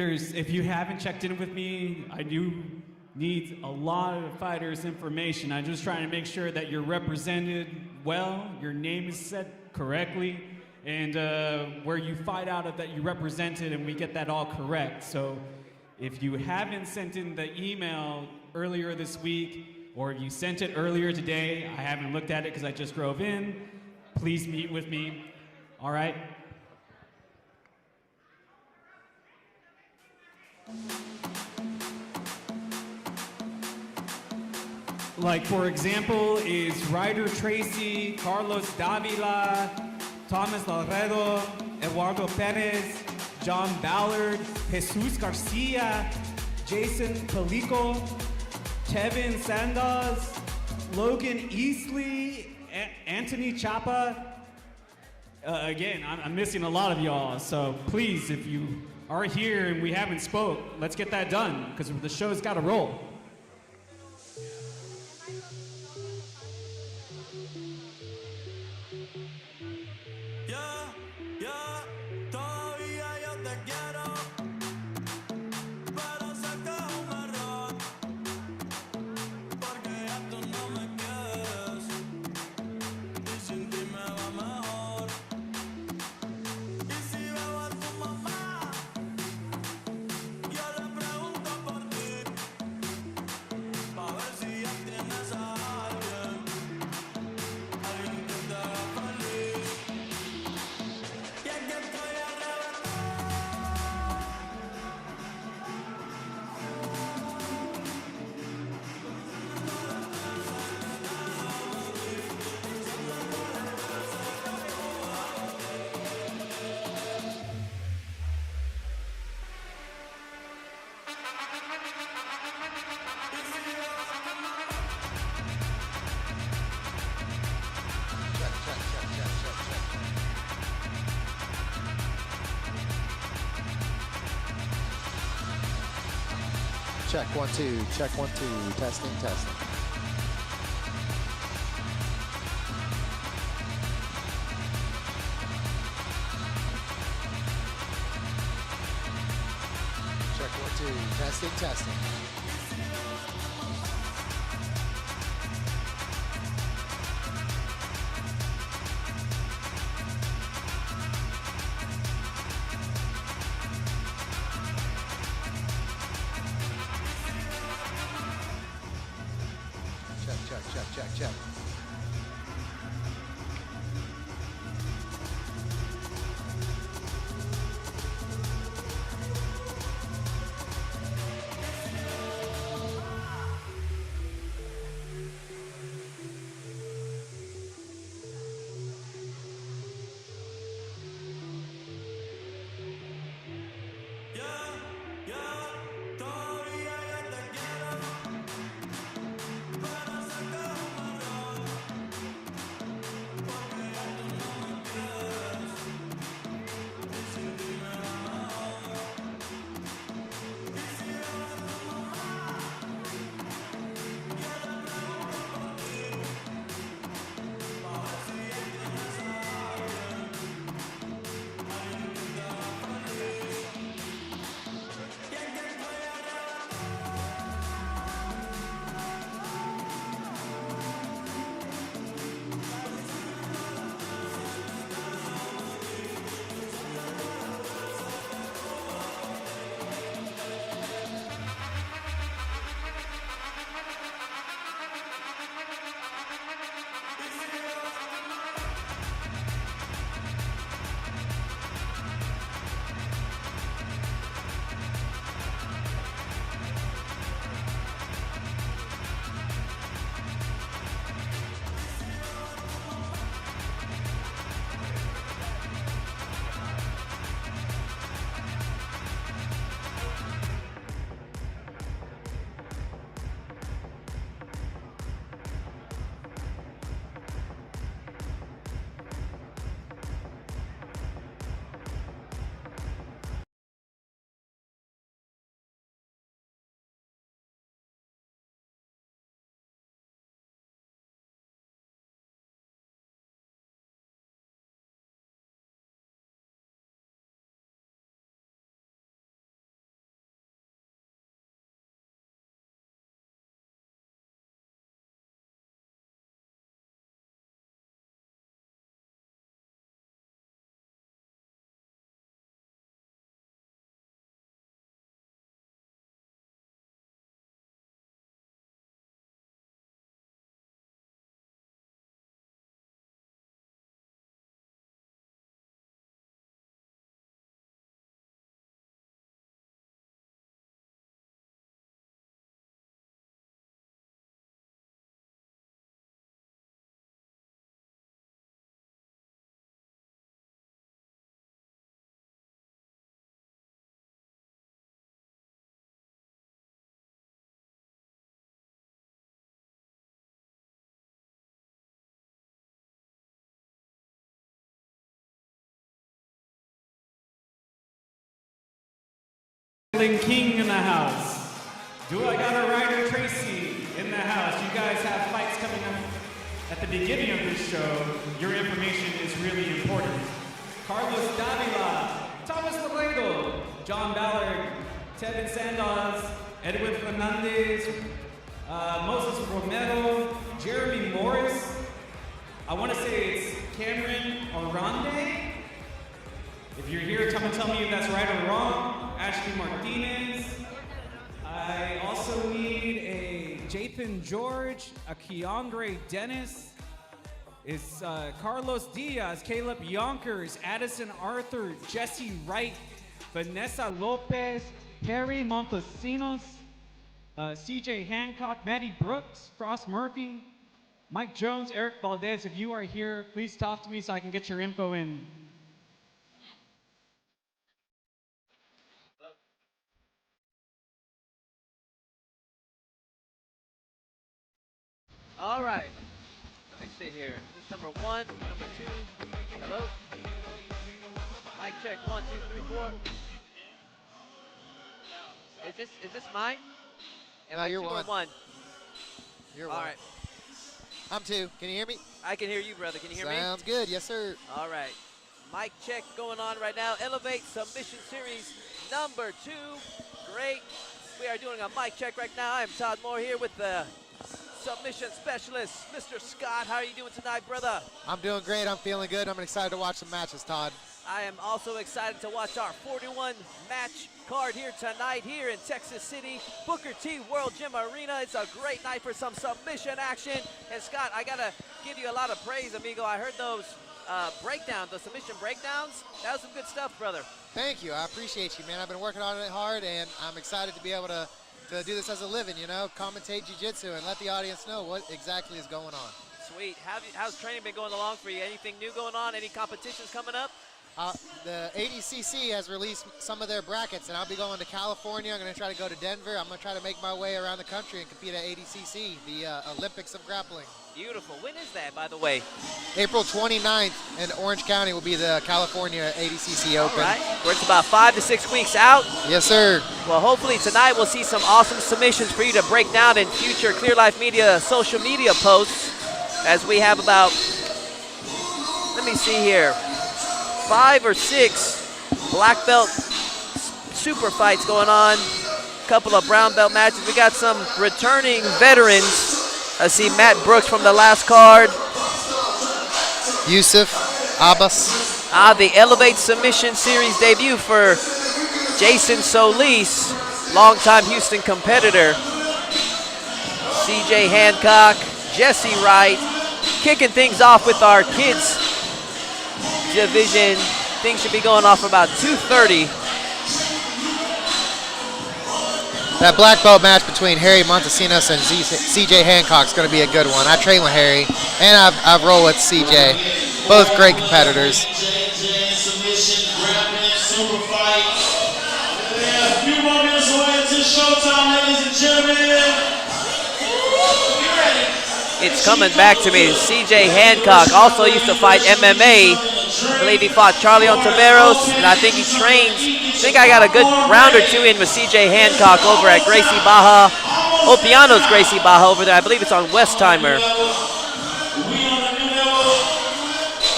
Fighters, if you haven't checked in with me, I do need a lot of fighters' information. I'm just trying to make sure that you're represented well, your name is said correctly, and where you fight out of that you represented, and we get that all correct. So if you haven't sent in the email earlier this week, or if you sent it earlier today, I haven't looked at it because I just drove in, please meet with me. All right? Like, for example, is Ryder Tracy, Carlos Davila, Thomas Laredo, Eduardo Perez, John Ballard, Jesus Garcia, Jason Palico, Kevin Sandoz, Logan Easley, Anthony Chapa. Again, I'm missing a lot of y'all, so please, if you are here and we haven't spoke, let's get that done, because the show's got to roll. Check 1 2, check 1 2, testing, testing. Check 1 2, testing, testing. Check. Wrestling King in the house. Do I got a Ryder Tracy in the house? You guys have fights coming up at the beginning of this show. Your information is really important. Carlos Davila, Thomas Laredo, John Ballard, Tevin Sandoz, Edwin Fernandez, Moses Romero, Jeremy Morris. I want to say it's Cameron Arande. If you're here, come and tell me if that's right or wrong. Ashley Martinez. I also need a Jathan George, a Keandre Dennis. It's Carlos Diaz, Caleb Yonkers, Addison Arthur, Jesse Wright, Vanessa Lopez, Harry Montesinos, CJ Hancock, Maddie Brooks, Frost Murphy, Mike Jones, Eric Valdez. If you are here, please talk to me so I can get your info in. All right. Let me see here. This is number 1, number 2. Hello. Mic check 1, 2, 3, 4. Is this mine? No, you're 2 or one. 1? You're All one. right. I'm 2. Can you hear me? I can hear you, brother. Can you hear me? Sounds good. Yes, sir. All right. Mic check going on right now. Elevate Submission Series number 2. Great. We are doing a mic check right now. I'm Todd Moore here with the submission specialist, Mr. Scott. How are you doing tonight, brother? I'm doing great. I'm feeling good. I'm excited to watch some matches, Todd. I am also excited to watch our 41 match card here tonight here in Texas City, Booker T World Gym Arena. It's a great night for some submission action. And Scott, I gotta give you a lot of praise, amigo. I heard those breakdowns, the submission breakdowns. That was some good stuff, brother. Thank you. I appreciate you, man. I've been working on it hard, and I'm excited to be able to do this as a living, you know, commentate jiu-jitsu and let the audience know what exactly is going on. Sweet. How's training been going along for you? Anything new going on? Any competitions coming up? The ADCC has released some of their brackets, and I'll be going to California. I'm going to try to go to Denver. I'm going to try to make my way around the country and compete at ADCC, the Olympics of Grappling. Beautiful. When is that, by the way? April 29th in Orange County will be the California ADCC Open. All right. Where it's about 5 to 6 weeks out. Yes, sir. Well, hopefully tonight we'll see some awesome submissions for you to break down in future Clear Life Media social media posts, as we have about, let me see here, 5 or 6 black belt super fights going on, a couple of brown belt matches. We got some returning veterans. I see Matt Brooks from the last card. Yusuf Abbas. The Elevate Submission Series debut for Jason Solis, longtime Houston competitor. CJ Hancock, Jesse Wright, kicking things off with our kids division. Things should be going off about 2:30. That black belt match between Harry Montesinos and CJ Hancock is going to be a good one. I train with Harry, and I've rolled with CJ. Both great competitors. A few more minutes away until showtime, ladies and gentlemen. It's coming back to me. CJ Hancock also used to fight MMA. I believe he fought Charlie Ontiveros, and I think he trains. I think I got a good round or 2 in with CJ Hancock over at Gracie Baja. Opiano's Gracie Baja over there. I believe it's on Westheimer.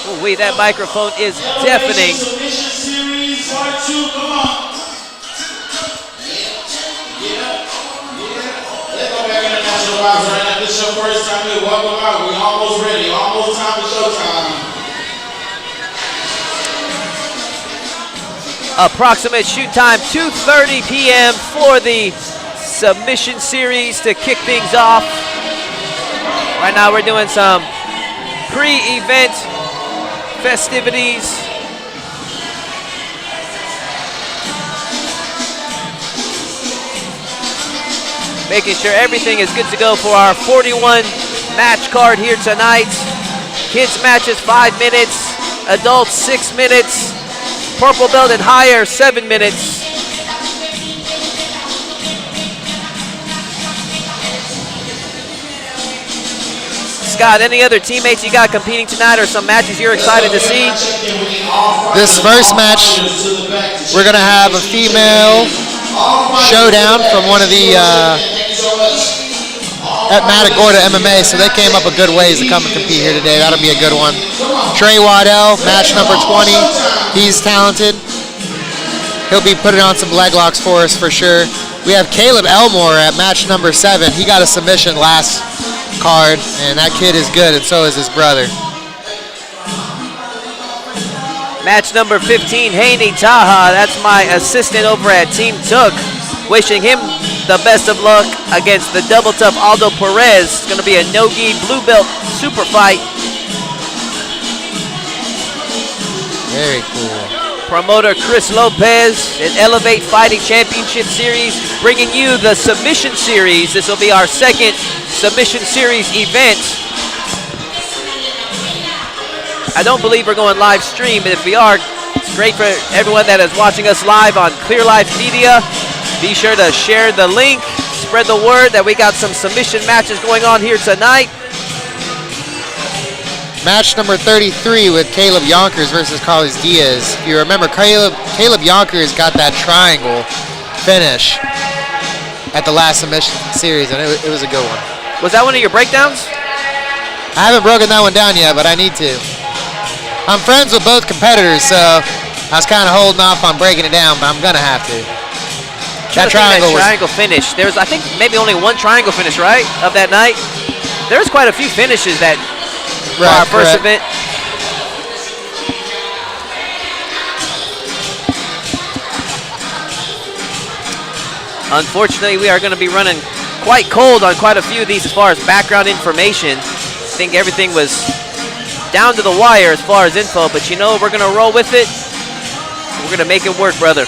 Ooh, wait, that microphone is deafening. Right, this is your first time here. Welcome out. We're almost ready. Almost time for showtime. Approximate shoot time, 2:30 p.m. for the submission series to kick things off. Right now we're doing some pre-event festivities. Making sure everything is good to go for our 41 match card here tonight. Kids matches 5 minutes, adults 6 minutes, purple belt and higher 7 minutes. Scott, any other teammates you got competing tonight or some matches you're excited to see? This first match, we're going to have a female Showdown from one of the at Matagorda MMA, so they came up a good ways to come and compete here today. That'll be a good one. Trey Waddell, match number 20. He's talented. He'll be putting on some leg locks for us for sure. We have Caleb Elmore at match number 7. He got a submission last card, and that kid is good, and so is his brother. Match number 15, Haney Taha. That's my assistant over at Team Took. Wishing him the best of luck against the double tough Aldo Perez. It's going to be a no-gi blue belt super fight. Very cool. Promoter Chris Lopez in Elevate Fighting Championship Series, bringing you the Submission Series. This will be our second Submission Series event. I don't believe we're going live stream, but if we are, it's great for everyone that is watching us live on Clear Life Media. Be sure to share the link, spread the word that we got some submission matches going on here tonight. Match number 33 with Caleb Yonkers versus Carlos Diaz. If you remember, Caleb Yonkers got that triangle finish at the last submission series, and it was a good one. Was that one of your breakdowns? I haven't broken that one down yet, but I need to. I'm friends with both competitors, so I was kind of holding off on breaking it down, but I'm going to have to. That triangle finish. There's, I think, maybe only one triangle finish, right, of that night. There's quite a few finishes that for our first event. Unfortunately, we are going to be running quite cold on quite a few of these as far as background information. I think everything was down to the wire as far as info, but you know, we're going to roll with it. We're going to make it work, brother.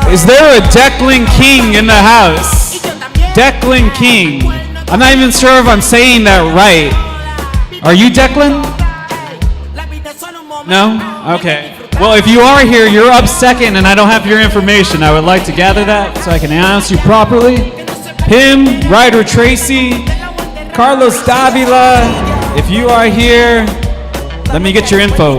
Is there a Declan King in the house? Declan King. I'm not even sure if I'm saying that right. Are you Declan? No? Okay. Well, if you are here, you're up second and I don't have your information. I would like to gather that so I can announce you properly. Him, Ryder Tracy, Carlos Davila. If you are here, let me get your info.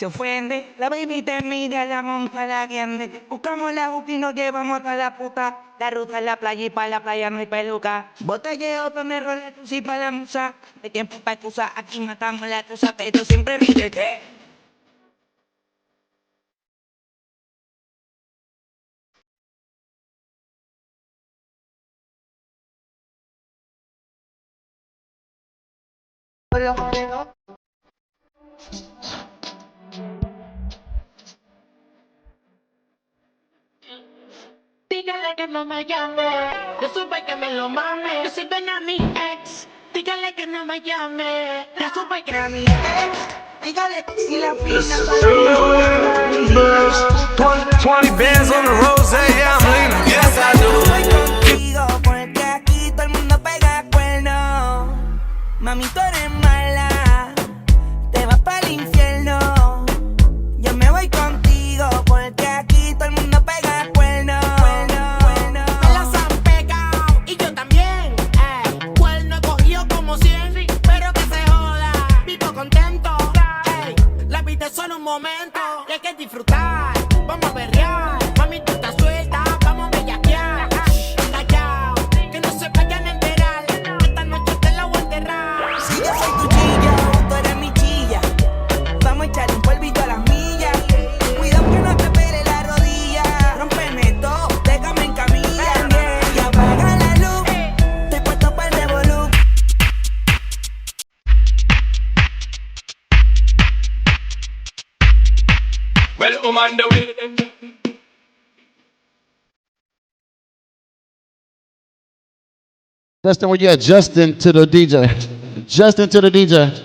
se ofende. La baby te mira, la monta la atiende. Buscamos la UPI, nos llevamos a la puta. La ruta en la playa y para la playa no hay peluca. Botelleo, donde role tu sí para la musa. De tiempo para excusar, aquí matamos la tusa, pero siempre ríete. Dígale que no me llame, yo supe que me lo mame. Si ven a mi ex, dígale que no me llame, yo supe que a mi ex. Dígale si la fina 20 bands on the rose, yeah, I'm leaning. Yes, I do. voy contigo, porque aquí todo el mundo pega cuerno. Mami, tú eres mala, te vas para el infierno. Yo me voy contigo, porque aquí todo el mundo pega cuerno. Me las han pegado y yo también. Cuerno he cogido como 100, pero que se joda. Vivo contento, la vida es solo un momento y hay que disfrutar. Vamos a berrear, mami, tú estás suelta, vamos a bellaquear. Callao, que no se vayan a enterar. Esta noche te la voy a enterrar. Si yo soy tu chilla, tú eres mi chilla. Vamos a echar un polvito a las millas. Cuidado que no te pele la rodilla. Rómpeme todo, déjame en camilla. Y apaga la luz, te he puesto para el revolú. Well, on the way. Justin, where you at? Justin to the DJ. Justin to the DJ.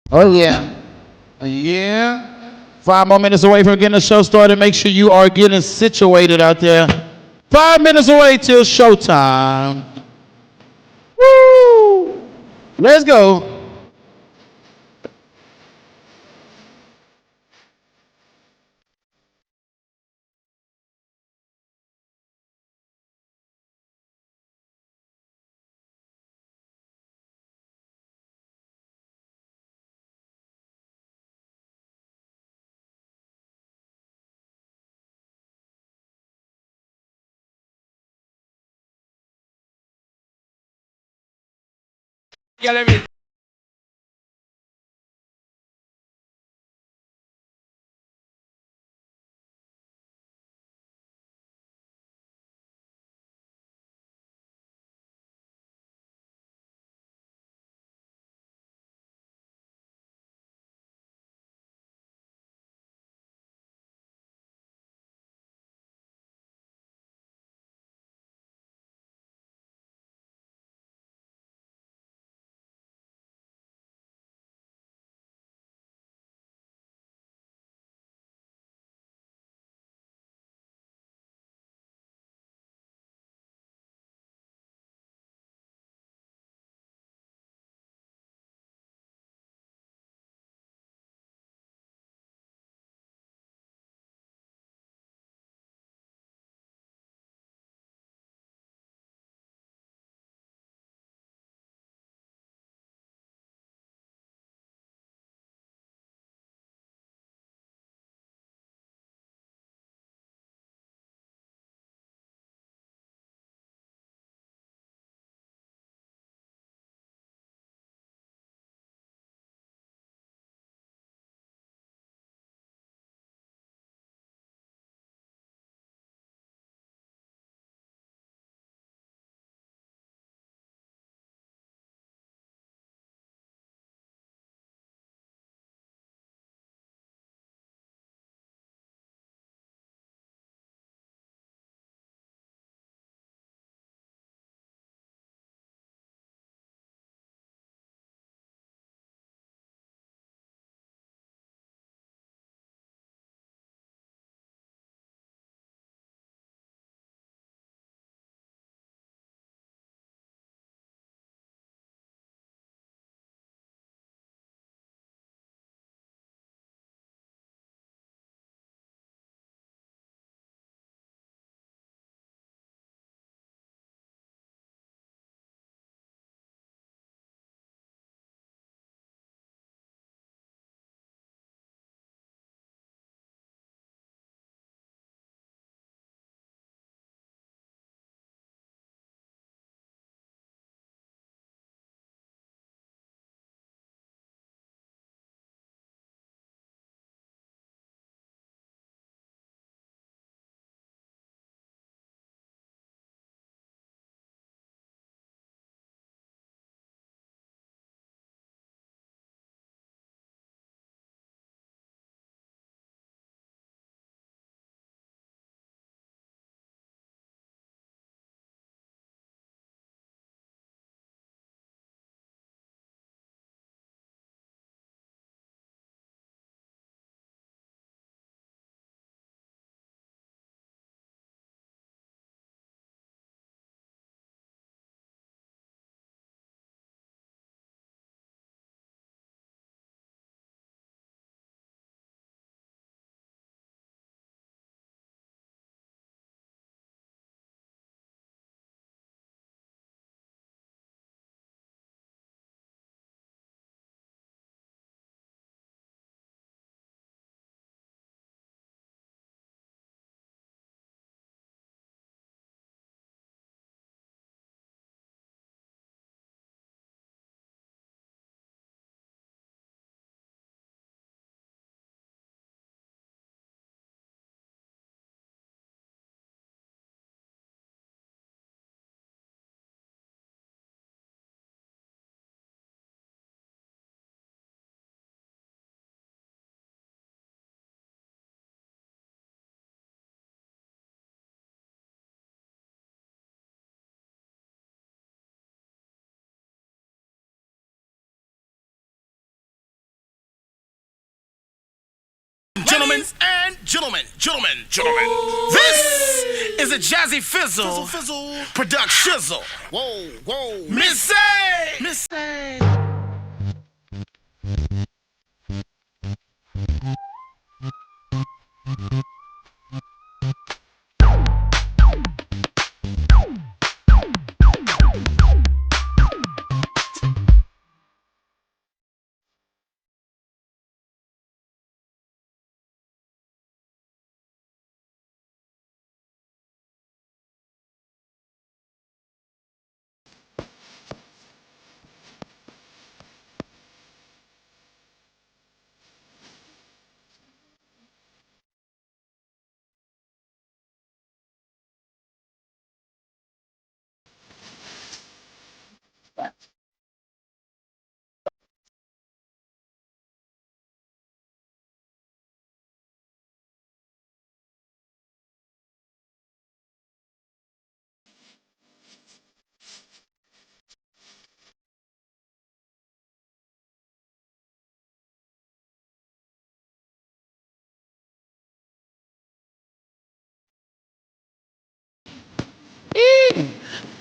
Oh yeah. Yeah. 5 more minutes away from getting the show started. Make sure you are getting situated out there. 5 minutes away till showtime. Woo! Let's go. Yeah, let me. Ladies and gentlemen, this is a Jazzy Fizzle, product shizzle. Whoa, Missy.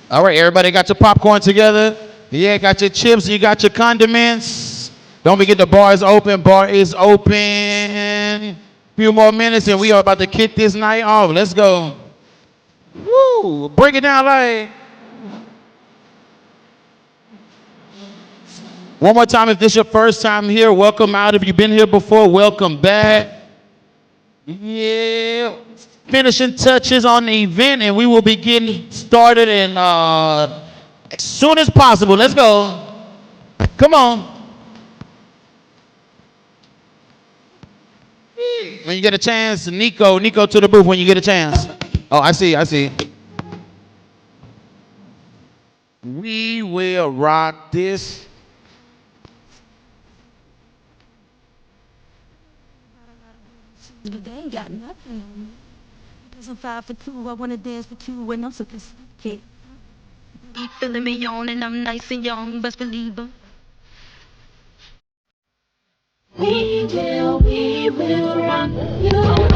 All right, everybody got your popcorn together? Yeah, got your chips, you got your condiments. Don't forget the bar is open. Bar is open. Few more minutes and we are about to kick this night off. Let's go. Woo! Break it down like. One more time, if this is your first time here, welcome out. If you've been here before, welcome back. Yeah. Finishing touches on the event, and we will be getting started in as soon as possible. Let's go. Come on. When you get a chance, Nico to the booth when you get a chance. Oh, I see. We will rock this. They ain't got nothing. Cause I'm 5 for 2, I wanna dance with you when I'm sophisticated. Be feeling me on and I'm nice and young, best believe it. We will rock you.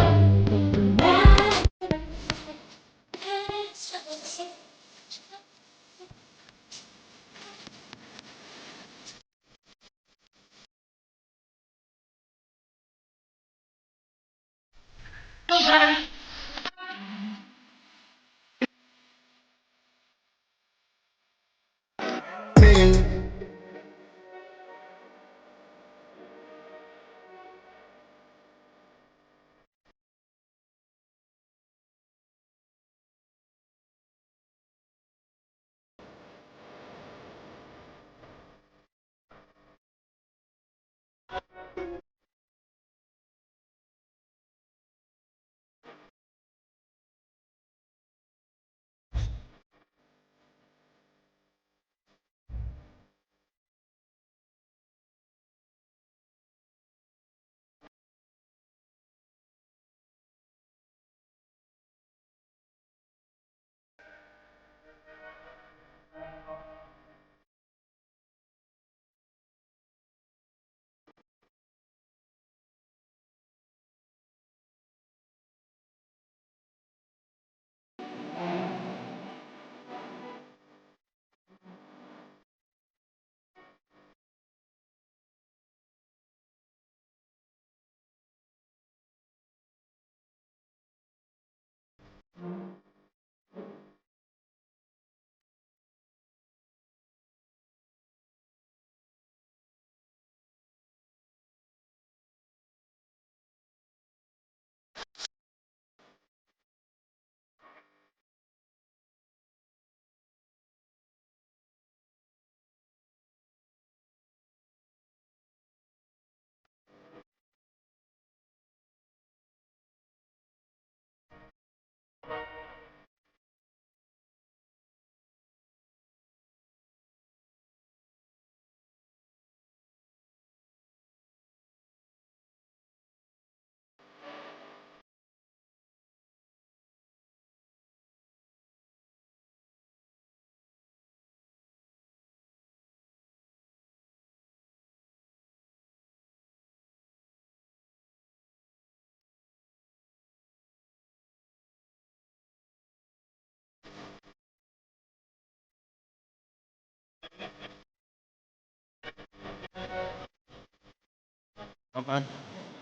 Okay.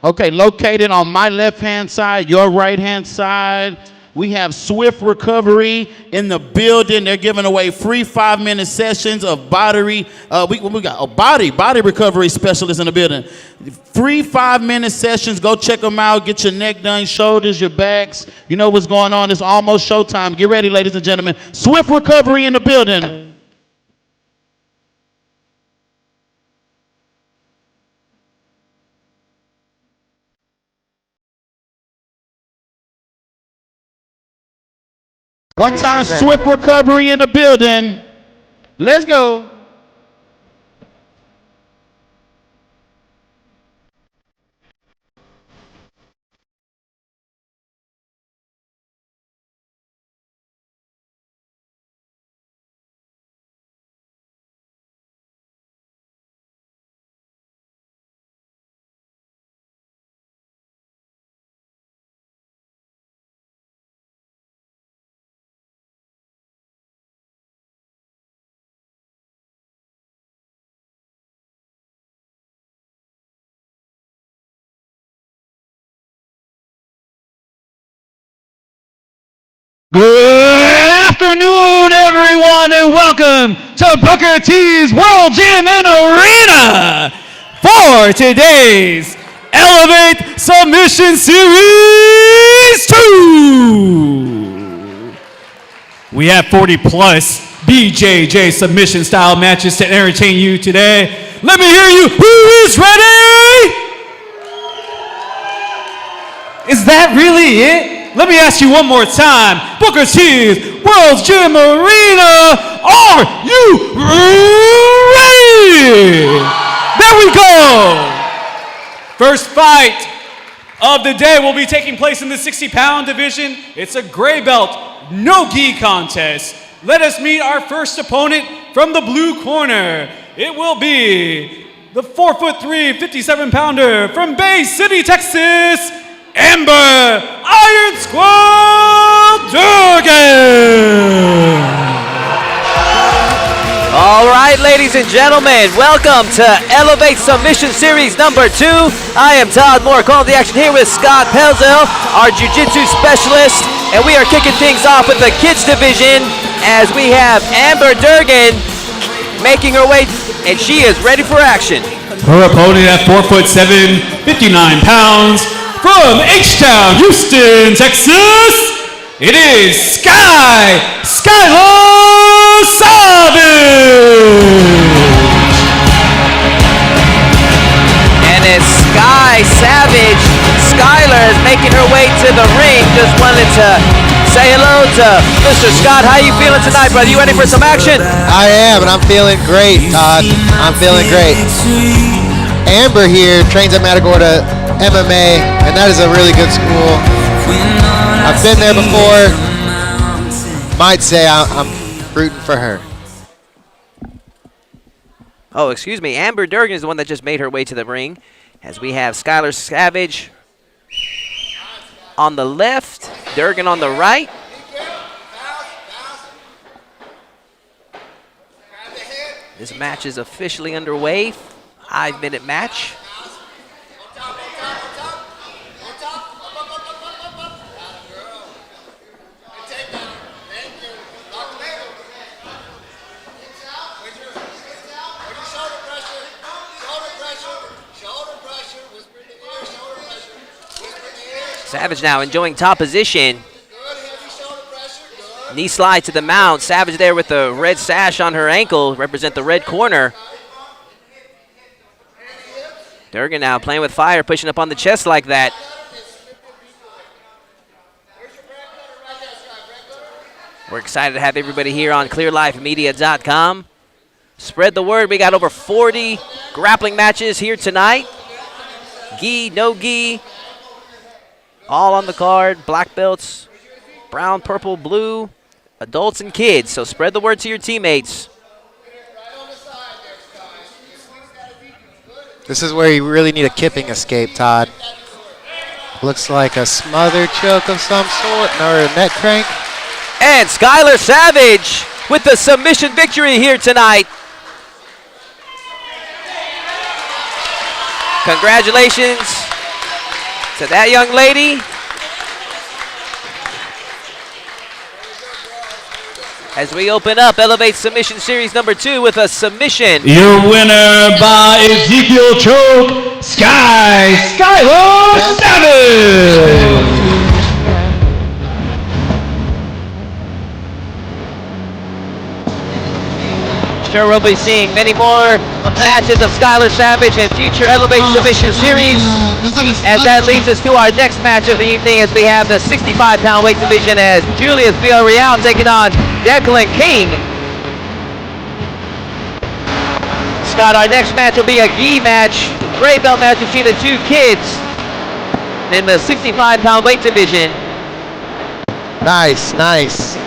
Okay, located on my left-hand side, your right-hand side. We have Swift Recovery in the building. They're giving away free 5-minute sessions of body. We got a body recovery specialist in the building. Free 5-minute sessions. Go check them out. Get your neck done, shoulders, your backs. You know what's going on. It's almost showtime. Get ready, ladies and gentlemen. Swift Recovery in the building. One time, Swift Recovery in the building. Let's go. Good afternoon, everyone, and welcome to Booker T's World Gym and Arena for today's Elevate Submission Series 2. We have 40-plus BJJ submission style matches to entertain you today. Let me hear you. Who is ready? Is that really it? Let me ask you one more time. Booker T's World's Gym Arena, are you ready? There we go. First fight of the day will be taking place in the 60-pound division. It's a gray belt, no gi contest. Let us meet our first opponent from the blue corner. It will be the 4'3", 57-pounder from Bay City, Texas, Amber Iron Squad Durgan. All right, ladies and gentlemen, welcome to Elevate Submission Series number 2. I am Todd Moore, calling the action here with Scott Pelzel, our jiu-jitsu specialist, and we are kicking things off with the kids division as we have Amber Durgan making her way, and she is ready for action. Her opponent at 4'7", 59 pounds, from H-Town, Houston, Texas, it is Skylar Savage. And as Sky Savage, Skylar is making her way to the ring. Just wanted to say hello to Mr. Scott. How you feeling tonight, brother? You ready for some action? I am, and I'm feeling great, Todd. I'm feeling great. Amber here trains at Matagorda MMA, and that is a really good school. I've been there before. Might say I'm rooting for her. Oh, excuse me. Amber Durgan is the one that just made her way to the ring. As we have Skylar Savage on the left, Durgan on the right. This match is officially underway. 5-minute match. Savage now enjoying top position. Knee slide to the mount. Savage there with the red sash on her ankle, represent the red corner. Durgan now playing with fire, pushing up on the chest like that. We're excited to have everybody here on clearlifemedia.com. Spread the word. We got over 40 grappling matches here tonight. Gi, no gi. All on the card, black belts, brown, purple, blue, adults and kids. So spread the word to your teammates. This is where you really need a kipping escape, Todd. Looks like a smother choke of some sort, or a neck crank. And Skylar Savage with the submission victory here tonight. Congratulations to that young lady. As we open up Elevate Submission Series number 2 with a submission. Your winner by Ezekiel Choke, Skylar Savage. Sure, we'll be seeing many more matches of Skylar Savage in future Elevate Submission Series. As that leads us to our next match of the evening, as we have the 65-pound weight division, as Julius Villarreal taking on Declan King. Scott, our next match will be a gi match, gray belt match between the two kids in the 65-pound weight division. Nice, nice.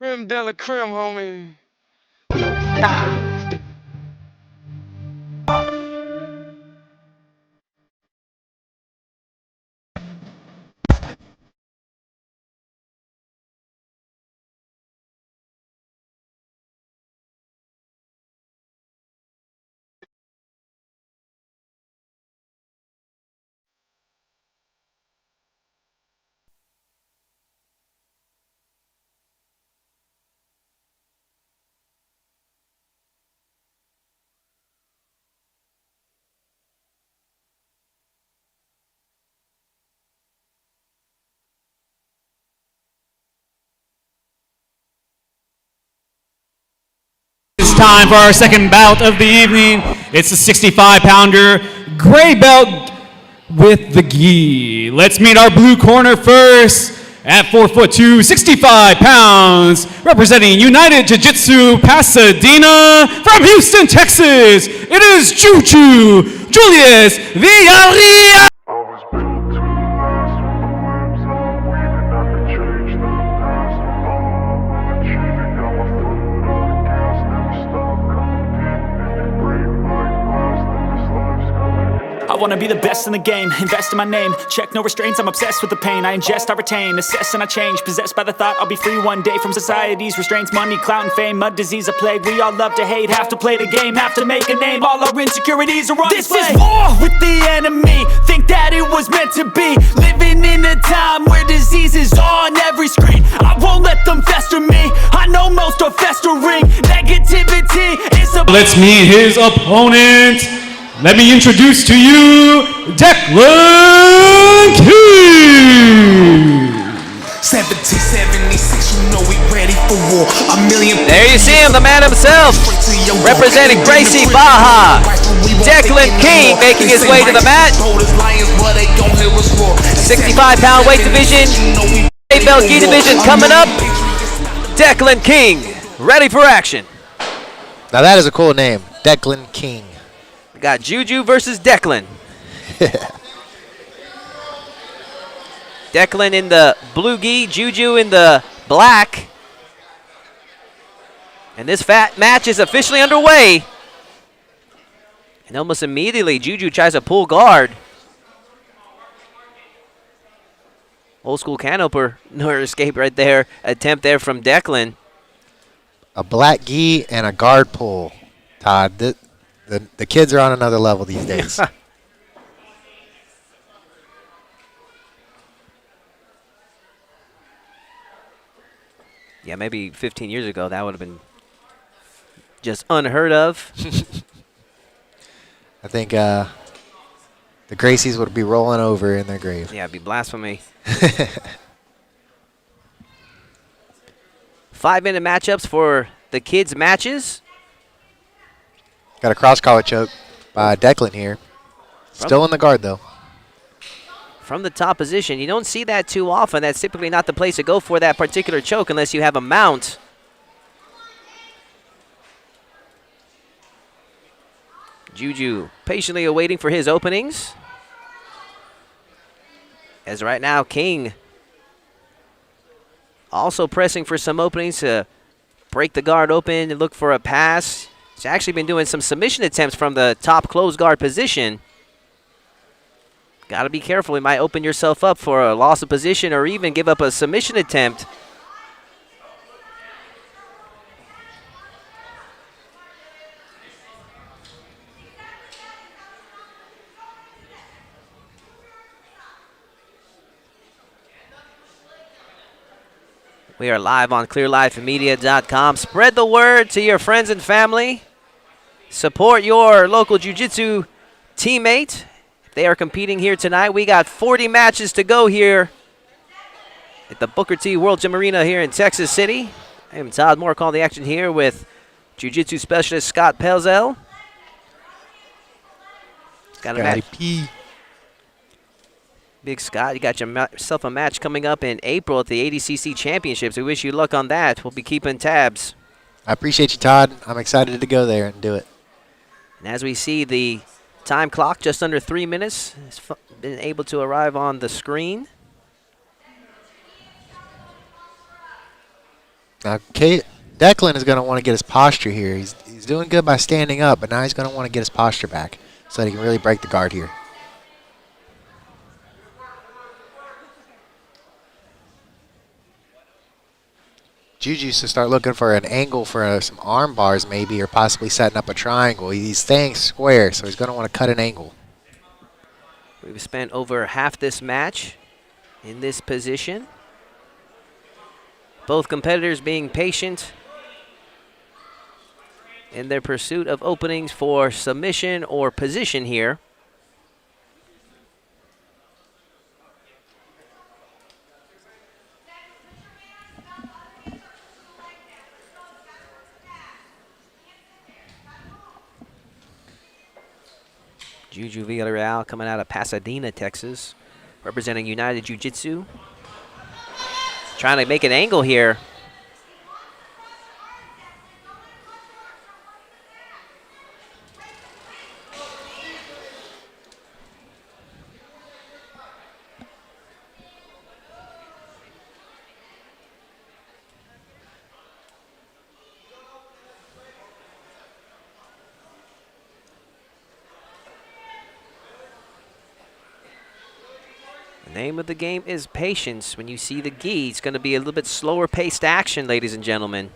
Creme de la creme, homie. It's time for our second bout of the evening. It's a 65-pounder gray belt with the gi. Let's meet our blue corner first. At 4'2", 65 pounds, representing United Jiu-Jitsu Pasadena from Houston, Texas, it is Juju Julius Villarreal. I wanna be the best in the game, invest in my name. Check no restraints, I'm obsessed with the pain. I ingest, I retain, assess and I change. Possessed by the thought I'll be free one day from society's restraints. Money, clout and fame, mud, disease, a plague. We all love to hate, have to play the game, have to make a name. All our insecurities are on display. This is war with the enemy, think that it was meant to be. Living in a time where disease is on every screen. I won't let them fester me, I know most are festering. Negativity is a... Let's meet his opponent. Let me introduce to you Declan King. 1776, you know we ready for war. A million. There you see him, the man himself, representing Gracie Baja. Declan King making his way to the mat. 65-pound weight division, gray belt gi division coming up. Declan King, ready for action. Now that is a cool name, Declan King. We got Juju versus Declan. Declan in the blue gi, Juju in the black. And this match is officially underway. And almost immediately, Juju tries to pull guard. Old school can opener escape right there. Attempt there from Declan. A black gi and a guard pull, Todd. The kids are on another level these days. Yeah, maybe 15 years ago, that would have been just unheard of. I think The Gracies would be rolling over in their grave. Yeah, it'd be blasphemy. 5-minute matchups for the kids' matches. Got a cross collar choke by Declan here. Still in the guard, though. From the top position. You don't see that too often. That's typically not the place to go for that particular choke unless you have a mount. Juju patiently awaiting for his openings. As right now, King also pressing for some openings to break the guard open and look for a pass. He's actually been doing some submission attempts from the top closed guard position. Got to be careful. You might open yourself up for a loss of position or even give up a submission attempt. We are live on clearlifemedia.com. Spread the word to your friends and family. Support your local jiu-jitsu teammate. They are competing here tonight. We got 40 matches to go here at the Booker T World Gym Arena here in Texas City. I am Todd Moore calling the action here with jiu-jitsu specialist Scott Pelzel. Got a match. Big Scott, you got yourself a match coming up in April at the ADCC Championships. We wish you luck on that. We'll be keeping tabs. I appreciate you, Todd. I'm excited to go there and do it. And as we see the time clock, just under 3 minutes, has been able to arrive on the screen. Now, Declan is going to want to get his posture here. He's doing good by standing up, but now he's going to want to get his posture back so that he can really break the guard here. Juju's to start looking for an angle for some arm bars maybe, or possibly setting up a triangle. He's staying square, so he's going to want to cut an angle. We've spent over half this match in this position. Both competitors being patient in their pursuit of openings for submission or position here. Juju Villarreal coming out of Pasadena, Texas, representing United Jiu-Jitsu. Trying to make an angle here. The name of the game is patience. When you see the gi, it's going to be a little bit slower paced action, ladies and gentlemen.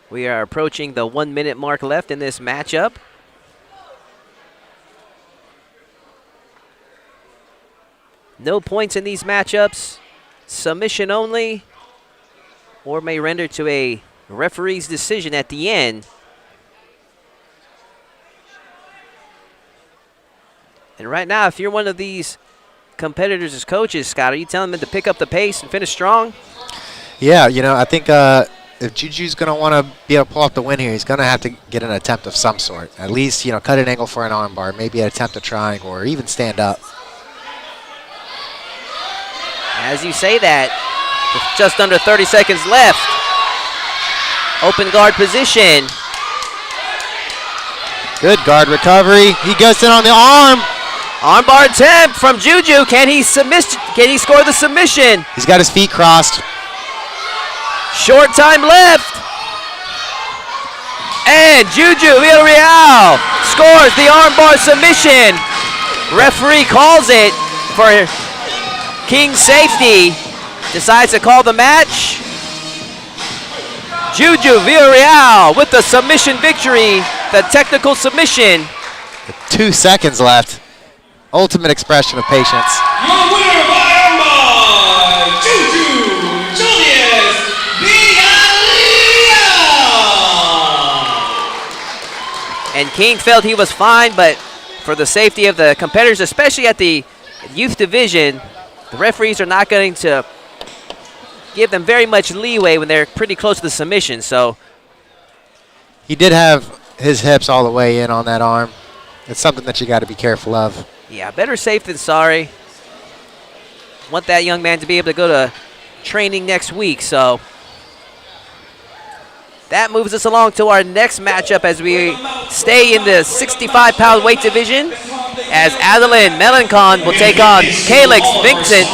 We are approaching the 1 minute mark left in this matchup. No points in these matchups. Submission only, or may render to a referee's decision at the end. And right now, if you're one of these competitors as coaches, Scott, are you telling them to pick up the pace and finish strong? Yeah, you know, I think if Juju's going to want to be able to pull off the win here, he's going to have to get an attempt of some sort. At least, you know, cut an angle for an arm bar, maybe attempt a triangle, or even stand up. As you say that, with just under 30 seconds left. Open guard position. Good guard recovery. He goes in on the arm. Armbar attempt from Juju. Can he score the submission? He's got his feet crossed. Short time left. And Juju Villarreal scores the armbar submission. Referee calls it for King's safety. Decides to call the match. Juju Villarreal with the submission victory. The technical submission. 2 seconds left. Ultimate expression of patience. Your winner by armbar, Juju Julius Villarreal. And King felt he was fine, but for the safety of the competitors, especially at the youth division, the referees are not going to give them very much leeway when they're pretty close to the submission. So he did have his hips all the way in on that arm. It's something that you got to be careful of. yeah, better safe than sorry. Want that young man to be able to go to training next week. So that moves us along to our next matchup as we stay in the 65-pound weight division, as Adeline Melancon will take on Calix Vincent.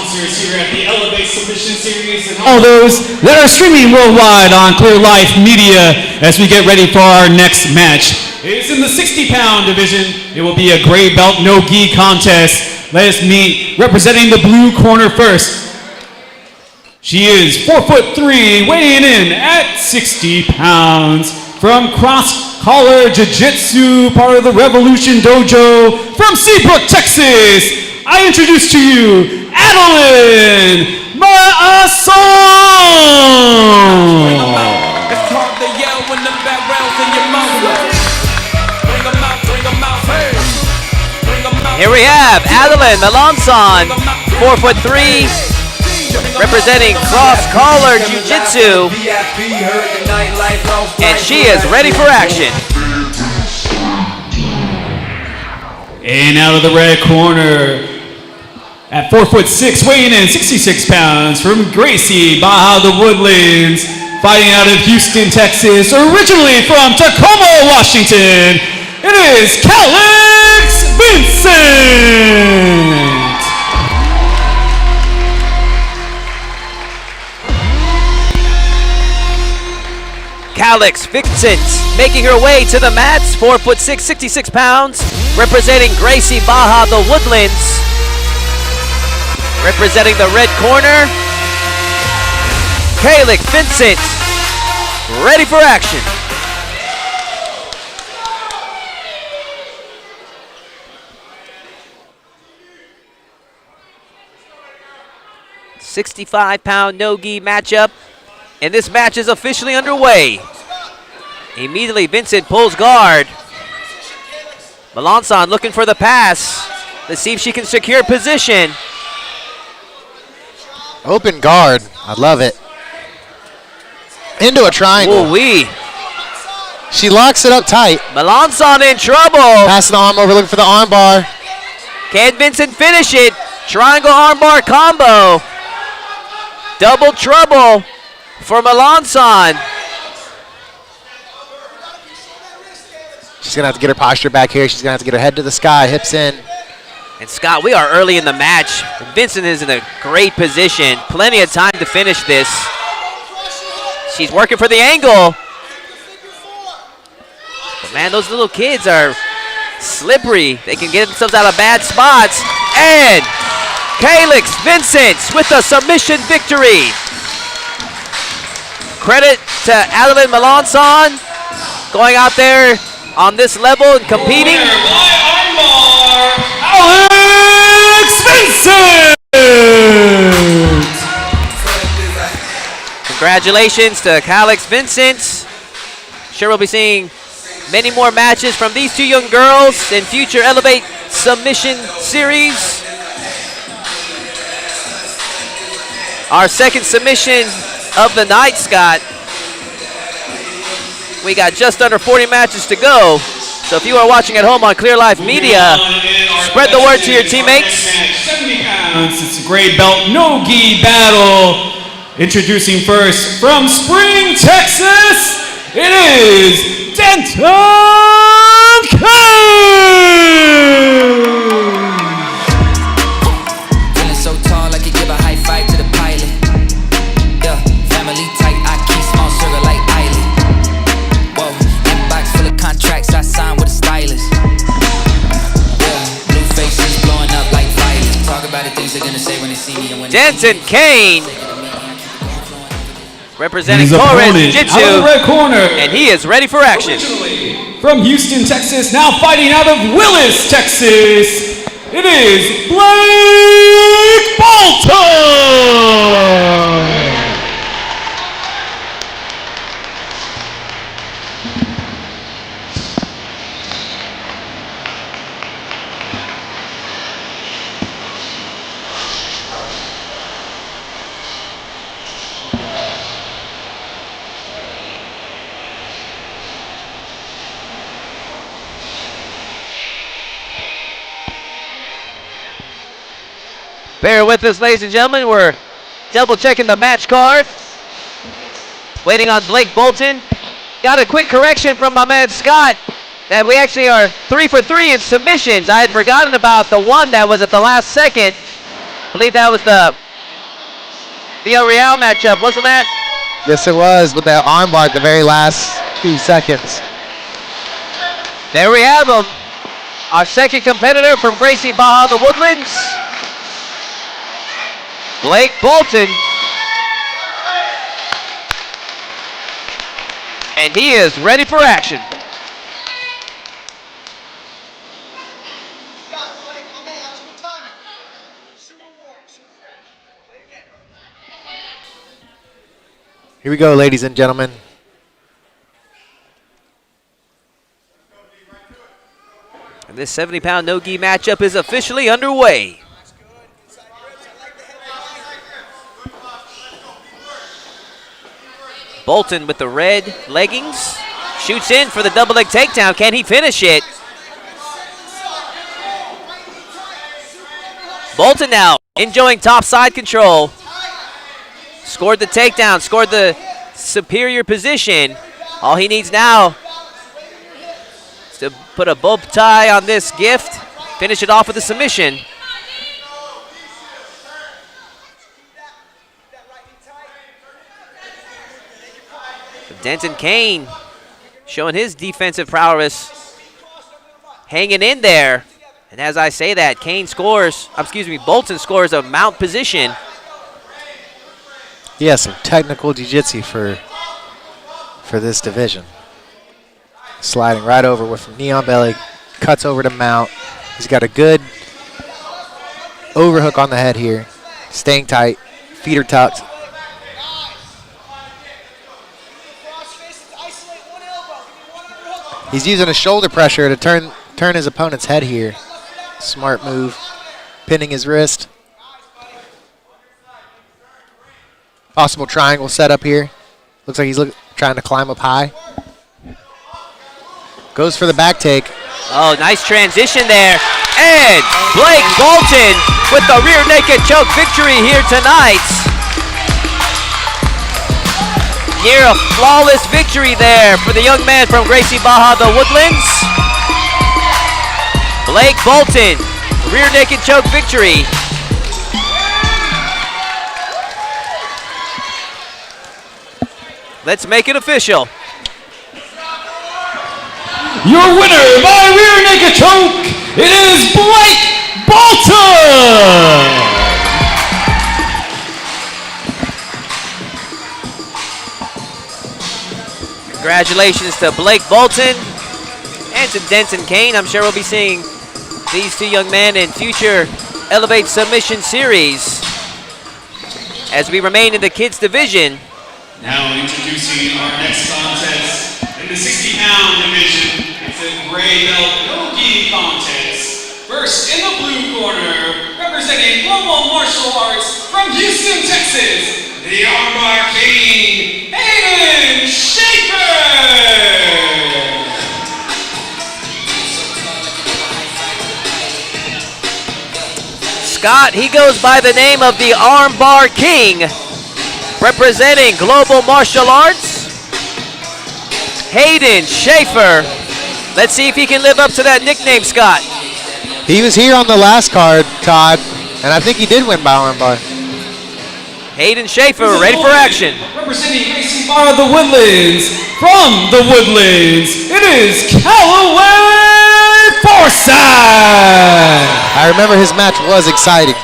All those that are streaming worldwide on Clear Life Media as we get ready for our next match. It's in the 60-pound division. It will be a gray belt no gi contest. Let us meet representing the blue corner first. She is 4'3", weighing in at 60 pounds. From Cross Collar Jiu-Jitsu, part of the Revolution Dojo, from Seabrook, Texas, I introduce to you Adeline Maason. Here we have Adeline Melancon, 4'3", representing Cross Collar Jiu-Jitsu, and she is ready for action. And out of the red corner, at 4'6", weighing in 66 pounds, from Gracie Baja the Woodlands, fighting out of Houston, Texas, originally from Tacoma, Washington, it is Calix Vincent. Calix Vincent making her way to the mats, 4'6", 66 pounds, representing Gracie Baja the Woodlands. Representing the red corner, Calix Vincent, ready for action. $65-pound no-gi matchup. And this match is officially underway. Immediately, Vincent pulls guard. Melancon looking for the pass. Let's see if she can secure position. Open guard. I love it. Into a triangle. Ooh-wee. She locks it up tight. Melancon in trouble. Passing the arm over, looking for the arm bar. Can Vincent finish it? Triangle armbar combo. Double trouble for Melancon. She's going to have to get her posture back here. She's going to have to get her head to the sky, hips in. And Scott, we are early in the match. Vincent is in a great position. Plenty of time to finish this. She's working for the angle. But man, those little kids are slippery. They can get themselves out of bad spots. And Calix Vincent with a submission victory. Credit to Adeline Melancon going out there on this level and competing. Calix Vincent! Congratulations to Calix Vincent. Sure we'll be seeing many more matches from these two young girls in future Elevate Submission Series. Our second submission of the night, Scott. We got just under 40 matches to go. So if you are watching at home on Clear Life Media, spread the word to your teammates. It's a gray belt no-gi battle. Introducing first from Spring, Texas, it is Denton Kane. Feeling so tall, I could give a high five to the pilot. Yeah, family tight, I keep small circle like island. Whoa, inbox full of contracts I signed with a stylist. Yeah, blue faces blowing up like violence. Talk about the things they're gonna say when they see me and when Denton Kane, representing His Torres opponent Jiu-Jitsu, out of the red corner, and he is ready for action. from Houston, Texas, now fighting out of Willis, Texas, it is Blake Bolton. Bear with us, ladies and gentlemen. We're double checking the match card. Waiting on Blake Bolton. Got a quick correction from my man Scott that we actually are 3 for 3 in submissions. I had forgotten about the one that was at the last second. I believe that was the Real matchup, wasn't that? Yes, it was, with that armbar at the very last few seconds. There we have him. Our second competitor from Gracie Barra, the Woodlands. Blake Bolton. And he is ready for action. Here we go, ladies and gentlemen. And this 70-pound no-gi matchup is officially underway. Bolton with the red leggings. Shoots in for the double leg takedown. Can he finish it? Bolton now enjoying top side control. Scored the takedown, scored the superior position. All he needs now is to put a bow tie on this gift, finish it off with a submission. Denton Kane showing his defensive prowess, hanging in there. And as I say that, Bolton scores a mount position. He has some technical jiu-jitsu for this division. Sliding right over with knee on belly, cuts over to mount. He's got a good overhook on the head here. Staying tight, feet are tucked. He's using a shoulder pressure to turn his opponent's head here. Smart move, pinning his wrist. Possible triangle setup here. Looks like he's trying to climb up high. Goes for the back take. Oh, nice transition there. And Blake Bolton with the rear naked choke victory here tonight. Near a flawless victory there for the young man from Gracie Barra, the Woodlands. Blake Bolton, rear naked choke victory. Let's make it official. Your winner by rear naked choke, it is Blake Bolton! Congratulations to Blake Bolton and to Denton Kane. I'm sure we'll be seeing these two young men in future Elevate Submission Series as we remain in the kids division. Now introducing our next contest in the 60-pound division. It's a gray belt no-gi contest. First in the blue corner, representing Global Martial Arts from Houston, Texas, the Armbar King, Hayden Schaefer! Scott, he goes by the name of the Armbar King. Representing Global Martial Arts, Hayden Schaefer. Let's see if he can live up to that nickname, Scott. He was here on the last card, Todd, and I think he did win by armbar. Hayden Schaefer, ready for action. Representing Gracie Barra, the Woodlands, from the Woodlands, it is Callaway Forsyth. I remember his match was exciting.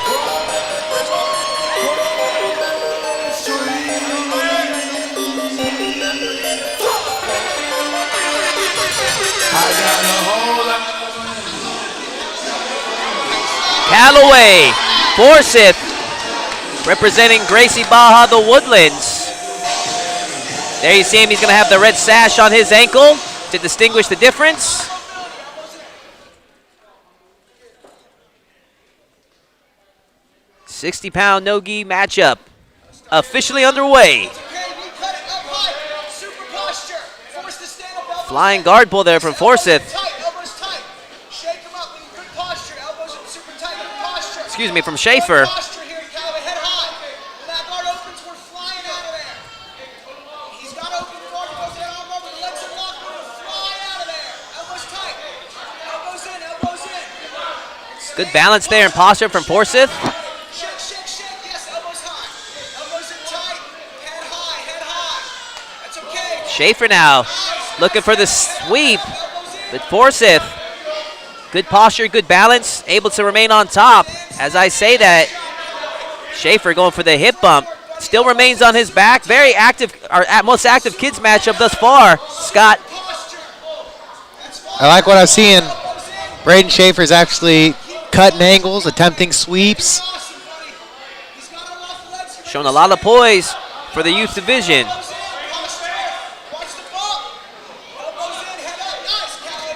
Callaway Forsyth, representing Gracie Barra, the Woodlands. There you see him, he's gonna have the red sash on his ankle to distinguish the difference. $60-pound no-gi matchup officially underway. Flying guard pull there from Forsyth. Excuse me, from Schaefer. Good balance there and posture from Forsyth. Schaefer now looking for the sweep, but Forsyth, good posture, good balance, able to remain on top. As I say that, Schaefer going for the hip bump, still remains on his back. Very active, our most active kids matchup thus far, Scott. I like what I'm seeing. Braden Schaefer's actually cutting angles, attempting sweeps. Showing a lot of poise for the youth division.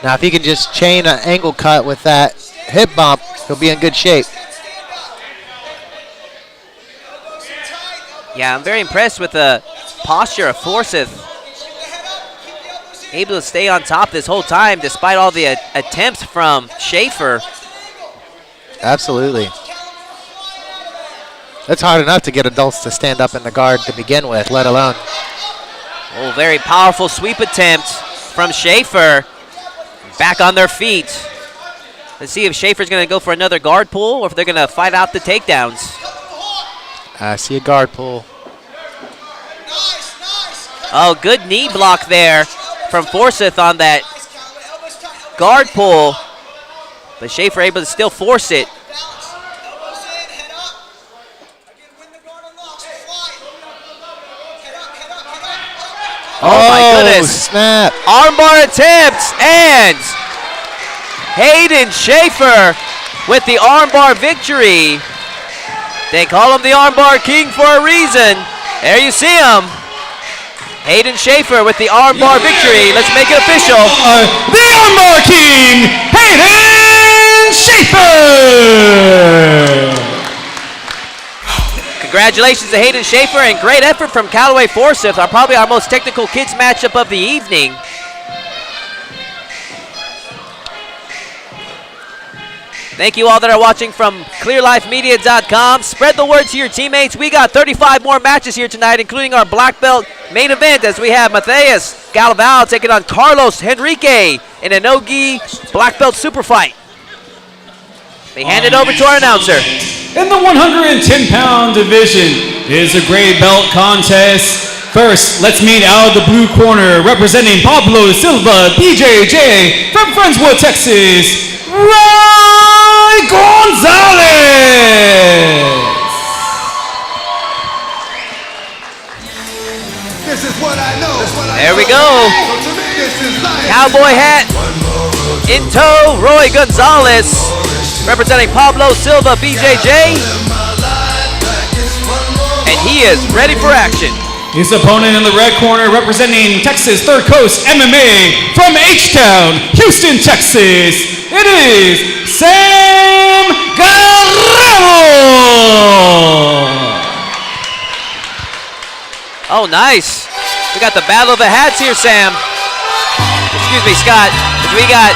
Now, if he can just chain an angle cut with that hip bump, he'll be in good shape. Yeah, I'm very impressed with the posture of Forsyth. Able to stay on top this whole time despite all the attempts from Schaefer. Absolutely. It's hard enough to get adults to stand up in the guard to begin with, let alone. Oh, very powerful sweep attempt from Schaefer. Back on their feet. Let's see if Schaefer's going to go for another guard pull or if they're going to fight out the takedowns. I see a guard pull. Oh, good knee block there from Forsyth on that guard pull. But Schaefer able to still force it. Oh my goodness. Snap. Armbar attempts and Hayden Schaefer with the armbar victory. They call him the armbar king for a reason. There you see him. Hayden Schaefer with the armbar victory. Let's make it official. The armbar king, Hayden Schaefer! Congratulations to Hayden Schaefer and great effort from Callaway Forsyth, probably our most technical kids matchup of the evening. Thank you all that are watching from clearlifemedia.com. Spread the word to your teammates. We got 35 more matches here tonight, including our black belt main event as we have Matheus Galvão taking on Carlos Henrique in a no-gi black belt super fight. They hand it over to our announcer. In the 110-pound division is a gray belt contest. First, let's meet out of the blue corner, representing Pablo Silva, BJJ, from Friendswood, Texas, Roy Gonzalez. This is what I know. There we go. Cowboy hat in tow, Roy Gonzalez, representing Pablo Silva, BJJ. And he is ready for action. His opponent in the red corner, representing Texas Third Coast MMA from H-Town, Houston, Texas. It is Sam Guerrero. Oh, nice. We got the battle of the hats here, Sam. Excuse me, Scott. We got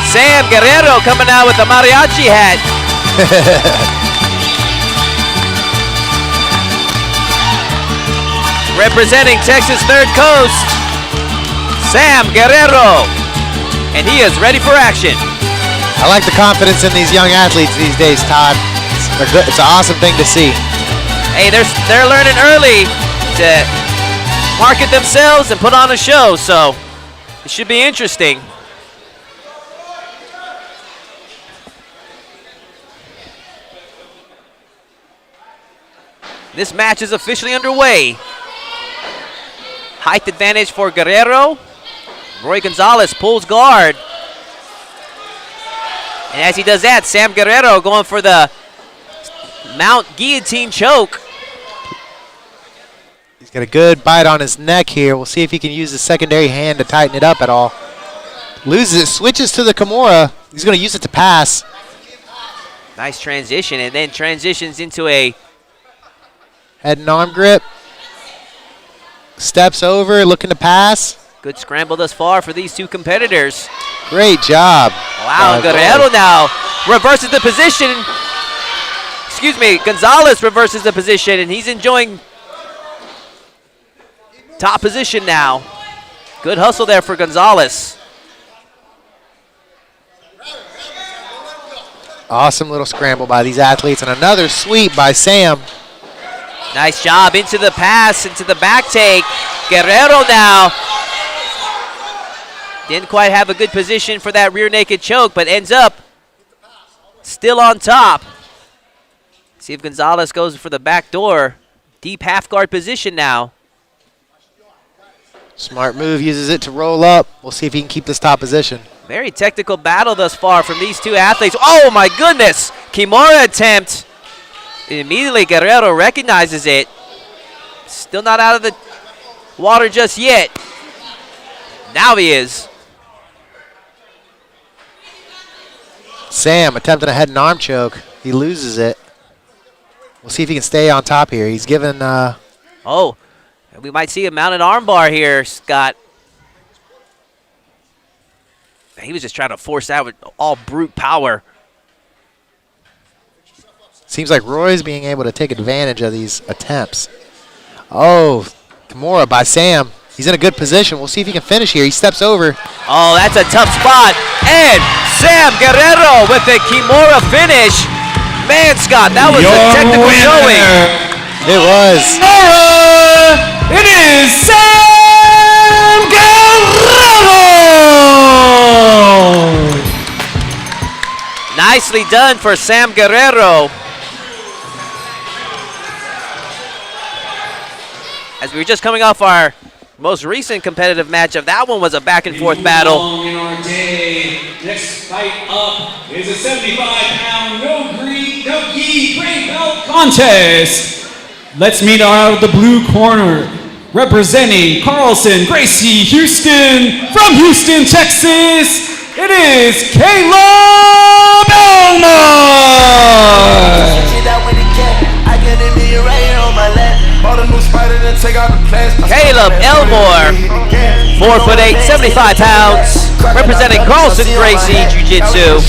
Sam Guerrero coming out with the mariachi hat. Representing Texas Third Coast, Sam Guerrero. And he is ready for action. I like the confidence in these young athletes these days, Todd. It's an awesome thing to see. Hey, they're learning early to market themselves and put on a show, so it should be interesting. This match is officially underway. Height advantage for Guerrero. Roy Gonzalez pulls guard. And as he does that, Sam Guerrero going for the Mount Guillotine choke. He's got a good bite on his neck here. We'll see if he can use his secondary hand to tighten it up at all. Loses it, switches to the Kimura. He's going to use it to pass. Nice transition, and then transitions into a head and arm grip. Steps over, looking to pass. Good scramble thus far for these two competitors. Great job. Wow, Guerrero now reverses the position. Excuse me, Gonzalez reverses the position, and he's enjoying top position now. Good hustle there for Gonzalez. Awesome little scramble by these athletes, and another sweep by Sam. Nice job into the pass, into the back take. Guerrero now. Didn't quite have a good position for that rear naked choke, but ends up still on top. See if Gonzalez goes for the back door. Deep half guard position now. Smart move, uses it to roll up. We'll see if he can keep this top position. Very technical battle thus far from these two athletes. Oh my goodness! Kimura attempt. Immediately Guerrero recognizes it. Still not out of the water just yet. Now he is. Sam attempting a head and arm choke. He loses it. We'll see if he can stay on top here. He's given... Oh, we might see a mounted armbar here, Scott. He was just trying to force out with all brute power. Seems like Roy's being able to take advantage of these attempts. Oh, Kimura by Sam. He's in a good position. We'll see if he can finish here. He steps over. Oh, that's a tough spot. And Sam Guerrero with the Kimura finish. Man, Scott, that was a technical showing. It was. It is Sam Guerrero! Nicely done for Sam Guerrero. As we were just coming off our most recent competitive matchup, that one was a back and forth battle. In our day, next fight up is a 75-pound no gi gray belt Contest. Let's meet out of the blue corner. Representing Carlson Gracie Houston from Houston, Texas, it is Caleb Elmore. Caleb Elmore, 4'8", 75 pounds, representing Carlson Gracie Jiu-Jitsu.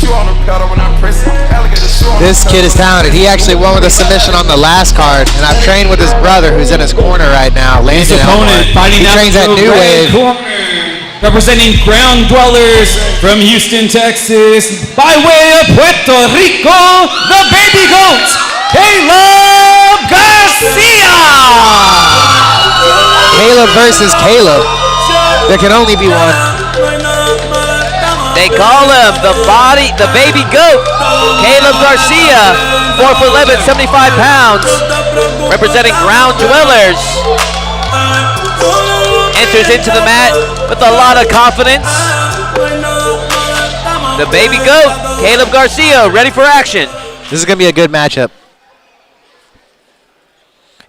This kid is talented. He actually won with a submission on the last card, and I've trained with his brother who's in his corner right now, Landon Elmore. He trains at New Wave. Representing Ground Dwellers from Houston, Texas, by way of Puerto Rico, the baby goat, Caleb Garcia! Caleb versus Caleb. There can only be one. They call him the baby goat, Caleb Garcia, 4'11", 75 pounds, representing Ground Dwellers. Enters into the mat with a lot of confidence. The baby goat, Caleb Garcia, ready for action. This is going to be a good matchup.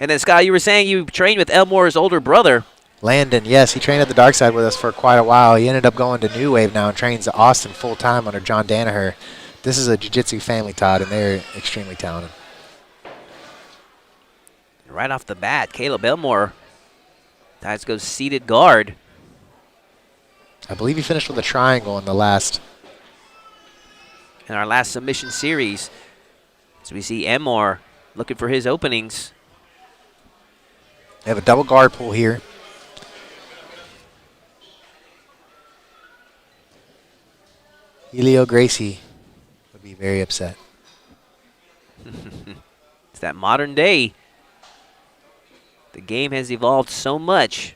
And then, Scott, you were saying you trained with Elmore's older brother. Landon, yes, he trained at the dark side with us for quite a while. He ended up going to New Wave now and trains at Austin full-time under John Danaher. This is a jiu-jitsu family, Todd, and they're extremely talented. Right off the bat, Caleb Elmore decides to go seated guard. I believe he finished with a triangle in our last submission series. So we see Elmore looking for his openings. They have a double guard pull here. Helio Gracie would be very upset. It's that modern day. The game has evolved so much.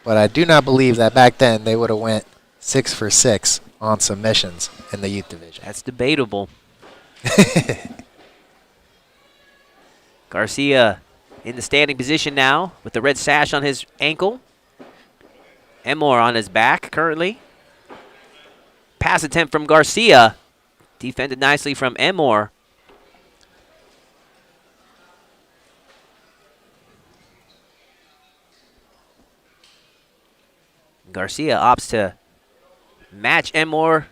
But I do not believe that back then they would have went 6 for 6 on submissions in the youth division. That's debatable. Garcia in the standing position now with the red sash on his ankle. Elmore on his back currently. Pass attempt from Garcia. Defended nicely from Elmore. Garcia opts to match Elmore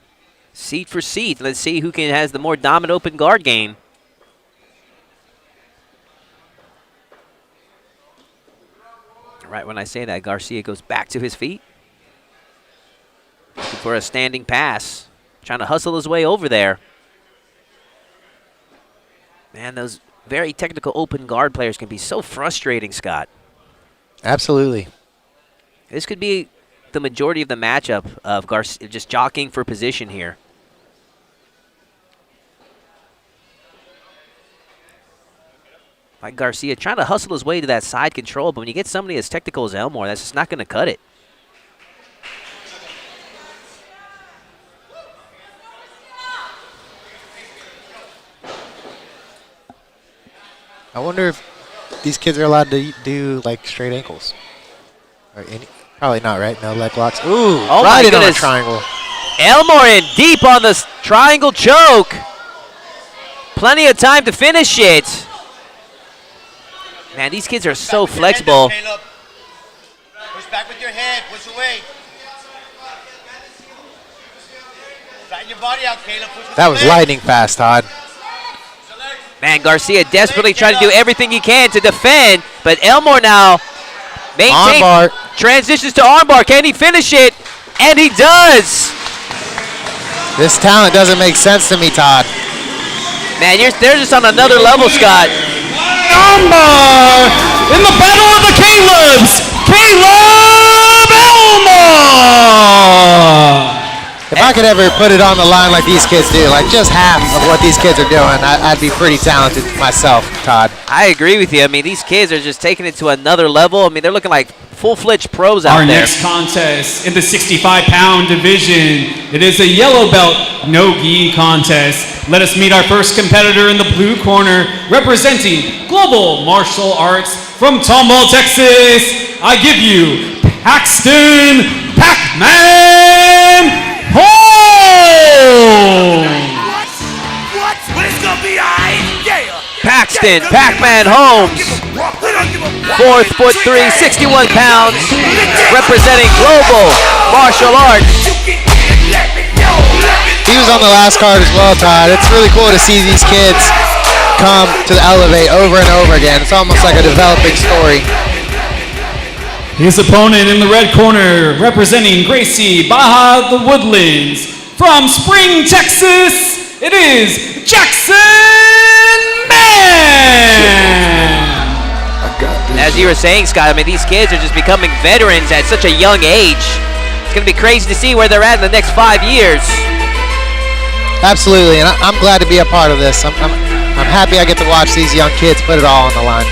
seat for seat. Let's see who has the more dominant open guard game. Right when I say that, Garcia goes back to his feet. Looking for a standing pass. Trying to hustle his way over there. Man, those very technical open guard players can be so frustrating, Scott. Absolutely. This could be the majority of the matchup of Garcia just jockeying for position here. Like Garcia trying to hustle his way to that side control, but when you get somebody as technical as Elmore, that's just not going to cut it. I wonder if these kids are allowed to do like straight ankles. Or probably not, right? No leg locks. Ooh, oh right my in on a goodness. triangle. Elmore in deep on the triangle choke. Plenty of time to finish it. Man, these kids are so flexible. Push back with your head. Push away. Flatten your body out, Caleb. Push with That your was leg. lightning fast, Todd. Man, Garcia desperately trying to do everything he can to defend, but Elmore now maintains, Armbar. transitions to armbar. Can he finish it? And he does. This talent doesn't make sense to me, Todd. Man, they're just on another level, Scott. Armbar in the battle of the Calebs, Caleb Elmore! If I could ever put it on the line like these kids do, like just half of what these kids are doing, I'd be pretty talented myself, Todd. I agree with you. I mean, these kids are just taking it to another level. I mean, they're looking like full-fledged pros out Our there. next contest in the 65-pound division, it is a yellow belt no-gi contest. Let us meet our first competitor in the blue corner, representing Global Martial Arts from Tomball, Texas. I give you Paxton Pac-Man Holmes. But it's gonna be alright, yeah. Paxton Pac-Man Holmes, 4'3", 61 pounds, representing Global Martial Arts. He was on the last card as well, Todd. It's really cool to see these kids come to the Elevate over and over again. It's almost like a developing story. His opponent in the red corner, representing Gracie Baja the Woodlands. From Spring, Texas, it is Jackson Man! As you were saying, Scott, I mean, these kids are just becoming veterans at such a young age. It's going to be crazy to see where they're at in the next 5 years. Absolutely, and I'm glad to be a part of this. I'm happy I get to watch these young kids put it all on the line.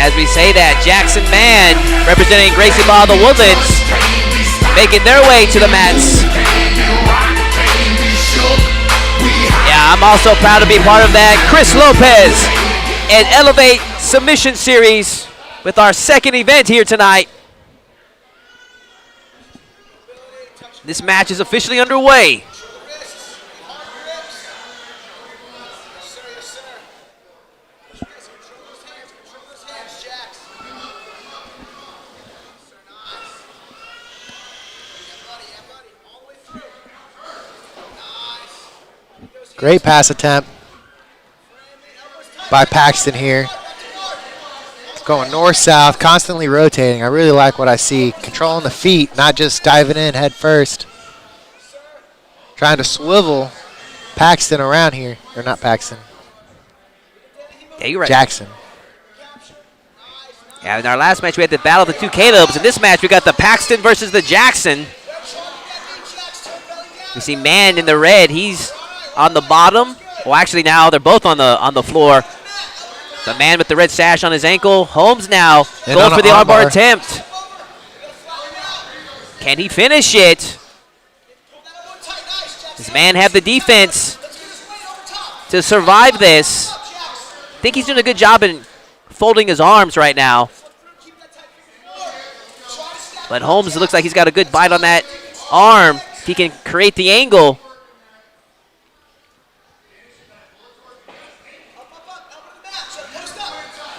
As we say that, Jackson Man, representing Gracie Baja the Woodlands, making their way to the mats. Yeah, I'm also proud to be part of that. Chris Lopez and Elevate Submission Series with our second event here tonight. This match is officially underway. Great pass attempt by Paxton here. It's going north-south, constantly rotating. I really like what I see. Controlling the feet, not just diving in head first. Trying to swivel Paxton around here. Or not Paxton. Yeah, you're right. Jackson. Yeah, in our last match we had the battle of the two Calebs. In this match we got the Paxton versus the Jackson. We see Man in the red. He's on the bottom. Well, actually now they're both on the floor. The Man with the red sash on his ankle. Holmes now going for the armbar attempt. Can he finish it? Does Man have the defense to survive this? I think he's doing a good job in folding his arms right now. But Holmes looks like he's got a good bite on that arm. If he can create the angle.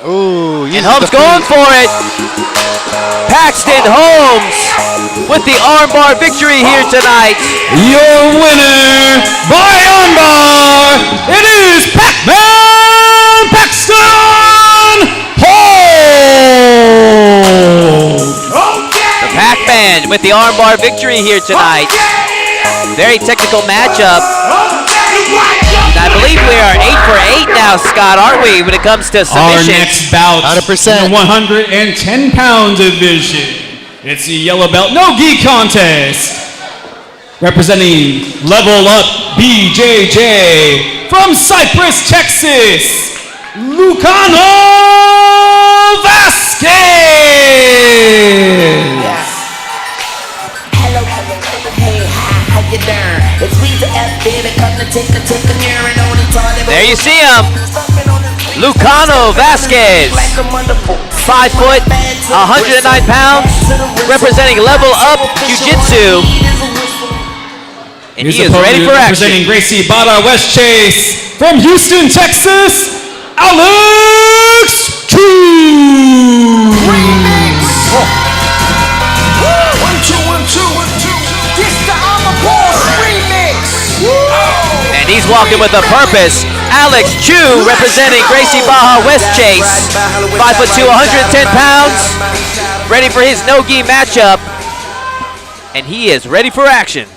Ooh, and Holmes going for it. Paxton Holmes with the armbar victory here tonight. Your winner by armbar, it is Pac-Man Paxton Holmes. The Pac-Man with the armbar victory here tonight. Very technical matchup. I believe we are 8 for 8 now, Scott, aren't we, when it comes to submissions? Our next bout 100%. in the 110-pound division. It's the yellow belt no-gi contest. Representing Level Up BJJ from Cypress, Texas, Lucano Vasquez. Hello, hey, how you doing? It's me to F, baby, come to take a near and only time. There you see him. Lucano Vasquez. 5 foot, 109 pounds, representing Level Up Jiu-Jitsu. And he is ready for action. Representing Gracie Barra West Chase from Houston, Texas, Alex Chu. Remix. 1, 2, 1, 2, 1, 2. This the Armor Boss remix. And he's walking with a purpose. Alex Chu representing Gracie Barra West Chase. 5 foot 2, 110 pounds. Ready for his no-gi matchup. And he is ready for action.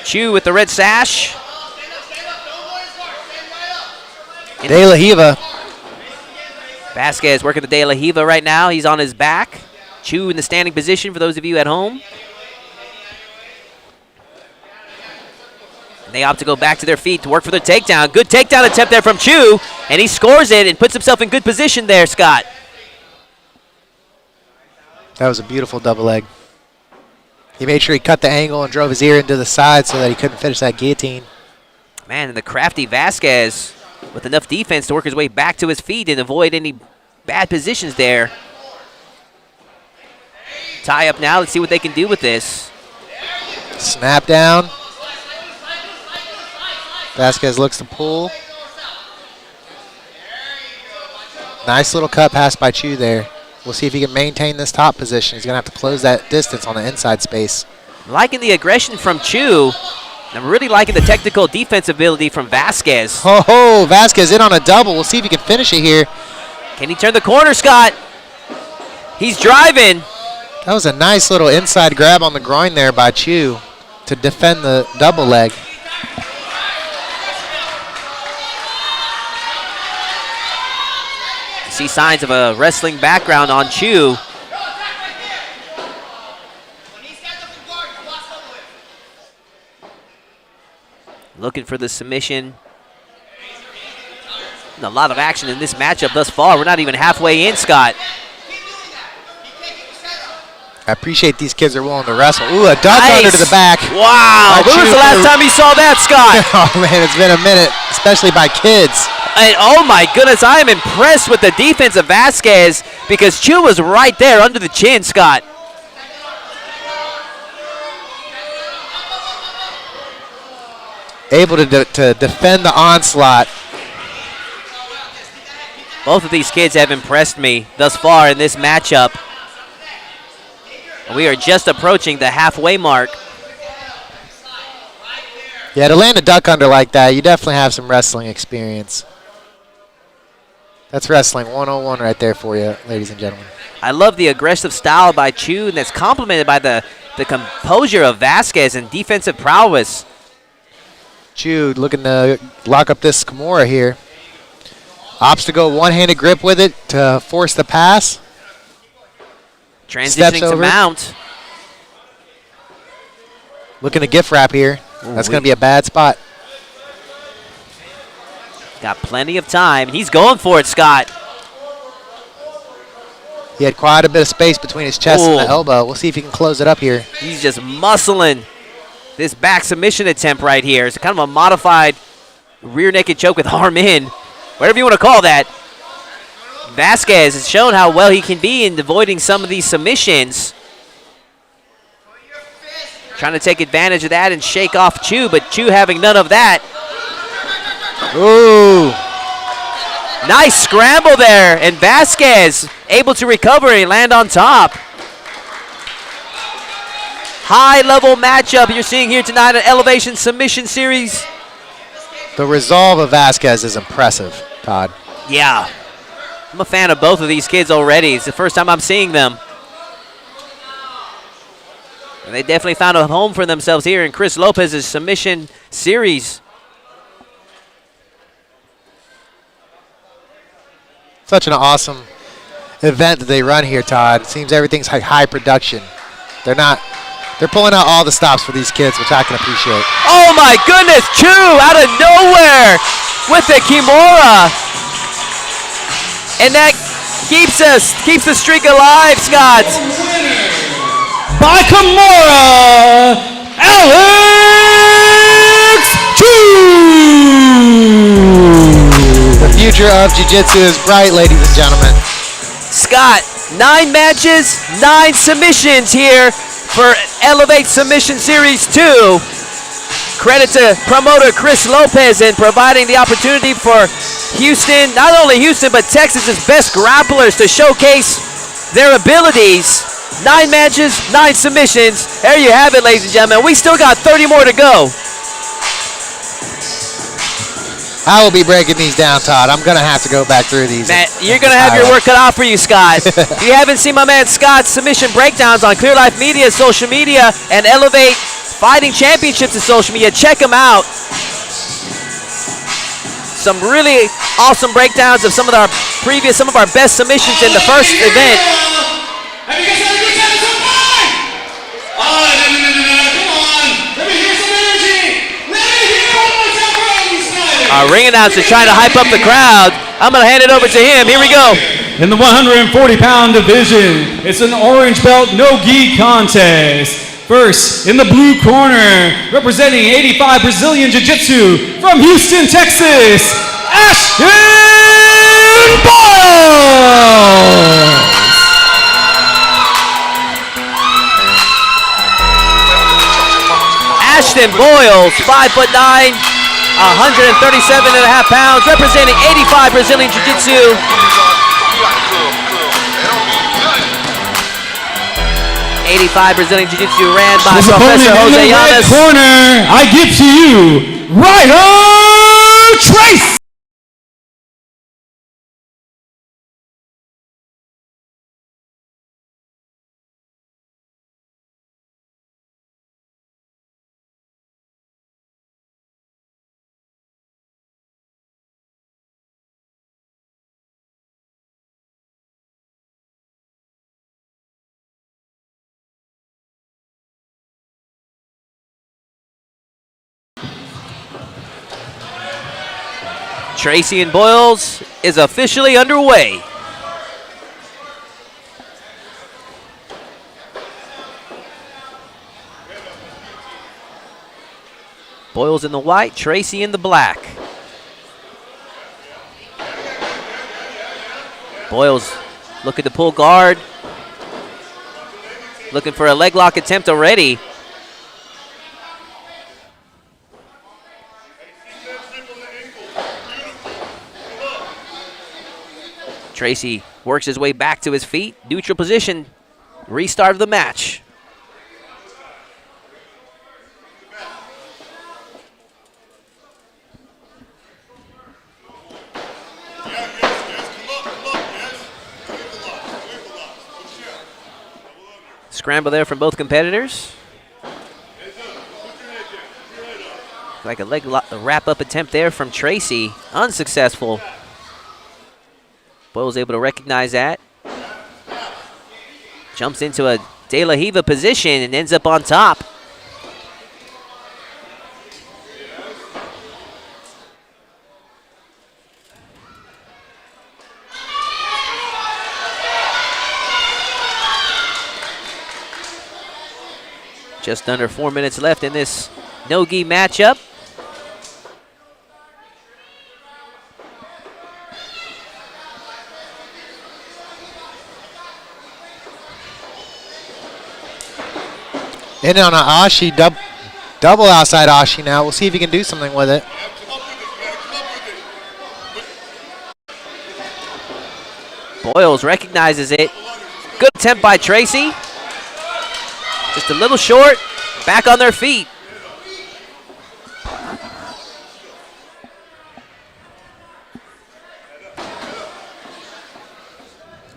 Chu with the red sash. De La Riva. Vasquez working the De La Riva right now. He's on his back. Chu in the standing position for those of you at home. And they opt to go back to their feet to work for their takedown. Good takedown attempt there from Chu. And he scores it and puts himself in good position there, Scott. That was a beautiful double leg. He made sure he cut the angle and drove his ear into the side so that he couldn't finish that guillotine. Man, and the crafty Vasquez with enough defense to work his way back to his feet and avoid any bad positions there. Tie up now. Let's see what they can do with this. Snap down. Vasquez looks to pull. Nice little cut pass by Chu there. We'll see if he can maintain this top position. He's going to have to close that distance on the inside space. Liking the aggression from Chu. I'm really liking the technical defense ability from Vasquez. Oh, Vasquez in on a double. We'll see if he can finish it here. Can he turn the corner, Scott? He's driving. That was a nice little inside grab on the groin there by Chu to defend the double leg. See signs of a wrestling background on Chu. Looking for the submission. And a lot of action in this matchup thus far. We're not even halfway in, Scott. I appreciate these kids are willing to wrestle. Ooh, a duck under to the back. Wow. When was the last time you saw that, Scott? Oh, man, it's been a minute, especially by kids. And oh, my goodness, I am impressed with the defense of Vasquez because Chu was right there under the chin, Scott. Able to defend the onslaught. Both of these kids have impressed me thus far in this matchup. We are just approaching the halfway mark. Yeah, to land a duck under like that, you definitely have some wrestling experience. That's wrestling 101 right there for you, ladies and gentlemen. I love the aggressive style by Chu, and that's complemented by the composure of Vasquez and defensive prowess. Chu looking to lock up this Kimura here. Opts to go one-handed grip with it to force the pass. Transitioning to mount. Looking to gift wrap here. That's going to be a bad spot. Got plenty of time. He's going for it, Scott. He had quite a bit of space between his chest and the elbow. We'll see if he can close it up here. He's just muscling this back submission attempt right here. It's kind of a modified rear naked choke with arm in. Whatever you want to call that. Vasquez has shown how well he can be in avoiding some of these submissions. Trying to take advantage of that and shake off Chu, but Chu having none of that. Ooh. Nice scramble there, and Vasquez able to recover and land on top. High-level matchup you're seeing here tonight at Elevation Submission Series. The resolve of Vasquez is impressive, Todd. Yeah. I'm a fan of both of these kids already. It's the first time I'm seeing them. And they definitely found a home for themselves here in Chris Lopez's Submission Series. Such an awesome event that they run here, Todd. It seems everything's high production. They're pulling out all the stops for these kids, which I can appreciate. Oh my goodness, Chu out of nowhere with the Kimura. And that keeps the streak alive, Scott. By Kimura, Alex Chu! The future of Jiu-Jitsu is bright, ladies and gentlemen. Scott, 9 matches, 9 submissions here for Elevate Submission Series 2. Credit to promoter Chris Lopez in providing the opportunity for Houston, not only Houston, but Texas's best grapplers to showcase their abilities. 9 matches, 9 submissions. There you have it, ladies and gentlemen. We still got 30 more to go. I will be breaking these down, Todd. I'm going to have to go back through these. Matt, you're going to have your work cut out for you, Scott. If you haven't seen my man Scott's submission breakdowns on Clear Life Media, social media, and Elevate Fighting Championships in social media, check them out. Some really awesome breakdowns of some of our best submissions in the first event. Have you guys had a good time so far? Oh, no, come on. Let me hear some energy. Let me hear one more time for these fighters. Our ring announcer trying to hype up the crowd. I'm going to hand it over to him. Here we go. In the 140-pound division, it's an orange belt no-gi contest. First, in the blue corner, representing 85 Brazilian Jiu-Jitsu from Houston, Texas, Ashton Boyles! Ashton Boyles, 5'9", 137.5 pounds, representing 85 Brazilian Jiu-Jitsu. Brazilian Jiu-Jitsu ran by Professor Jose in the red Llanes. corner, I give to you, Ryder Tracy! Tracy and Boyles is officially underway. Boyles in the white, Tracy in the black. Boyles looking to pull guard. Looking for a leg lock attempt already. Tracy works his way back to his feet. Neutral position. Restart of the match. Scramble there from both competitors. Like a leg wrap-up attempt there from Tracy. Unsuccessful. Boyles able to recognize that. Jumps into a De La Riva position and ends up on top. Just under 4 minutes left in this no-gi matchup. In on an Ashi, double outside Ashi now. We'll see if he can do something with it. Boyles recognizes it. Good attempt by Tracy. Just a little short. Back on their feet.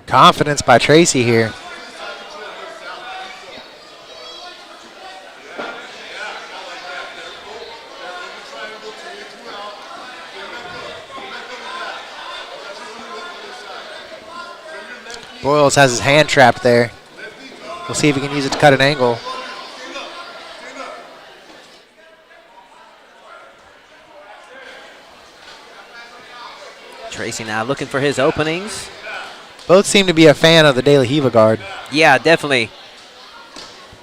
Confidence by Tracy here. Boyles has his hand trapped there. We'll see if he can use it to cut an angle. Tracy now looking for his openings. Both seem to be a fan of the De La Riva guard. Yeah, definitely.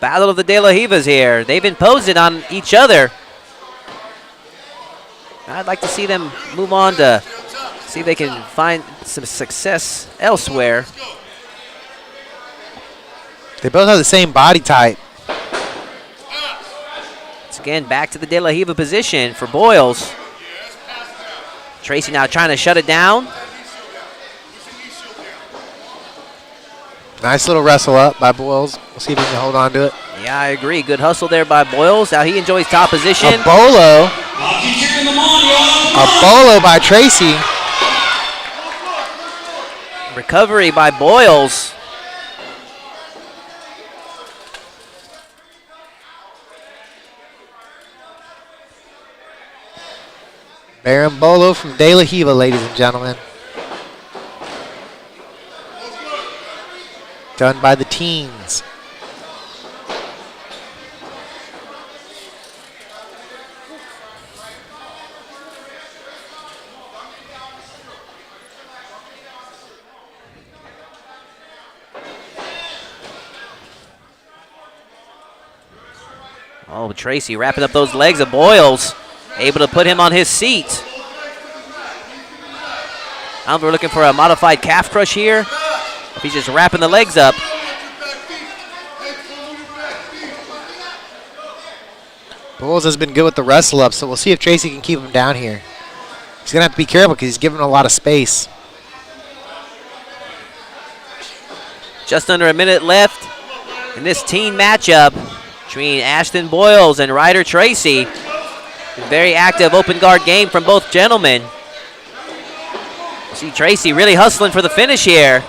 Battle of the De La Rivas here. They've imposed it on each other. I'd like to see them move on to see if they can find some success elsewhere. They both have the same body type. Once again, back to the De La Riva position for Boyles. Tracy now trying to shut it down. Nice little wrestle up by Boyles. We'll see if he can hold on to it. Yeah, I agree. Good hustle there by Boyles. Now he enjoys top position. A bolo. A bolo by Tracy. Recovery by Boyles. Baron Bolo from De La Riva, ladies and gentlemen. Done by the teens. Oh, Tracy wrapping up those legs of Boyles. Able to put him on his seat. I don't know if we're looking for a modified calf crush here. If he's just wrapping the legs up. Boyles has been good with the wrestle up, so we'll see if Tracy can keep him down here. He's going to have to be careful because he's giving him a lot of space. Just under a minute left in this teen matchup between Ashton Boyles and Ryder Tracy. Very active open guard game from both gentlemen. See Tracy really hustling for the finish here.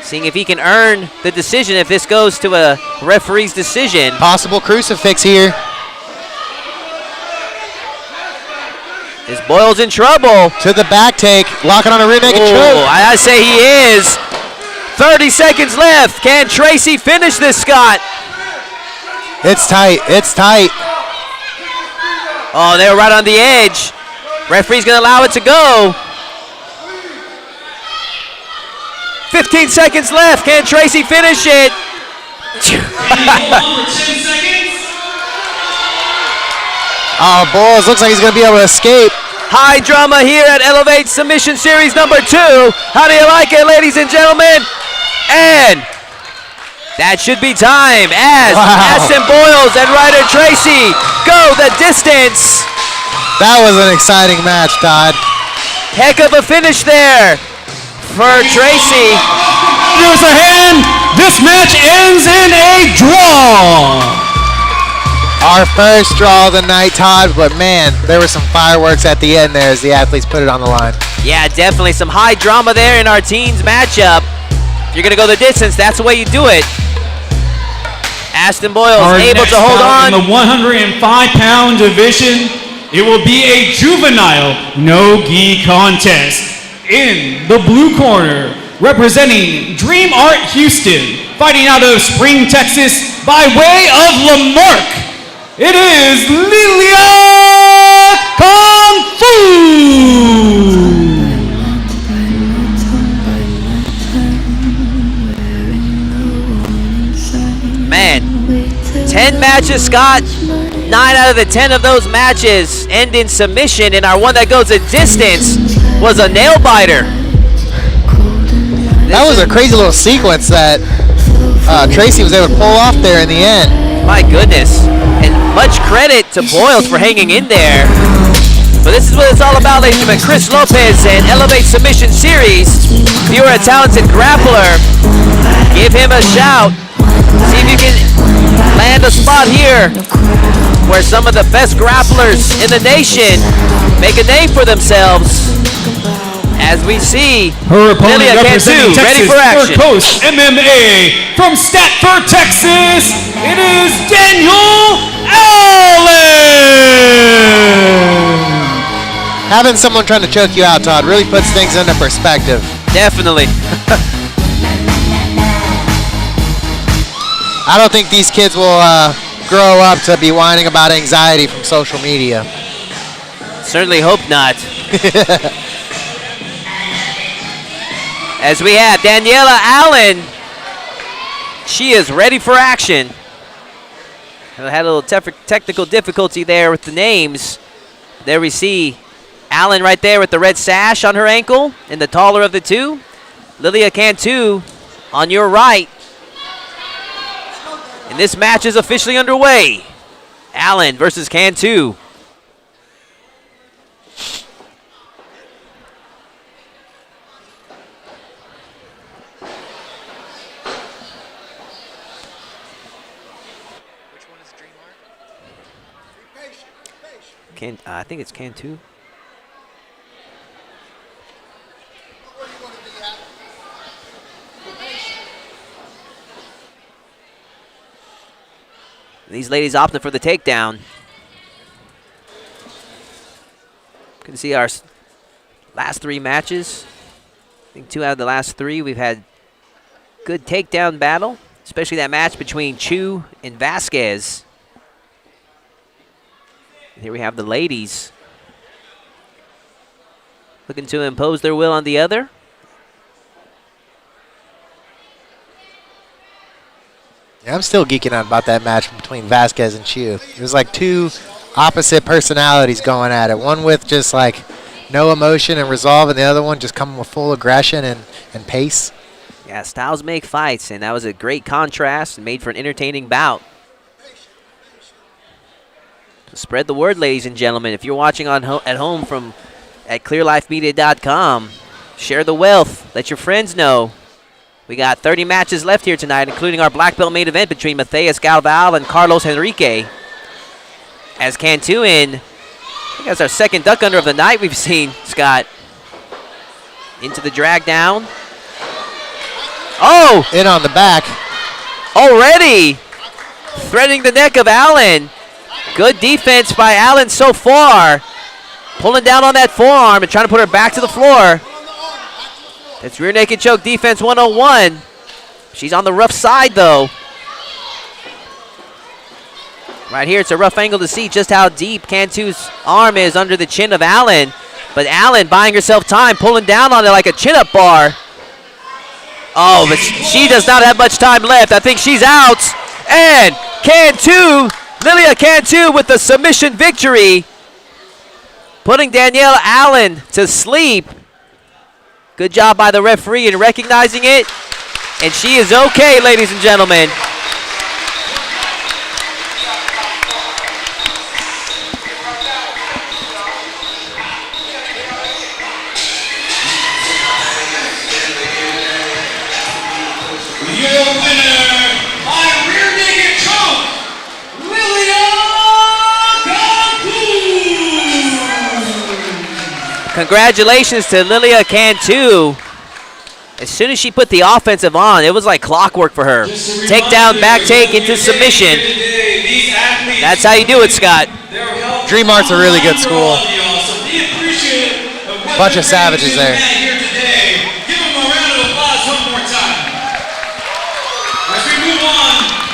Seeing if he can earn the decision if this goes to a referee's decision. Possible crucifix here. Is Boyles in trouble? To the back take, locking on a rear naked choke. I say he is. 30 seconds left. Can Tracy finish this, Scott? It's tight, it's tight. Oh, they were right on the edge. Referee's gonna allow it to go. 15 seconds left. Can Tracy finish it? Oh, Boyles looks like he's gonna be able to escape. High drama here at Elevate Submission Series number 2. How do you like it, ladies and gentlemen? And that should be time as Ashton Boyles and Ryder Tracy go the distance. That was an exciting match, Todd. Heck of a finish there for Tracy. There's a hand. This match ends in a draw. Our first draw of the night, Todd, but man, there were some fireworks at the end there as the athletes put it on the line. Yeah, definitely some high drama there in our teens matchup. If you're gonna go the distance, that's the way you do it. Ashton Boyles able to hold on. In the 105-pound division, it will be a juvenile no-gi contest. In the blue corner, representing Dream Art Houston, fighting out of Spring, Texas, by way of Lamarck, it is Lilia Kung Fu! Man, 10 matches, Scott. 9 out of the 10 of those matches end in submission, and our one that goes a distance was a nail biter. That was a crazy little sequence that Tracy was able to pull off there in the end. My goodness, and much credit to Boyles for hanging in there. But this is what it's all about, ladies and gentlemen. Chris Lopez and Elevate Submission Series. If you're a talented grappler, give him a shout. See if you can land a spot here where some of the best grapplers in the nation make a name for themselves. As we see, her opponent Lilia representing Cantu, ready Texas for action. Third Coast MMA from Statford, Texas, it is Daniel Allen! Having someone trying to choke you out, Todd, really puts things into perspective. Definitely. I don't think these kids will grow up to be whining about anxiety from social media. Certainly hope not. As we have Daniela Allen. She is ready for action. I had a little technical difficulty there with the names. There we see Allen right there with the red sash on her ankle and the taller of the two. Lilia Cantu on your right. And this match is officially underway. Allen versus Cantu. I think it's Cantu. These ladies opted for the takedown. You can see our last three matches. I think 2 out of the last 3 we've had good takedown battle, especially that match between Chu and Vasquez. Here we have the ladies looking to impose their will on the other. Yeah, I'm still geeking out about that match between Vasquez and Chu. It was like 2 opposite personalities going at it. One with just like no emotion and resolve, and the other one just coming with full aggression and pace. Yeah, styles make fights, and that was a great contrast and made for an entertaining bout. So spread the word, ladies and gentlemen. If you're watching at home at clearlifemedia.com, share the wealth. Let your friends know. We got 30 matches left here tonight, including our black belt main event between Matheus Galval and Carlos Henrique. As Cantu in, I think that's our second duck under of the night we've seen, Scott. Into the drag down. Oh! In on the back. Already threading the neck of Allen. Good defense by Allen so far. Pulling down on that forearm and trying to put her back to the floor. It's rear naked choke defense 101. She's on the rough side though. Right here, it's a rough angle to see just how deep Cantu's arm is under the chin of Allen. But Allen buying herself time, pulling down on it like a chin-up bar. Oh, but she does not have much time left. I think she's out. And Cantu, Lilia Cantu with the submission victory. Putting Danielle Allen to sleep. Good job by the referee in recognizing it. And she is okay, ladies and gentlemen. Your winner by rear naked choke, Lilia Cantu. Congratulations to Lilia Cantu. As soon as she put the offensive on, it was like clockwork for her. Takedown, back take into submission. That's how you do it, Scott. Dream Art's a really good school. Bunch of savages there.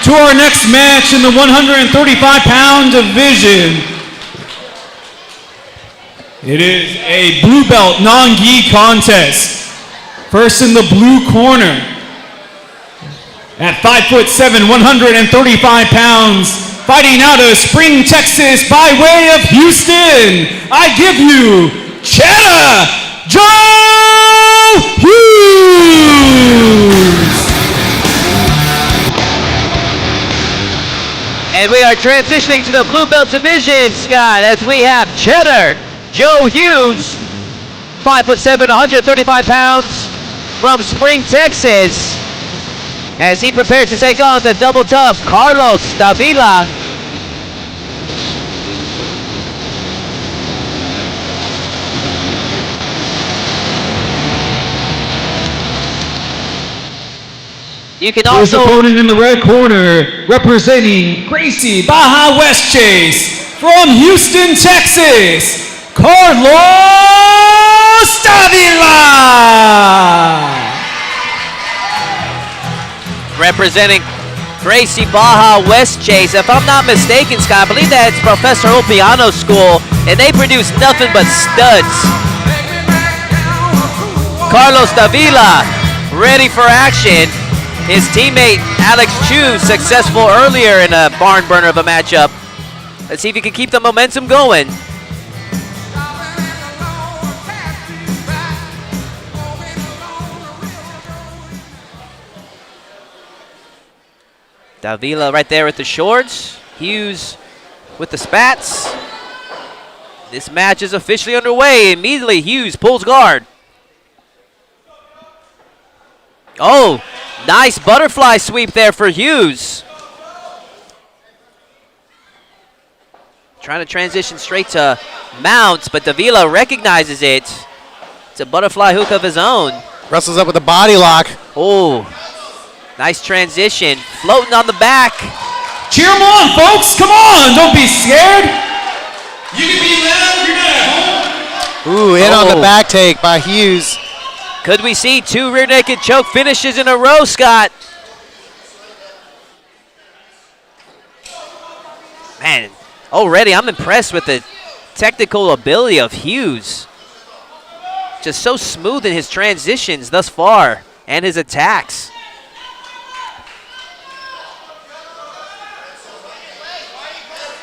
To our next match in the 135-pound division. It is a blue belt non-gi contest. First in the blue corner, at 5'7", 135 pounds, fighting out of Spring, Texas, by way of Houston, I give you Cheddar Joe Hughes. And we are transitioning to the blue belt division, Scott, as we have Cheddar Joe Hughes, 5'7", 135 pounds, from Spring, Texas, as he prepares to take on the double tough Carlos Davila. You can His also opponent in the red corner, representing Gracie Baja West Chase from Houston, Texas, Carlos Davila. representing Gracie Baja West Chase. If I'm not mistaken, Scott, I believe that's Professor Opiano School, and they produce nothing but studs. Carlos Davila, ready for action. His teammate Alex Chu, successful earlier in a barn burner of a matchup. Let's see if he can keep the momentum going. Davila right there with the shorts. Hughes with the spats. This match is officially underway. Immediately, Hughes pulls guard. Oh, nice butterfly sweep there for Hughes. Trying to transition straight to mounts, but Davila recognizes it. It's a butterfly hook of his own. Wrestles up with a body lock. Oh, nice transition. Floating on the back. Cheer them on, folks. Come on. Don't be scared. You can be loud if you're not at home. Ooh, in on the back take by Hughes. Could we see 2 rear naked choke finishes in a row, Scott? Man, already I'm impressed with the technical ability of Hughes. Just so smooth in his transitions thus far and his attacks.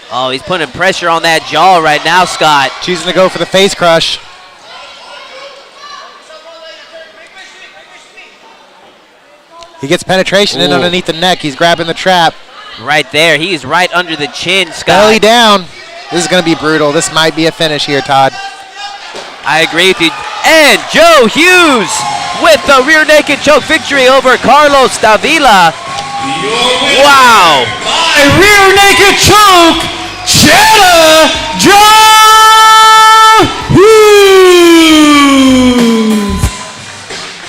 Oh, he's putting pressure on that jaw right now, Scott. Choosing to go for the face crush. He gets penetration in underneath the neck. He's grabbing the trap. Right there. He's right under the chin, Scott. Belly down. This is going to be brutal. This might be a finish here, Todd. I agree with you. And Joe Hughes with the rear naked choke victory over Carlos Davila. Wow. A rear naked choke, Cheddar Joe Hughes.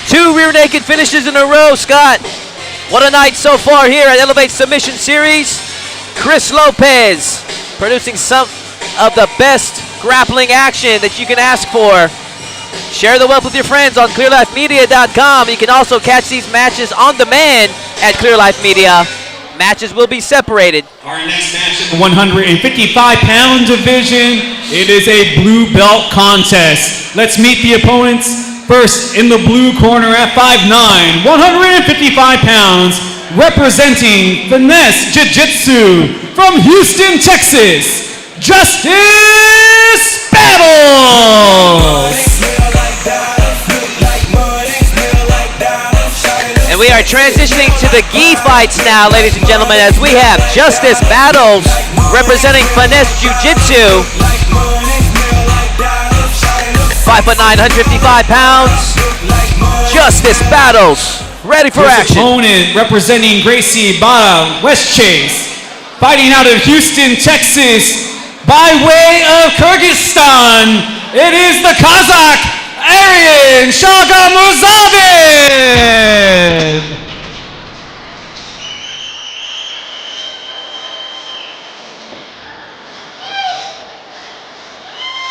2 rear naked finishes in a row, Scott. What a night so far here at Elevate Submission Series. Chris Lopez producing some of the best grappling action that you can ask for. Share the wealth with your friends on ClearLifeMedia.com. You can also catch these matches on demand at Clear Life Media. Matches will be separated. Our next match is 155-pound division. It is a blue belt contest. Let's meet the opponents. First, in the blue corner at 5'9", 155 pounds, representing Finesse Jiu-Jitsu from Houston, Texas, Justice Battles. And we are transitioning to the gi fights now, ladies and gentlemen, as we have Justice Battles representing Finesse Jiu-Jitsu. 5'9", 155 pounds. Justice Battles, ready for His action. opponent representing Gracie Baja West Chase, fighting out of Houston, Texas, by way of Kyrgyzstan. It is the Kazakh Aryan Shagamuzavid.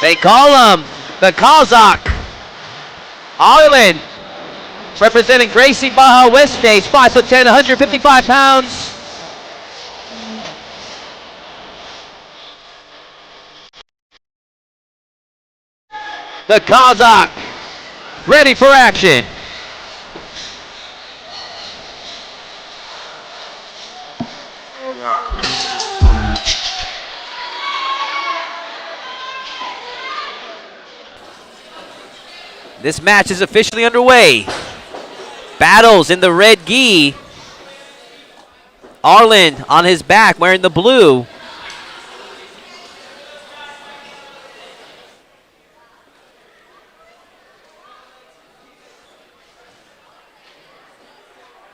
They call him the Kazakh. Ireland, representing Gracie Baja West Chase, 5'10", 155 pounds. The Kazakh, ready for action. This match is officially underway. Battles in the red gi. Arlen on his back wearing the blue.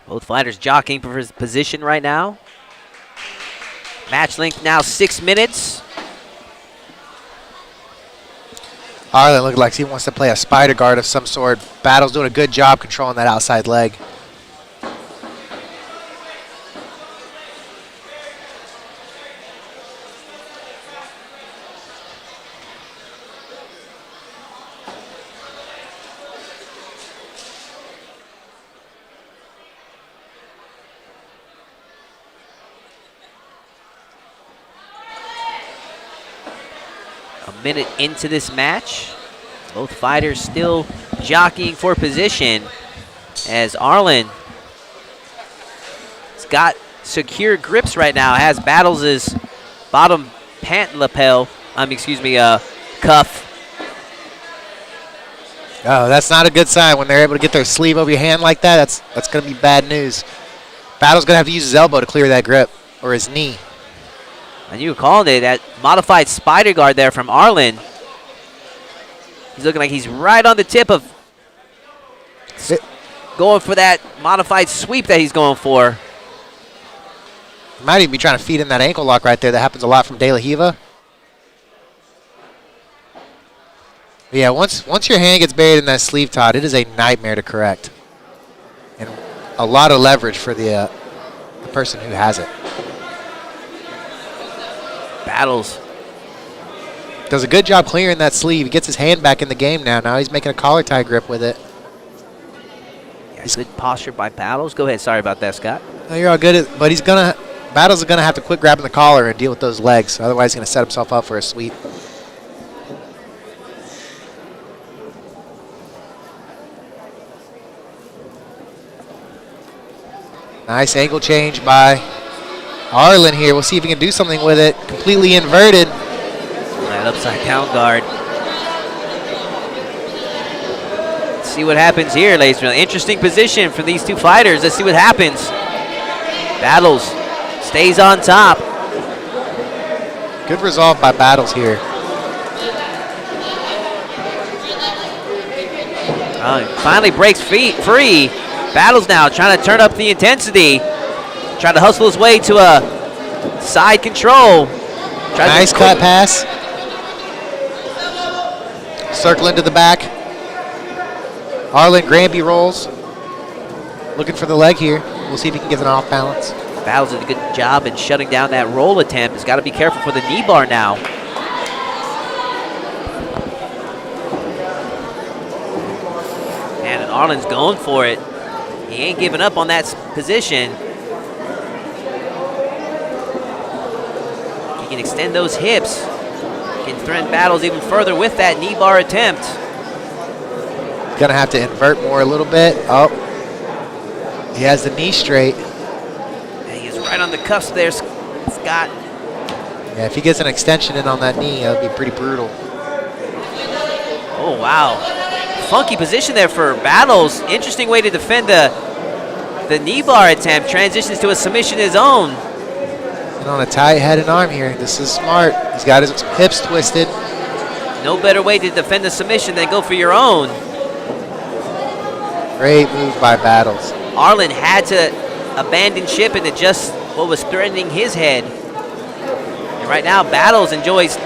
Both fighters jockeying for his position right now. Match length now 6 minutes. Arlen looks like he wants to play a spider guard of some sort. Battle's doing a good job controlling that outside leg. a minute into this match. Both fighters still jockeying for position as Arlen has got secure grips right now, has Battles' bottom pant lapel, cuff. Oh, that's not a good sign when they're able to get their sleeve over your hand like that. That's going to be bad news. Battle's going to have to use his elbow to clear that grip, or his knee. And you called it, that modified spider guard there from Arlen. He's looking like he's right on the tip of going for that modified sweep that he's going for. Might even be trying to feed in that ankle lock right there. That happens a lot from De La Riva. But yeah, once your hand gets buried in that sleeve, Todd, it is a nightmare to correct. And a lot of leverage for the person who has it. Battles does a good job clearing that sleeve. He gets his hand back in the game now. Now he's making a collar tie grip with it. Yeah, good posture by Battles. Go ahead. Sorry about that, Scott. No, you're all good. But Battles is going to have to quit grabbing the collar and deal with those legs. Otherwise, he's going to set himself up for a sweep. Nice angle change by Arlen here. We'll see if he can do something with it. Completely inverted. That upside down guard. Let's see what happens here, ladies and gentlemen. Interesting position for these two fighters. Let's see what happens. Battles stays on top. Good resolve by Battles here. Finally breaks free. Battles now trying to turn up the intensity. Trying to hustle his way to a side control. Nice cut pass. Circle into the back. Arlen Granby rolls. Looking for the leg here. We'll see if he can get an off balance. Battles did a good job in shutting down that roll attempt. He's got to be careful for the knee bar now. And Arlen's going for it. He ain't giving up on that position. He can extend those hips. Can threaten Battles even further with that knee bar attempt. Gonna have to invert more a little bit. Oh, he has the knee straight. And he is right on the cuffs there, Scott. Yeah, if he gets an extension in on that knee, that would be pretty brutal. Oh, wow. Funky position there for Battles. Interesting way to defend the knee bar attempt. Transitions to a submission of his own. And on a tight head and arm here. This is smart. He's got his hips twisted. No better way to defend the submission than go for your own. Great move by Battles. Arlen had to abandon ship and adjust what was threatening his head. And right now, Battles enjoys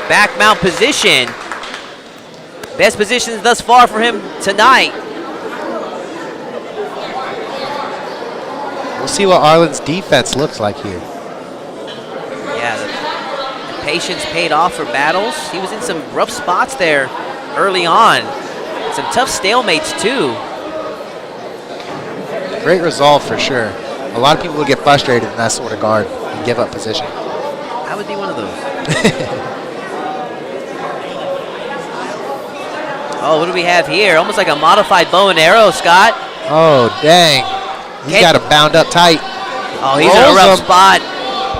back mount position. Best positions thus far for him tonight. We'll see what Arlen's defense looks like here. Yeah, the patience paid off for Battles. He was in some rough spots there early on. Some tough stalemates too. Great resolve for sure. A lot of people will get frustrated in that sort of guard and give up position. I would be one of those. Oh, what do we have here? Almost like a modified bow and arrow, Scott. Oh, dang. He's got him bound up tight. Oh, he's in a rough spot.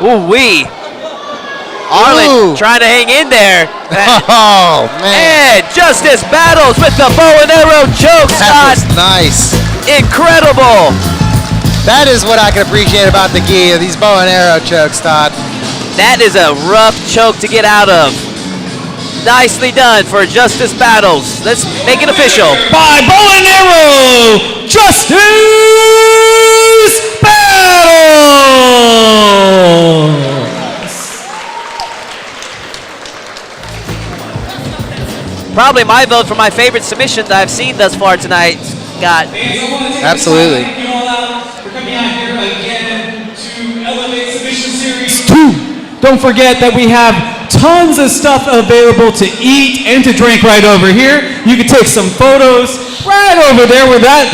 Ooh-wee. Arlen trying to hang in there. Oh, man. And Justice Battles with the bow and arrow choke, Scott. That was nice. Incredible. That is what I can appreciate about the gi, these bow and arrow chokes, Todd. That is a rough choke to get out of. Nicely done for Justice Battles. Let's make it official. By bow and arrow, Justice Battles! Probably my vote for my favorite submission that I've seen thus far tonight, Scott. Absolutely. Don't forget that we have tons of stuff available to eat and to drink right over here. You can take some photos right over there where that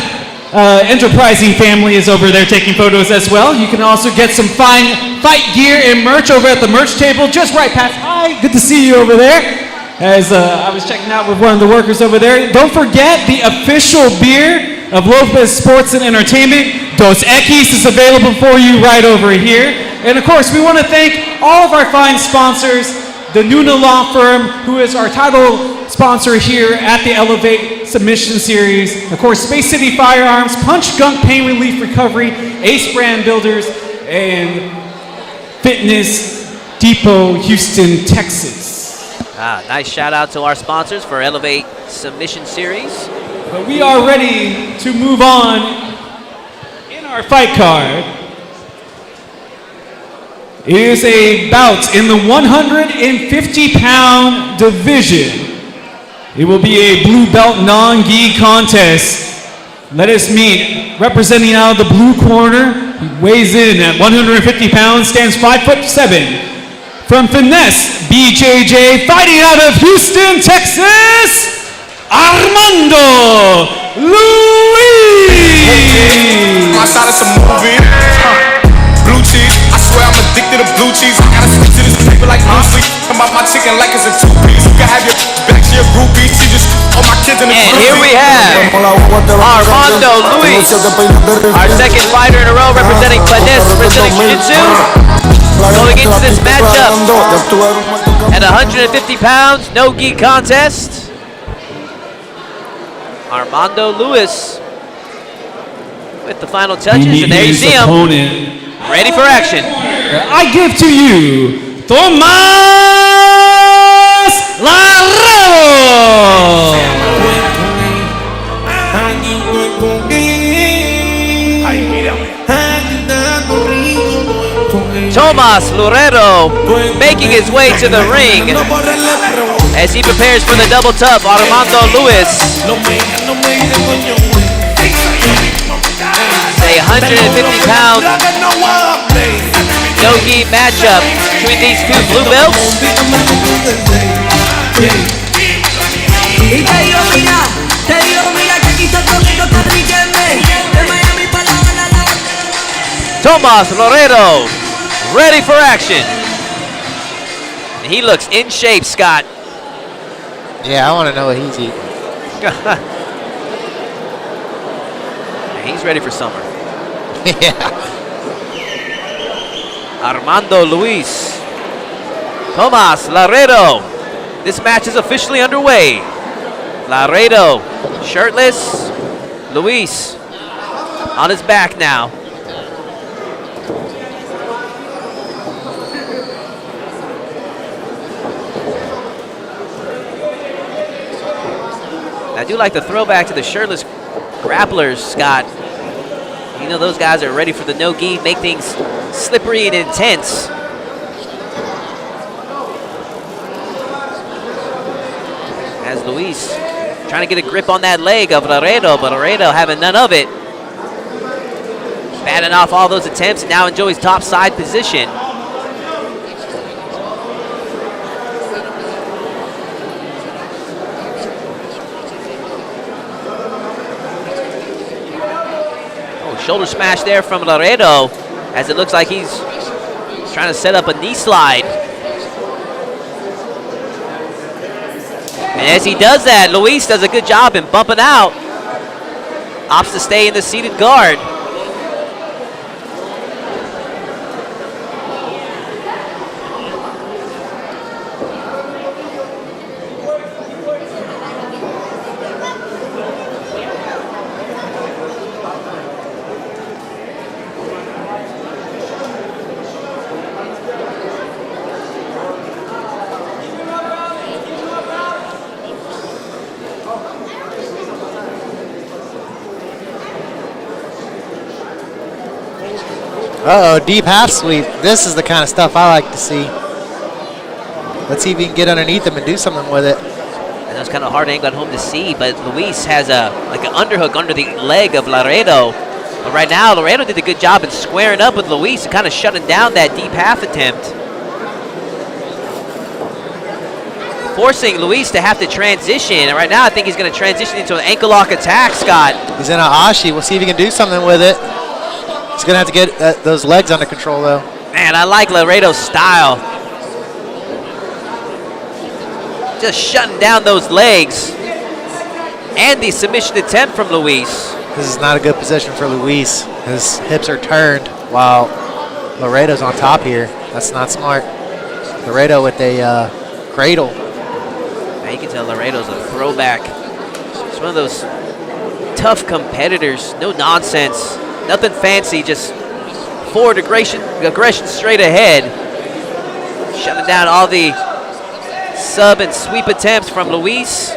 enterprising family is over there taking photos as well. You can also get some fine fight gear and merch over at the merch table just right past. Hi, good to see you over there. As I was checking out with one of the workers over there, don't forget the official beer of Lopez Sports and Entertainment. Dos Equis is available for you right over here. And of course, we want to thank all of our fine sponsors, the Nuna Law Firm, who is our title sponsor here at the Elevate Submission Series. Of course, Space City Firearms, Punch Gunk Pain Relief Recovery, Ace Brand Builders, and Fitness Depot, Houston, Texas. Nice shout out to our sponsors for Elevate Submission Series. But we are ready to move on in our fight card. It is a bout in the 150-pound division. It will be a blue belt non-gi contest. Let us meet, representing out of the blue corner, he weighs in at 150 pounds, stands 5'7". From Finesse BJJ, fighting out of Houston, Texas, Armando Luis! My side is a movie. Blue cheese, I swear I'm addicted to blue cheese. I gotta stick to this paper like blue sleep. Come out my chicken like it's a two-piece. You can have your back to your groupie. She just all my kids in the And here we have Armando Luis, our second fighter in a row representing Finesse Brazilian Jiu-Jitsu. Going into this matchup at 150 pounds, no gi contest. Armando Luis with the final touches, and there you see him, ready for action. I give to you, Tomas Laredo. Tomas Laredo making his way to the ring as he prepares for the double tough. Armando Luis. A 150-pound no-gi matchup between these two blue belts. Tomas Laredo, ready for action. And he looks in shape, Scott. Yeah, I want to know what he's eating. He's ready for summer. Yeah. Armando Luis. Tomas Laredo. This match is officially underway. Laredo shirtless. Luis on his back now. I do like the throwback to the shirtless grapplers, Scott. You know those guys are ready for the no-gi, make things slippery and intense. As Luis trying to get a grip on that leg of Laredo, but Laredo having none of it. Batting off all those attempts, and now enjoys top side position. Shoulder smash there from Laredo, as it looks like he's trying to set up a knee slide. And as he does that, Luis does a good job in bumping out. Opts to stay in the seated guard. Uh-oh, deep half sweep. This is the kind of stuff I like to see. Let's see if he can get underneath him and do something with it. And that's kind of hard angle at home to see, but Luis has a like an underhook under the leg of Laredo. But right now, Laredo did a good job in squaring up with Luis and kind of shutting down that deep half attempt. Forcing Luis to have to transition. And right now, I think he's going to transition into an ankle lock attack, Scott. He's in an ashi. We'll see if he can do something with it. He's going to have to get those legs under control, though. Man, I like Laredo's style. just shutting down those legs. And the submission attempt from Luis. This is not a good position for Luis. His hips are turned while Laredo's on top here. That's not smart. Laredo with a cradle. Now you can tell Laredo's a throwback. He's one of those tough competitors. No nonsense. Nothing fancy. Just forward aggression straight ahead. Shutting down all the sub and sweep attempts from Luis.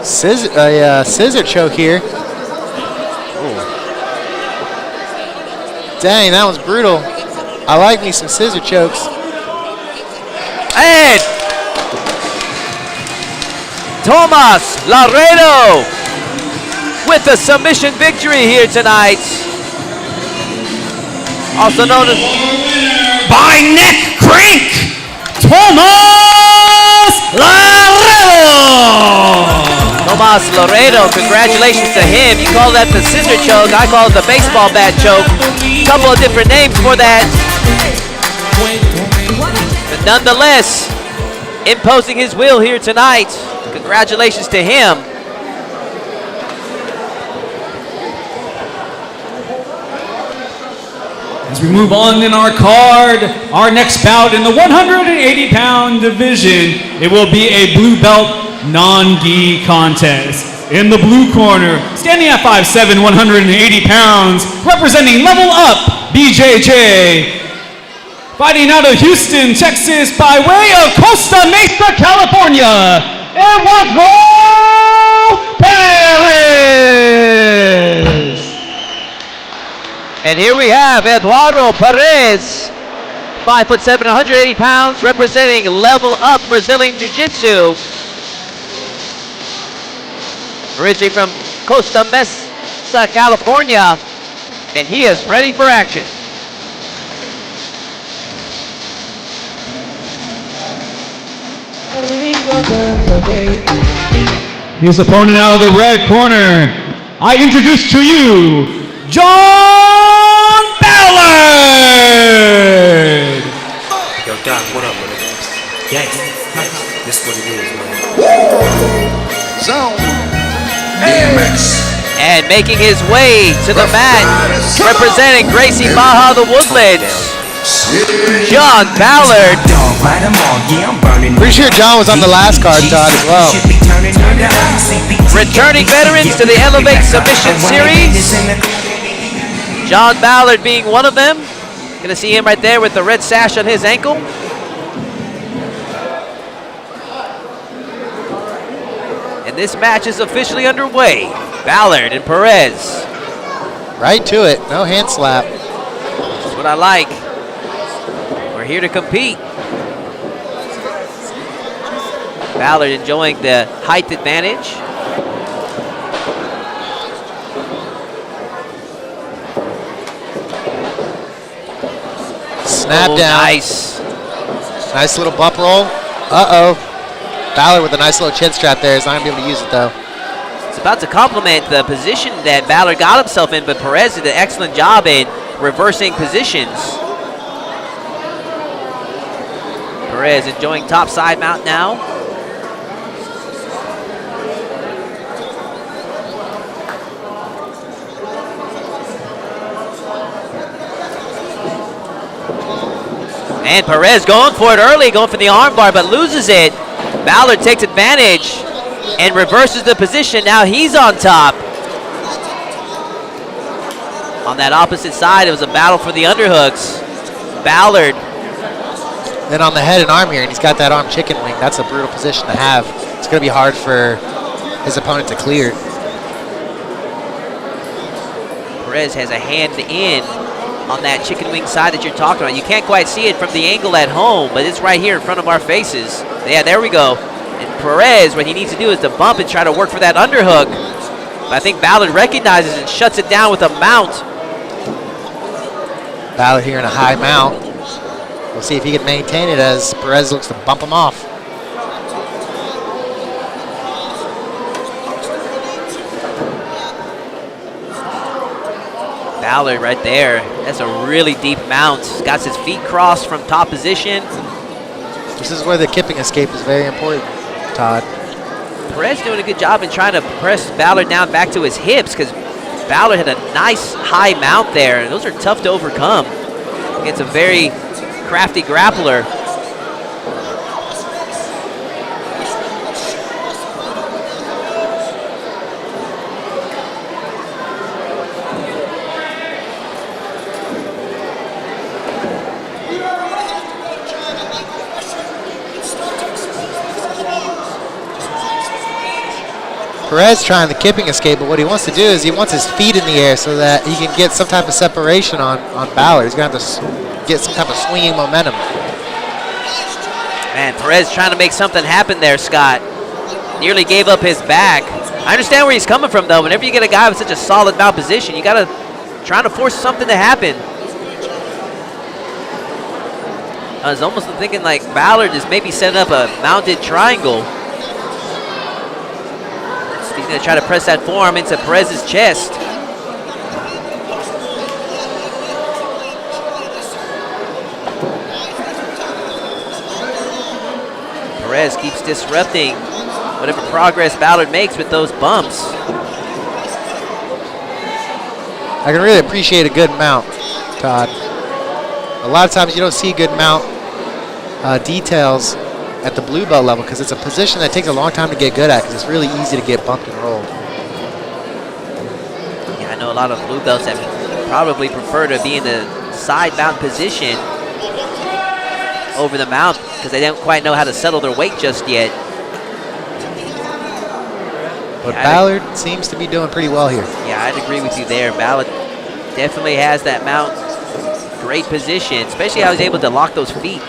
Scissor choke here. Dang, that was brutal. I like me some scissor chokes. And Tomas Laredo with the submission victory here tonight. Also known as By neck crank, Tomas Laredo. Tomas Laredo, congratulations to him. You call that the scissor choke, I call it the baseball bat choke. Couple of different names for that. But nonetheless, imposing his will here tonight. Congratulations to him. As we move on in our card, our next bout in the 180-pound division, it will be a blue belt non-gi contest. In the blue corner, standing at 5'7", 180 pounds, representing Level Up BJJ. Fighting out of Houston, Texas, by way of Costa Mesa, California, Eduardo Perez. And here we have Eduardo Perez, 5'7", 180 pounds, representing Level Up Brazilian Jiu-Jitsu. Originally from Costa Mesa, California, and he is ready for action. His opponent out of the red corner, I introduce to you, John Ballard! Yo, Doc, what up, man? Yes, this is what it is, man. Zone. DMX. And making his way to the mat, representing Gracie Baja the Woodlands, John Ballard. Pretty sure John was on the last card, Todd, as well. Returning veterans to the Elevate Submission Series. John Ballard being one of them. Gonna see him right there with the red sash on his ankle. And this match is officially underway. Ballard and Perez. Right to it, no hand slap. That's what I like. We're here to compete. Ballard enjoying the height advantage. Snap down. Nice. Nice little bump roll. Uh-oh. Ballard with a nice little chin strap there. He's not going to be able to use it, though. It's about to complement the position that Ballard got himself in, but Perez did an excellent job in reversing positions. Perez enjoying top side mount now. And Perez going for it early, going for the armbar, but loses it. Ballard takes advantage and reverses the position. Now he's on top. On that opposite side, it was a battle for the underhooks. Ballard. Then on the head and arm here, and he's got that arm chicken wing. That's a brutal position to have. It's going to be hard for his opponent to clear. Perez has a hand in on that chicken wing side that you're talking about. You can't quite see it from the angle at home, but it's right here in front of our faces. Yeah, there we go. And Perez, what he needs to do is to bump and try to work for that underhook. But I think Ballard recognizes and shuts it down with a mount. Ballard here in a high mount. We'll see if he can maintain it as Perez looks to bump him off. Ballard right there. That's a really deep mount. Got his feet crossed from top position. This is where the kipping escape is very important, Todd. Perez doing a good job in trying to press Ballard down back to his hips because Ballard had a nice high mount there, and those are tough to overcome against a very crafty grappler. Perez trying the kipping escape, but what he wants to do is he wants his feet in the air so that he can get some type of separation on Ballard. He's going to have to get some type of swinging momentum. Man, Perez trying to make something happen there, Scott. Nearly gave up his back. I understand where he's coming from, though. Whenever you get a guy with such a solid mount position, you got to try to force something to happen. I was almost thinking like Ballard is maybe setting up a mounted triangle. He's going to try to press that forearm into Perez's chest. Perez keeps disrupting whatever progress Ballard makes with those bumps. I can really appreciate a good mount, Todd. A lot of times you don't see good mount details at the blue belt level because it's a position that takes a long time to get good at because it's really easy to get bumped and rolled. Yeah, I know a lot of blue belts that probably prefer to be in the side mount position over the mount because they don't quite know how to settle their weight just yet. But Ballard seems to be doing pretty well here. Yeah, I'd agree with you there. Ballard definitely has that mount great position, especially how he's able to lock those feet.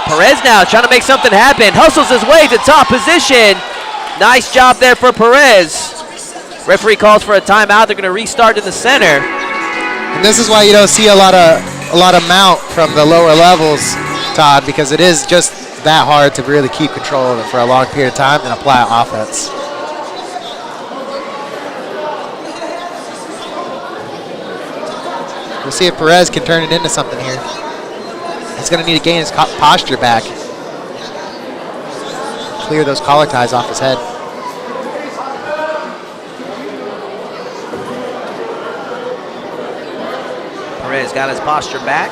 Perez now trying to make something happen. Hustles his way to top position. Nice job there for Perez. Referee calls for a timeout. They're going to restart in the center. And this is why you don't see a lot of mount from the lower levels, Todd, because it is just that hard to really keep control of it for a long period of time and apply offense. We'll see if Perez can turn it into something here. He's going to need to gain his posture back. Clear those collar ties off his head. Perez got his posture back.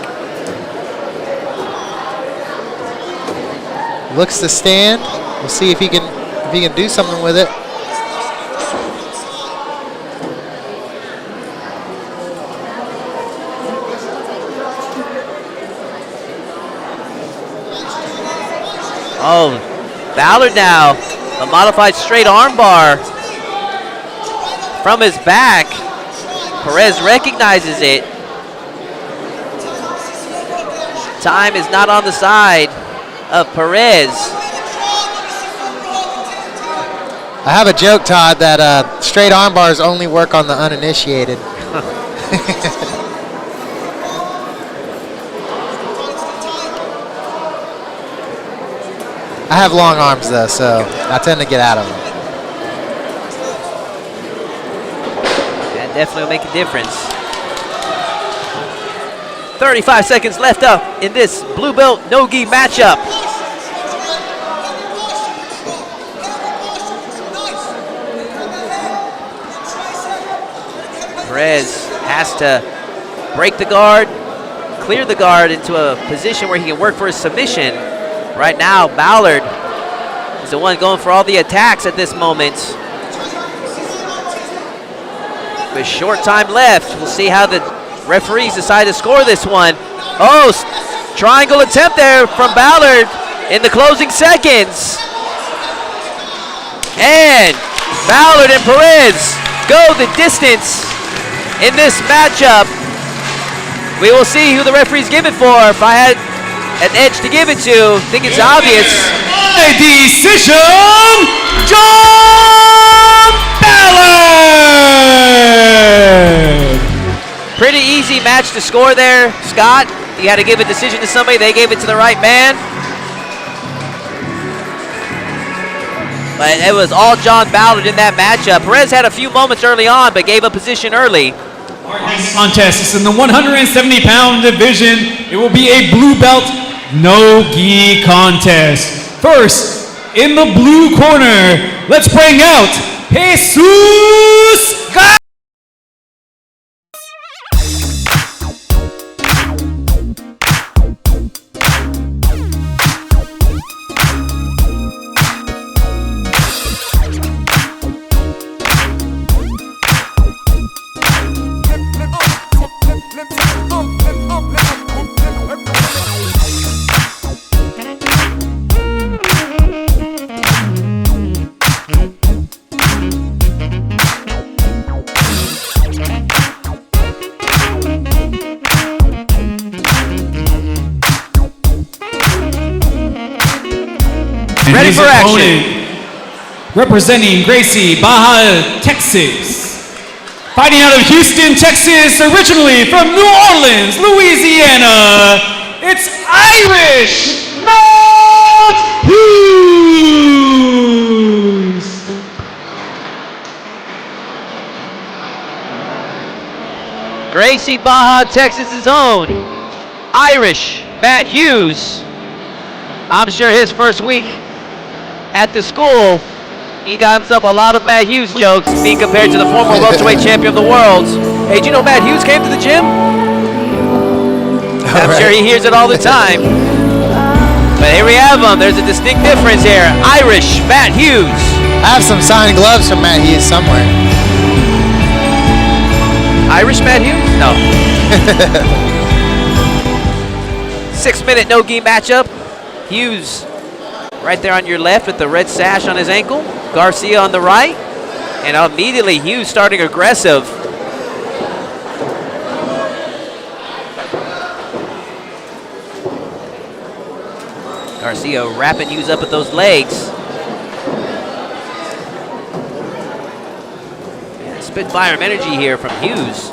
Looks to stand. We'll see if he can do something with it. Oh, Ballard now, a modified straight armbar from his back. Perez recognizes it. Time is not on the side of Perez. I have a joke, Todd, that straight arm bars only work on the uninitiated. I have long arms, though, so I tend to get out of them. That definitely will make a difference. 35 seconds left up in this blue belt no-gi matchup. Perez has to break the guard, clear the guard into a position where he can work for his submission. Right now, Ballard is the one going for all the attacks at this moment. With short time left, we'll see how the referees decide to score this one. Oh, triangle attempt there from Ballard in the closing seconds. And Ballard and Perez go the distance in this matchup. We will see who the referees give it for. If I had an edge to give it to, I think it's obvious. By decision, John Ballard! Pretty easy match to score there, Scott. You had to give a decision to somebody. They gave it to the right man. But it was all John Ballard in that matchup. Perez had a few moments early on, but gave a position early. Our next contest is in the 170-pound division. It will be a blue belt, no gi contest. First, in the blue corner, let's bring out Jesus Garcia. Ready for action. Representing Gracie, Baja, Texas. Fighting out of Houston, Texas, originally from New Orleans, Louisiana, it's Irish Matthews. Gracie, Baja, Texas' own Irish Matt Hughes. I'm sure his first week at the school, he got himself a lot of Matt Hughes jokes being compared to the former welterweight champion of the world. Hey, do you know Matt Hughes came to the gym? I'm sure he hears it all the time. But here we have him. There's a distinct difference here. Irish Matt Hughes. I have some signed gloves from Matt Hughes somewhere. Irish Matt Hughes? No. 6-minute no-gi matchup. Hughes right there on your left with the red sash on his ankle. Garcia on the right. And immediately Hughes starting aggressive. Garcia wrapping Hughes up at those legs. Spitfire of energy here from Hughes.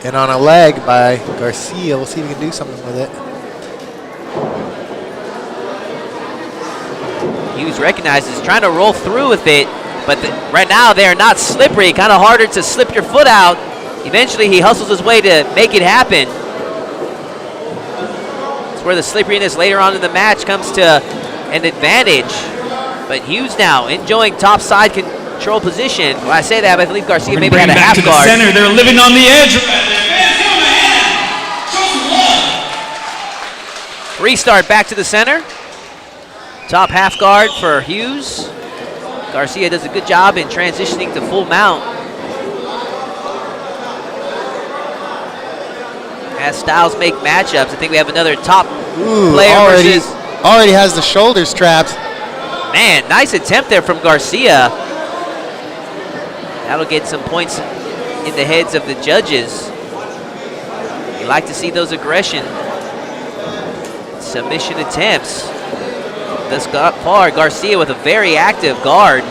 And on a leg by Garcia. We'll see if we can do something with it. Hughes recognizes trying to roll through with it, but right now they're not slippery. Kind of harder to slip your foot out. Eventually he hustles his way to make it happen. It's where the slipperiness later on in the match comes to an advantage. But Hughes now enjoying top side control position. When I say that, I believe Garcia maybe had a half to guard. the center. They're living on the edge. Restart back to the center. Top half guard for Hughes. Garcia does a good job in transitioning to full mount. As styles make matchups, I think we have another top player already has the shoulders trapped. Man, nice attempt there from Garcia. That'll get some points in the heads of the judges. You like to see those aggression submission attempts. Thus far, Garcia with a very active guard.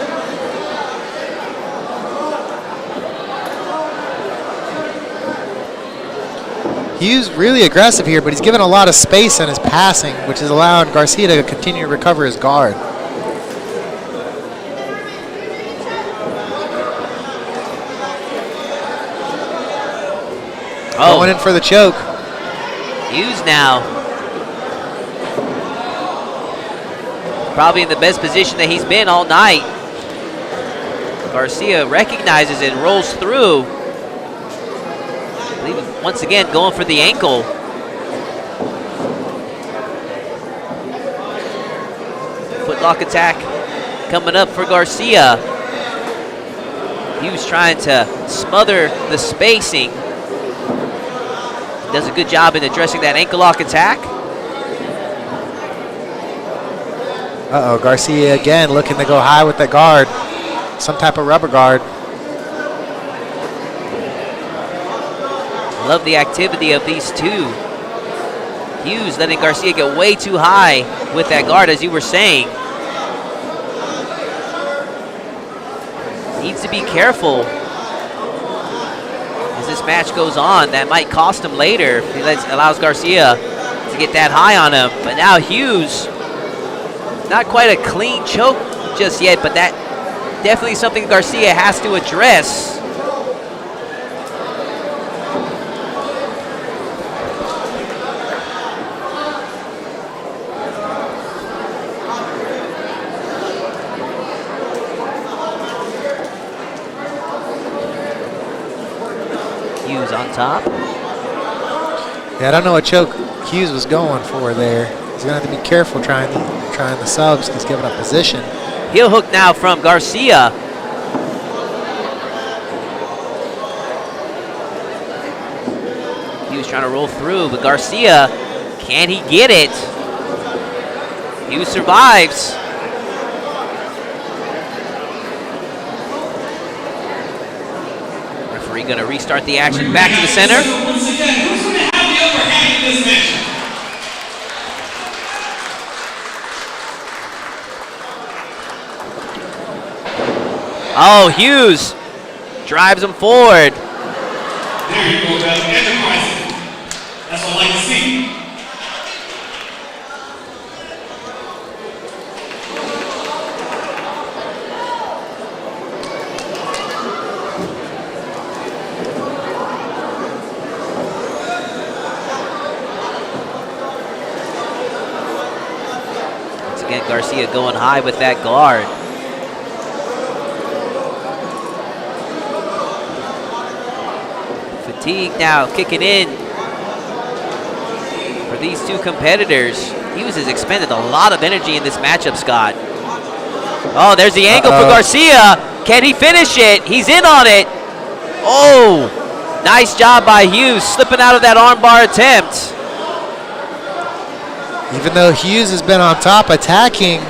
Hughes really aggressive here, but he's given a lot of space in his passing, which is allowing Garcia to continue to recover his guard. Going in for the choke. Hughes now probably in the best position that he's been all night. Garcia recognizes it, rolls through. I believe once again going for the ankle. Footlock attack coming up for Garcia. Hughes trying to smother the spacing. Does a good job in addressing that ankle lock attack. Uh-oh, Garcia again looking to go high with that guard. Some type of rubber guard. Love the activity of these two. Hughes letting Garcia get way too high with that guard, as you were saying. Needs to be careful as this match goes on. That might cost him later if he allows Garcia to get that high on him. But now Hughes, not quite a clean choke just yet, but that definitely something Garcia has to address. Hughes on top. Yeah, I don't know what choke Hughes was going for there. He's gonna have to be careful trying the subs. He's giving up position. Heel hook now from Garcia. Hughes trying to roll through, but Garcia, can he get it? Hughes survives. Referee gonna restart the action back to the center. Once again, who's going to have the upper hand in this match? Oh, Hughes drives him forward. There you go, Beth. Enterprising. That's what I like to see. Once again, Garcia going high with that guard. Fatigue now kicking in for these two competitors. Hughes has expended a lot of energy in this matchup, Scott. Oh, there's the angle for Garcia. Can he finish it? He's in on it. Oh, nice job by Hughes, slipping out of that armbar attempt. Even though Hughes has been on top attacking,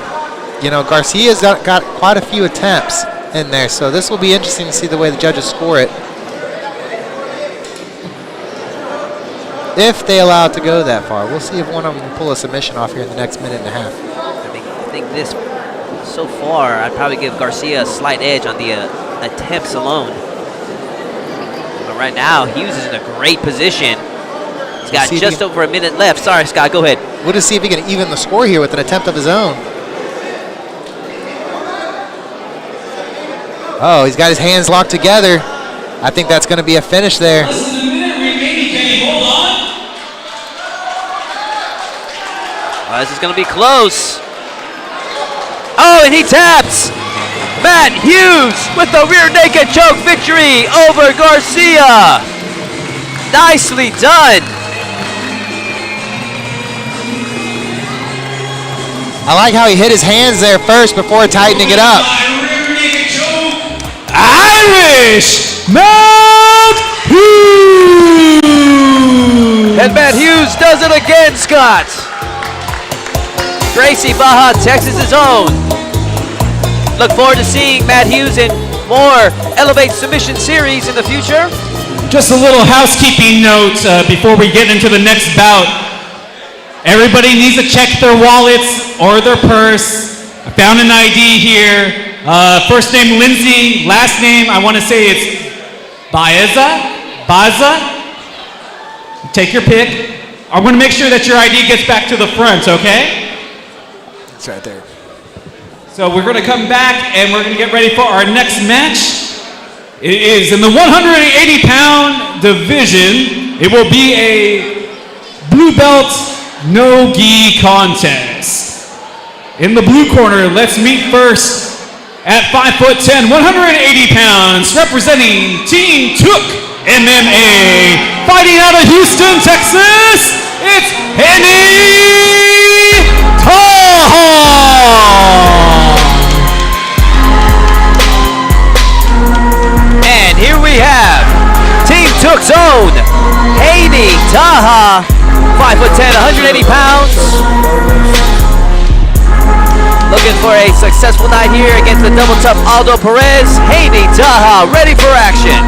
you know, Garcia's got quite a few attempts in there. So this will be interesting to see the way the judges score it. If they allow it to go that far. We'll see if one of them can pull a submission off here in the next minute and a half. I think this, so far, I'd probably give Garcia a slight edge on the attempts alone. But right now, Hughes is in a great position. He's got just over a minute left. Sorry, Scott, go ahead. We'll just see if he can even the score here with an attempt of his own. Oh, he's got his hands locked together. I think that's going to be a finish there. Less than a minute remaining. Can he hold on? This is going to be close. Oh, and he taps. Matt Hughes with the rear naked choke victory over Garcia. Nicely done. I like how he hit his hands there first before tightening it up. Irish Matt Hughes! And Matt Hughes does it again, Scott. Gracie Barra, Texas's own. Look forward to seeing Matt Hughes in more Elevate Submission Series in the future. Just a little housekeeping note before we get into the next bout. Everybody needs to check their wallets or their purse. I found an ID here. First name Lindsay, last name I want to say it's Baeza. Take your pick. I want to make sure that your ID gets back to the front, okay? It's right there. So we're going to come back and we're going to get ready for our next match. It is in the 180-pound division. It will be a blue belt no-gi contest. In the blue corner, let's meet first at 5'10", 180 pounds, representing Team Took MMA, fighting out of Houston, Texas, it's Henny Taha! And here we have Team Took's own Haney Taha, 5'10", 180 pounds. Looking for a successful night here against the double tough Aldo Perez. Haney Taha ready for action.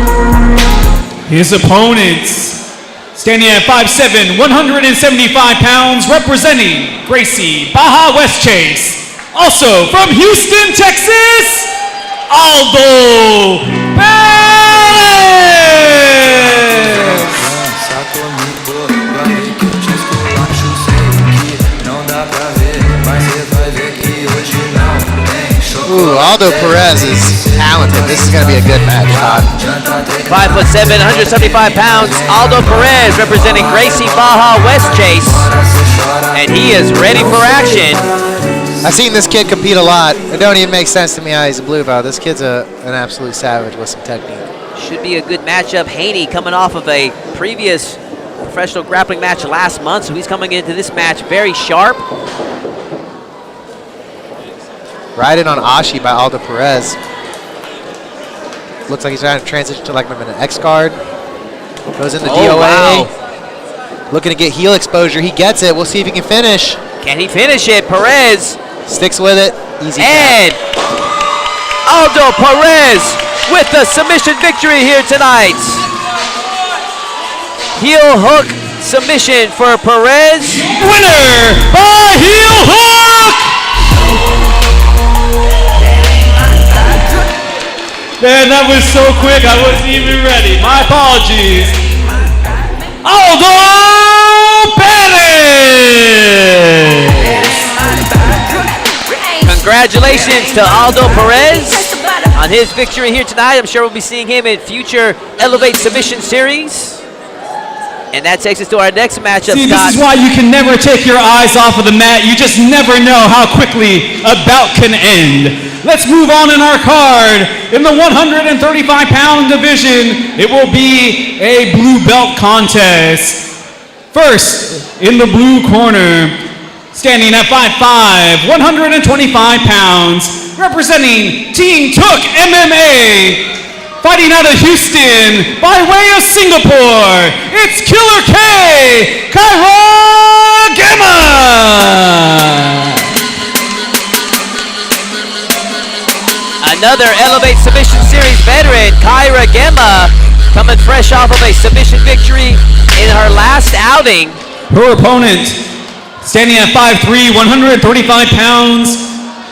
His opponents, standing at 5'7", 175 pounds, representing Gracie Baja West Chase. Also from Houston, Texas, Aldo Perez! Ooh, Aldo Perez is talented. This is going to be a good match, Todd. 5'7", 175 pounds, Aldo Perez representing Gracie Baja West Chase. And he is ready for action. I've seen this kid compete a lot. It don't even make sense to me how he's a blue belt. This kid's an absolute savage with some technique. Should be a good matchup. Haney coming off of a previous professional grappling match last month, so he's coming into this match very sharp. Riding on Ashi by Aldo Perez. Looks like he's trying to transition to like maybe an X guard. Goes in the DOA. Wow. Looking to get heel exposure. He gets it. We'll see if he can finish. Can he finish it? Perez. Sticks with it. Easy. And Aldo Perez with the submission victory here tonight. Heel hook submission for Perez. Winner by heel hook! Man, that was so quick, I wasn't even ready. My apologies. Aldo Perez! Congratulations to Aldo Perez on his victory here tonight. I'm sure we'll be seeing him in future Elevate Submission Series. And that takes us to our next matchup, See, Scott. this is why you can never take your eyes off of the mat. You just never know how quickly a bout can end. Let's move on in our card. In the 135-pound division, it will be a blue belt contest. First, in the blue corner, standing at 5'5", 125 pounds, representing Team Took MMA, fighting out of Houston by way of Singapore, it's Killer K, Kyra Gemma. Another Elevate Submission Series veteran, Kyra Gemma, coming fresh off of a submission victory in her last outing. Her opponent, standing at 5'3", 135 pounds,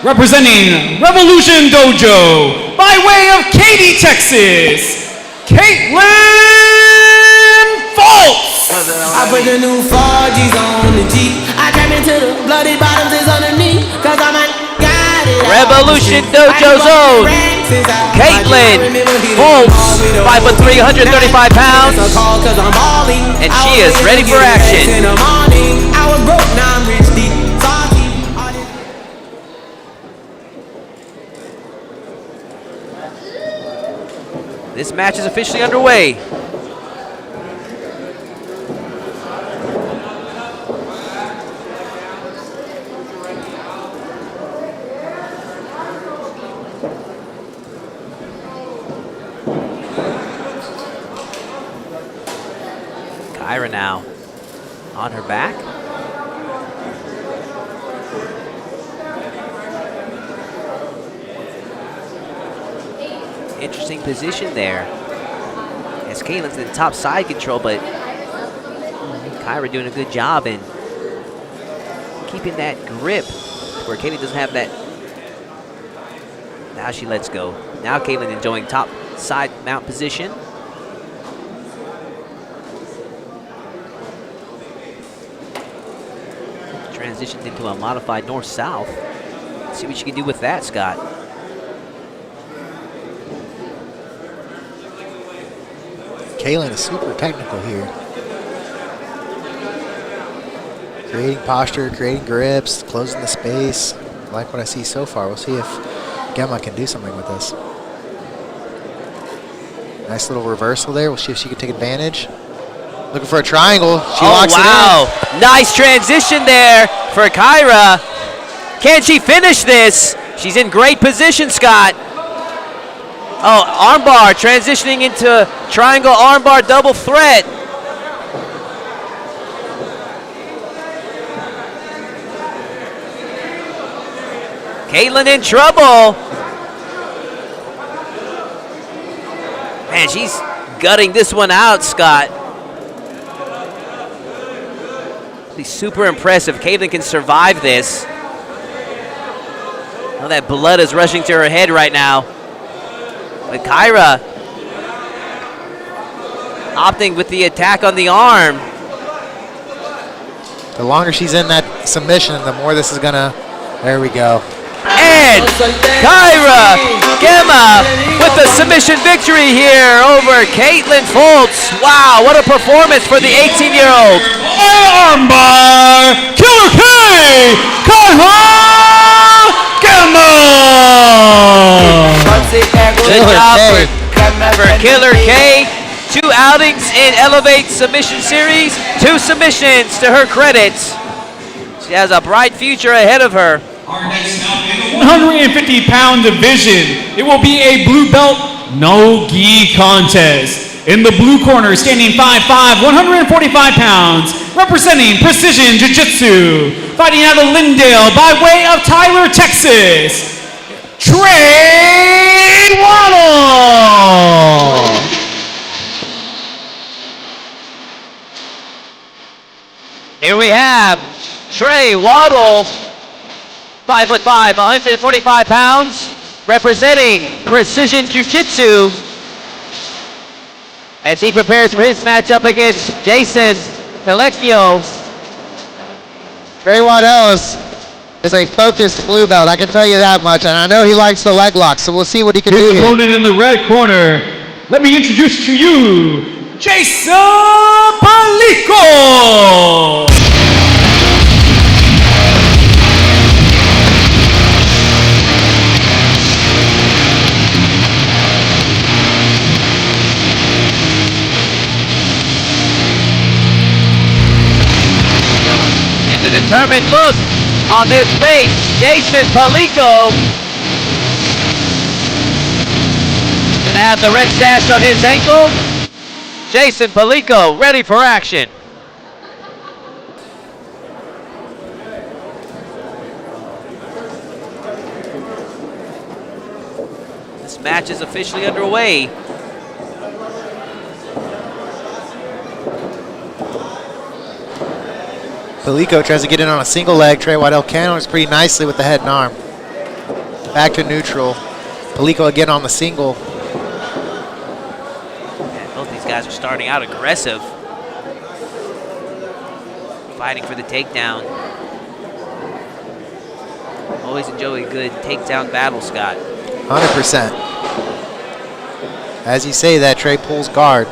representing Revolution Dojo, by way of Katy, Texas, Caitlin Fultz. I put the new 4Gs on the G. I came into the bloody bottoms is underneath, cause I'm a got it. Revolution Dojo's own Caitlin Fultz, 5'3", 135 pounds, and she is ready for action. I was broke, now I'm rich deep. This match is officially underway. Kyra now on her back. Interesting position there. As Caitlin's in top side control, but Kyra doing a good job in keeping that grip where Caitlin doesn't have that. Now she lets go. Now Caitlin enjoying top side mount position. Transitioned into a modified north-south. See what you can do with that, Scott. Caitlin is super technical here. Creating posture, creating grips, closing the space. I like what I see so far. We'll see if Gemma can do something with this. Nice little reversal there. We'll see if she can take advantage. Looking for a triangle. She locks it in. Nice transition there for Kyra. Can she finish this? She's in great position, Scott. Oh, armbar transitioning into triangle armbar double threat. Caitlin in trouble. Man, she's gutting this one out, Scott. It's super impressive. Caitlin can survive this. Oh, that blood is rushing to her head right now. But Kyra opting with the attack on the arm. The longer she's in that submission, the more this is gonna, there we go. And Kyra Gemma with the submission victory here over Caitlin Fultz. Wow, what a performance for the 18-year-old. Armbar, Killer K, Kyra Gemma. Good job for For Killer K, 2 outings in Elevate Submission Series, 2 submissions to her credit. She has a bright future ahead of her. Our next bout in the 150-pound division. It will be a blue belt no gi contest. In the blue corner, standing 5'5", 145 pounds, representing Precision Jiu-Jitsu, fighting out of Lindale by way of Tyler, Texas, Trey Waddle. Here we have Trey Waddle, 5'5", 145 pounds, representing Precision Jiu-Jitsu, as he prepares for his matchup against Jason Colecchio. Trey Waddell is a focused blue belt, I can tell you that much, and I know he likes the leg lock, so we'll see what he can do His here. opponent in the red corner, let me introduce to you, Jason Palico. Determined look on this face, Jason Palico. Gonna have the red sash on his ankle. Jason Palico ready for action. This match is officially underway. Palico tries to get in on a single leg. Trey Waddell counters pretty nicely with the head and arm. Back to neutral. Palico again on the single. Yeah, both these guys are starting out aggressive. Fighting for the takedown. Always enjoy a good takedown battle, Scott. 100%. As you say that, Trey pulls guard.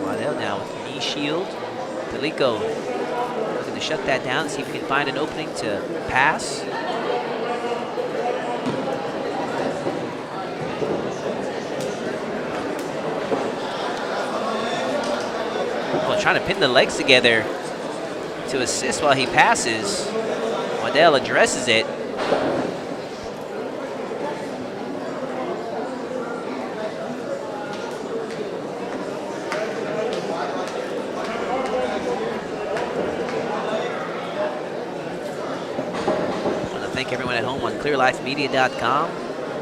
Waddell now with knee shield. Palico looking to shut that down, see if he can find an opening to pass. Well, trying to pin the legs together to assist while he passes. Waddell addresses it. Everyone at home on clearlifemedia.com.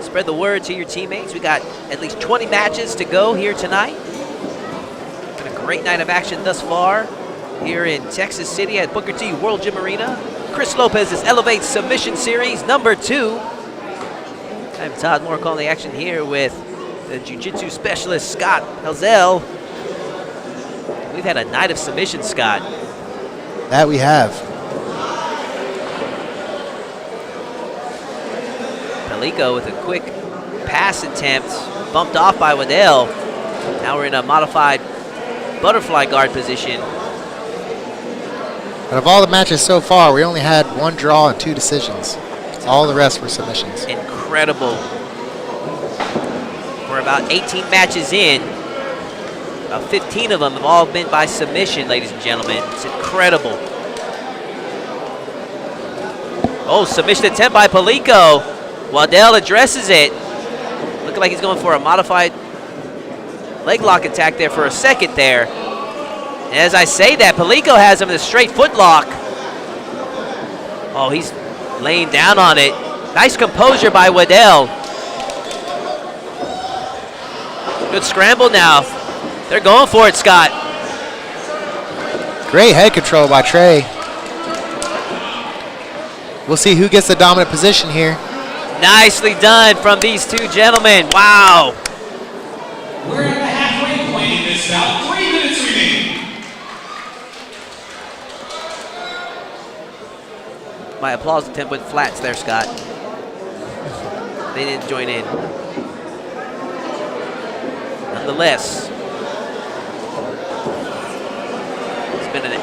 Spread the word to your teammates. We got at least 20 matches to go here tonight. Been a great night of action thus far here in Texas City at Booker T World Gym Arena. Chris Lopez's Elevate Submission Series number 2. I'm Todd Moore calling the action here with the Jiu-Jitsu specialist Scott Helzel. We've had a night of submissions, Scott. That we have. Palico with a quick pass attempt, bumped off by Waddell. Now we're in a modified butterfly guard position. Out of all the matches so far, we only had 1 draw and 2 decisions. All the rest were submissions. Incredible. We're about 18 matches in. About 15 of them have all been by submission, ladies and gentlemen. It's incredible. Oh, submission attempt by Palico. Waddell addresses it. Looking like he's going for a modified leg lock attack there for a second there. And as I say that, Palico has him in a straight foot lock. Oh, he's laying down on it. Nice composure by Waddell. Good scramble now. They're going for it, Scott. Great head control by Trey. We'll see who gets the dominant position here. Nicely done from these two gentlemen. Wow. We're at the halfway point in this bout. 3 minutes remaining. My applause attempt went flats there, Scott. They didn't join in. Nonetheless,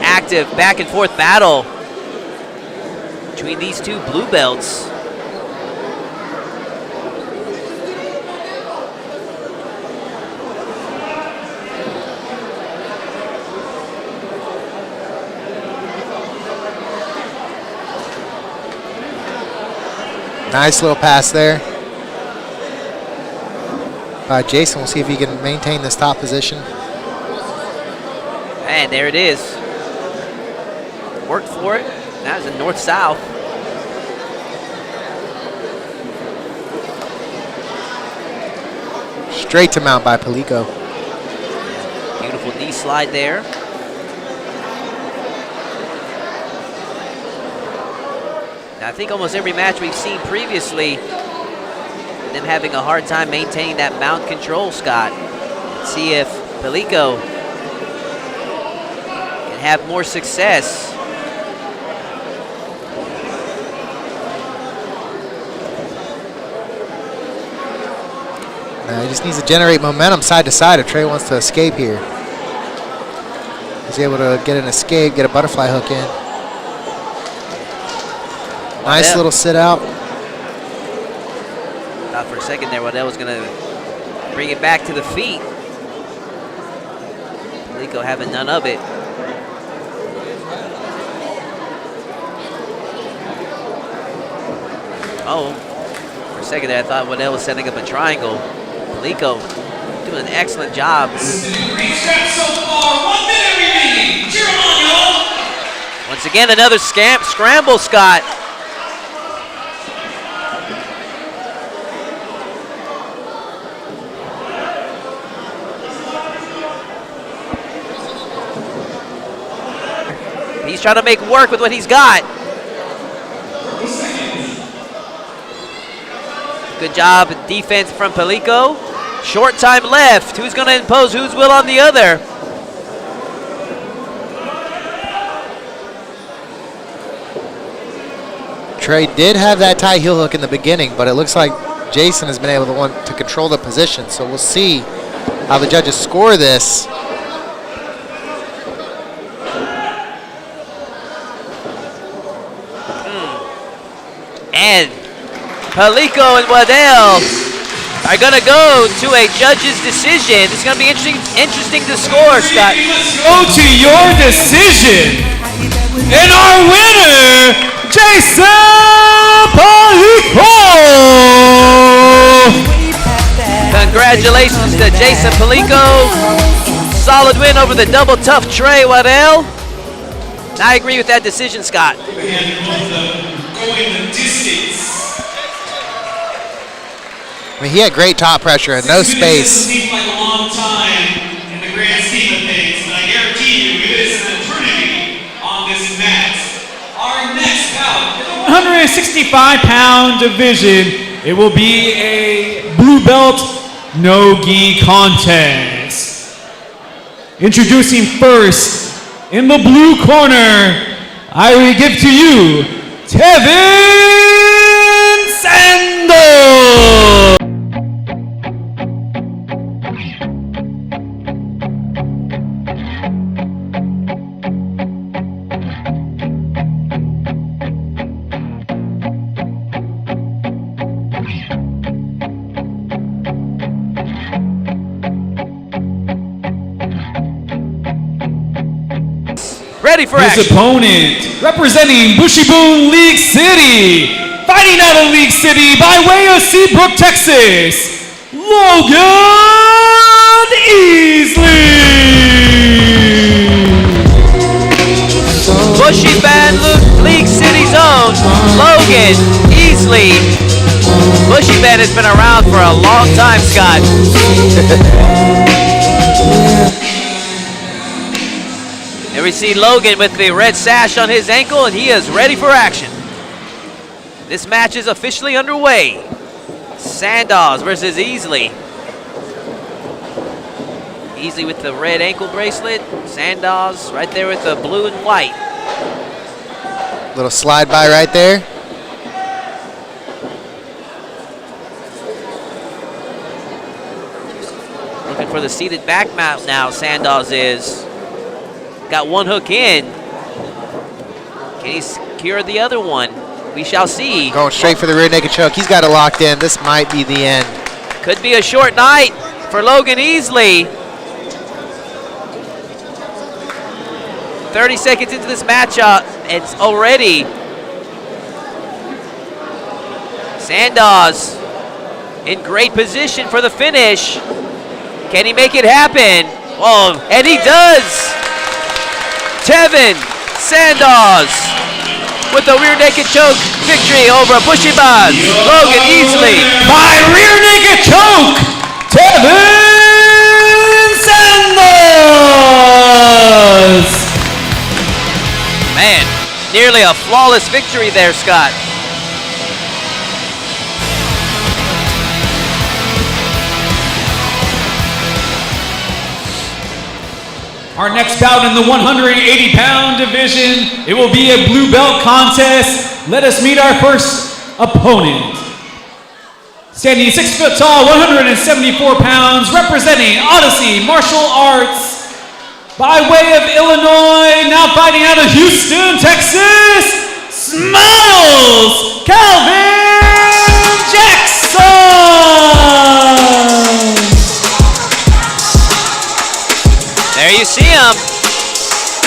active back and forth battle between these two blue belts. Nice little pass there. Jason, we'll see if he can maintain this top position. And there it is. Worked for it. That was a north-south. Straight to mount by Palico. Beautiful knee slide there. Now, I think almost every match we've seen previously, them having a hard time maintaining that mount control, Scott. Let's see if Palico can have more success. He just needs to generate momentum side to side if Trey wants to escape here. He's able to get an escape, get a butterfly hook in. Nice little sit out. Thought for a second there Waddell was going to bring it back to the feet. Palico having none of it. Oh, for a second there I thought Waddell was setting up a triangle. Palico doing an excellent job. Great step so far. 1 minute remaining. Cheer 'em on, y'all. Once again, another scramble, Scott. He's trying to make work with what he's got. Good job defense from Palico. Short time left. Who's going to impose whose will on the other? Trey did have that tie heel hook in the beginning, but it looks like Jason has been able to control the position. So we'll see how the judges score this. And Palico and Waddell are going to go to a judge's decision. It's going to be interesting to score, Scott. Go to your decision. And our winner, Jason Palico. Congratulations to Jason Palico. Solid win over the double tough Trey Waddell. I agree with that decision, Scott. Going the distance. I mean, he had great top pressure and no space. It seems like a long time in the grand scheme of things, but I guarantee you it is an eternity on this mat. Our next bout is a 165-pound division. It will be a blue belt no-gi contest. Introducing first, in the blue corner, I will give to you Tevin Sando. Ready for His action. opponent, representing Bushiboon League City, fighting out of League City by way of Seabrook, Texas, Logan Easley. Bushiboon League City's own Logan Easley. Bushiboon has been around for a long time, Scott. And we see Logan with the red sash on his ankle, and he is ready for action. This match is officially underway. Sandoz versus Easley. Easley with the red ankle bracelet. Sandoz right there with the blue and white. Little slide by right there. Looking for the seated back mount now, Sandoz is. Got one hook in. Can he secure the other one? We shall see. Going straight for the rear naked choke. He's got it locked in. This might be the end. Could be a short night for Logan Easley. 30 seconds into this matchup, it's already Sandoz in great position for the finish. Can he make it happen? Oh, and he does. Tevin Sandoz with the rear naked choke victory over Bushiban. Logan Easley by rear naked choke, Tevin Sandoz. Man, nearly a flawless victory there, Scott. Our next bout in the 180-pound division, it will be a blue belt contest. Let us meet our first opponent. Standing 6 foot tall, 174 pounds, representing Odyssey Martial Arts. By way of Illinois, now fighting out of Houston, Texas, Smiles Calvin Jackson! There you see him.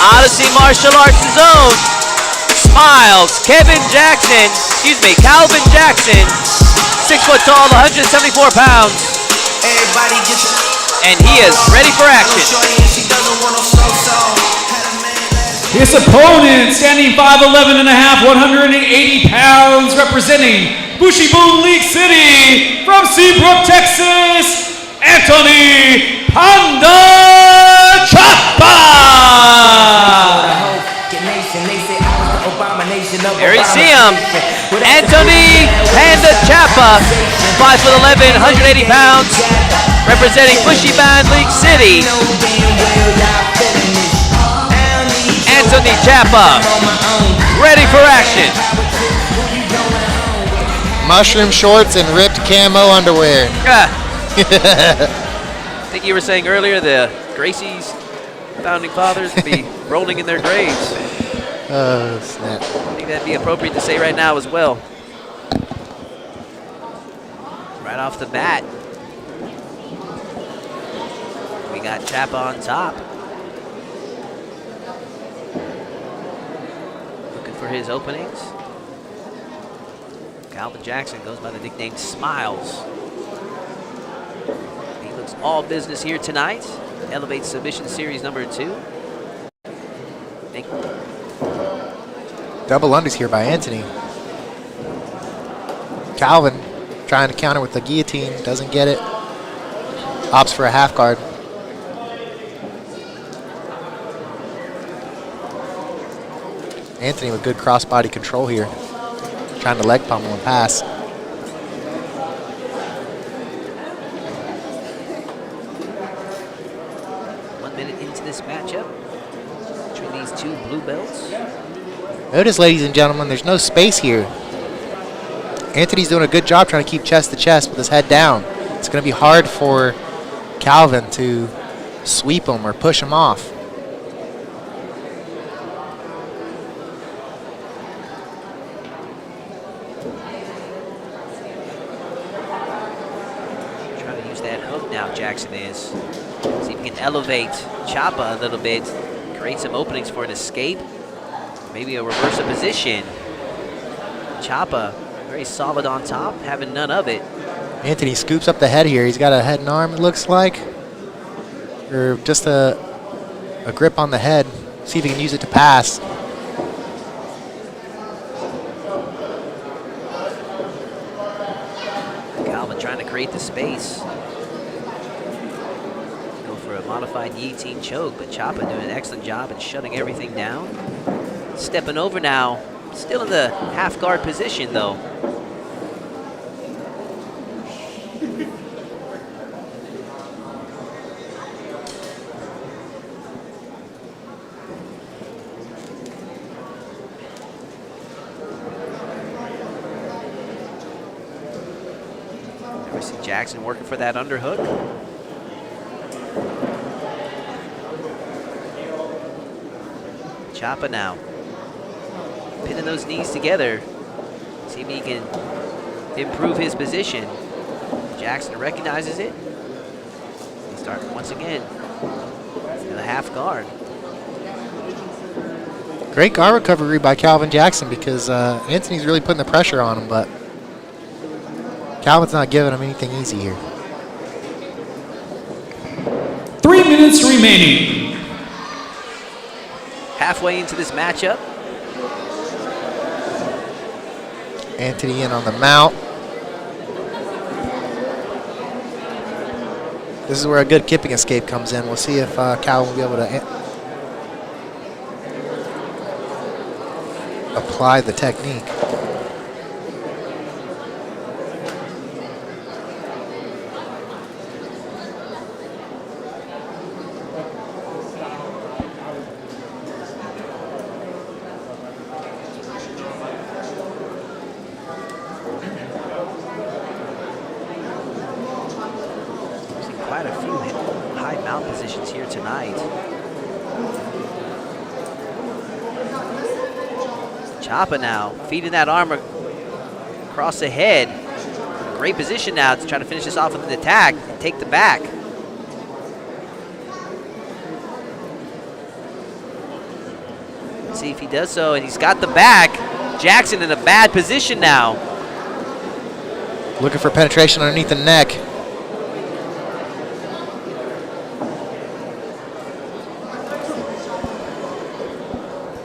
Odyssey Martial Arts' own. Smiles, Calvin Jackson, 6 foot tall, 174 pounds. Everybody gets it. And he is ready for action. His opponent, standing 5'11 and a half, 180 pounds, representing Bushiboom League City from Seabrook, Texas, Anthony Panda Chapa! There you see him, Anthony Panda Chapa, 5'11", 180 pounds, representing Bushiban League City. Anthony Chapa, ready for action. Mushroom shorts and ripped camo underwear. I think you were saying earlier the Gracie's founding fathers would be rolling in their graves. Oh, snap. I think that'd be appropriate to say right now as well. Right off the bat, we got Chapa on top. Looking for his openings. Calvin Jackson goes by the nickname Smiles. He looks all business here tonight. Elevate Submission Series number 2. Double unders here by Anthony. Calvin trying to counter with the guillotine, doesn't get it. Opts for a half guard. Anthony with good cross-body control here. Trying to leg pummel and pass. 1 minute into this matchup between these two blue belts. Notice, ladies and gentlemen, there's no space here. Anthony's doing a good job trying to keep chest to chest with his head down. It's going to be hard for Calvin to sweep him or push him off. Trying to use that hook now, Jackson is. See if he can elevate Chapa a little bit, create some openings for an escape. Maybe a reverse of position. Chapa, very solid on top, having none of it. Anthony scoops up the head here. He's got a head and arm, it looks like. Or just a grip on the head. See if he can use it to pass. Calvin trying to create the space. Go for a modified guillotine choke, but Chapa doing an excellent job in shutting everything down. Stepping over now, still in the half guard position though. There we see Jackson working for that underhook. Chapa now. pinning those knees together. See if he can improve his position. Jackson recognizes it. He starts once again in the half guard. Great guard recovery by Calvin Jackson because Anthony's really putting the pressure on him, but Calvin's not giving him anything easy here. 3 minutes remaining. Halfway into this matchup. Anthony in on the mount. This is where a good kipping escape comes in. We'll see if Calvin will be able to apply the technique. Quite a few high mount positions here tonight. Ciampa now feeding that arm across the head. Great position now to try to finish this off with an attack and take the back. Let's see if he does so, and he's got the back. Jackson in a bad position now. Looking for penetration underneath the neck.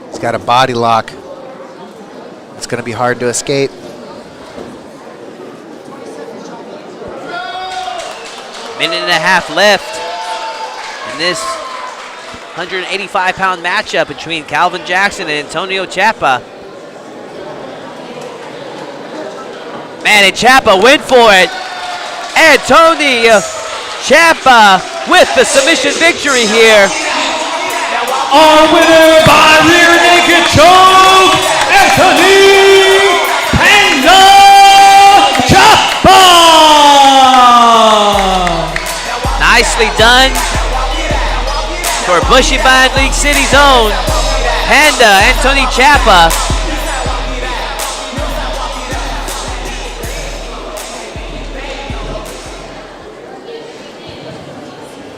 He's got a body lock. It's going to be hard to escape. Minute and a half left in this 185-pound matchup between Calvin Jackson and Antonio Ciampa. Man, and Ciampa went for it. Antonio Ciampa with the submission victory here. Our winner by rear naked choke, Anthony Panda Ciampa! Nicely done for Bushy Band League City's own Panda Anthony Ciampa.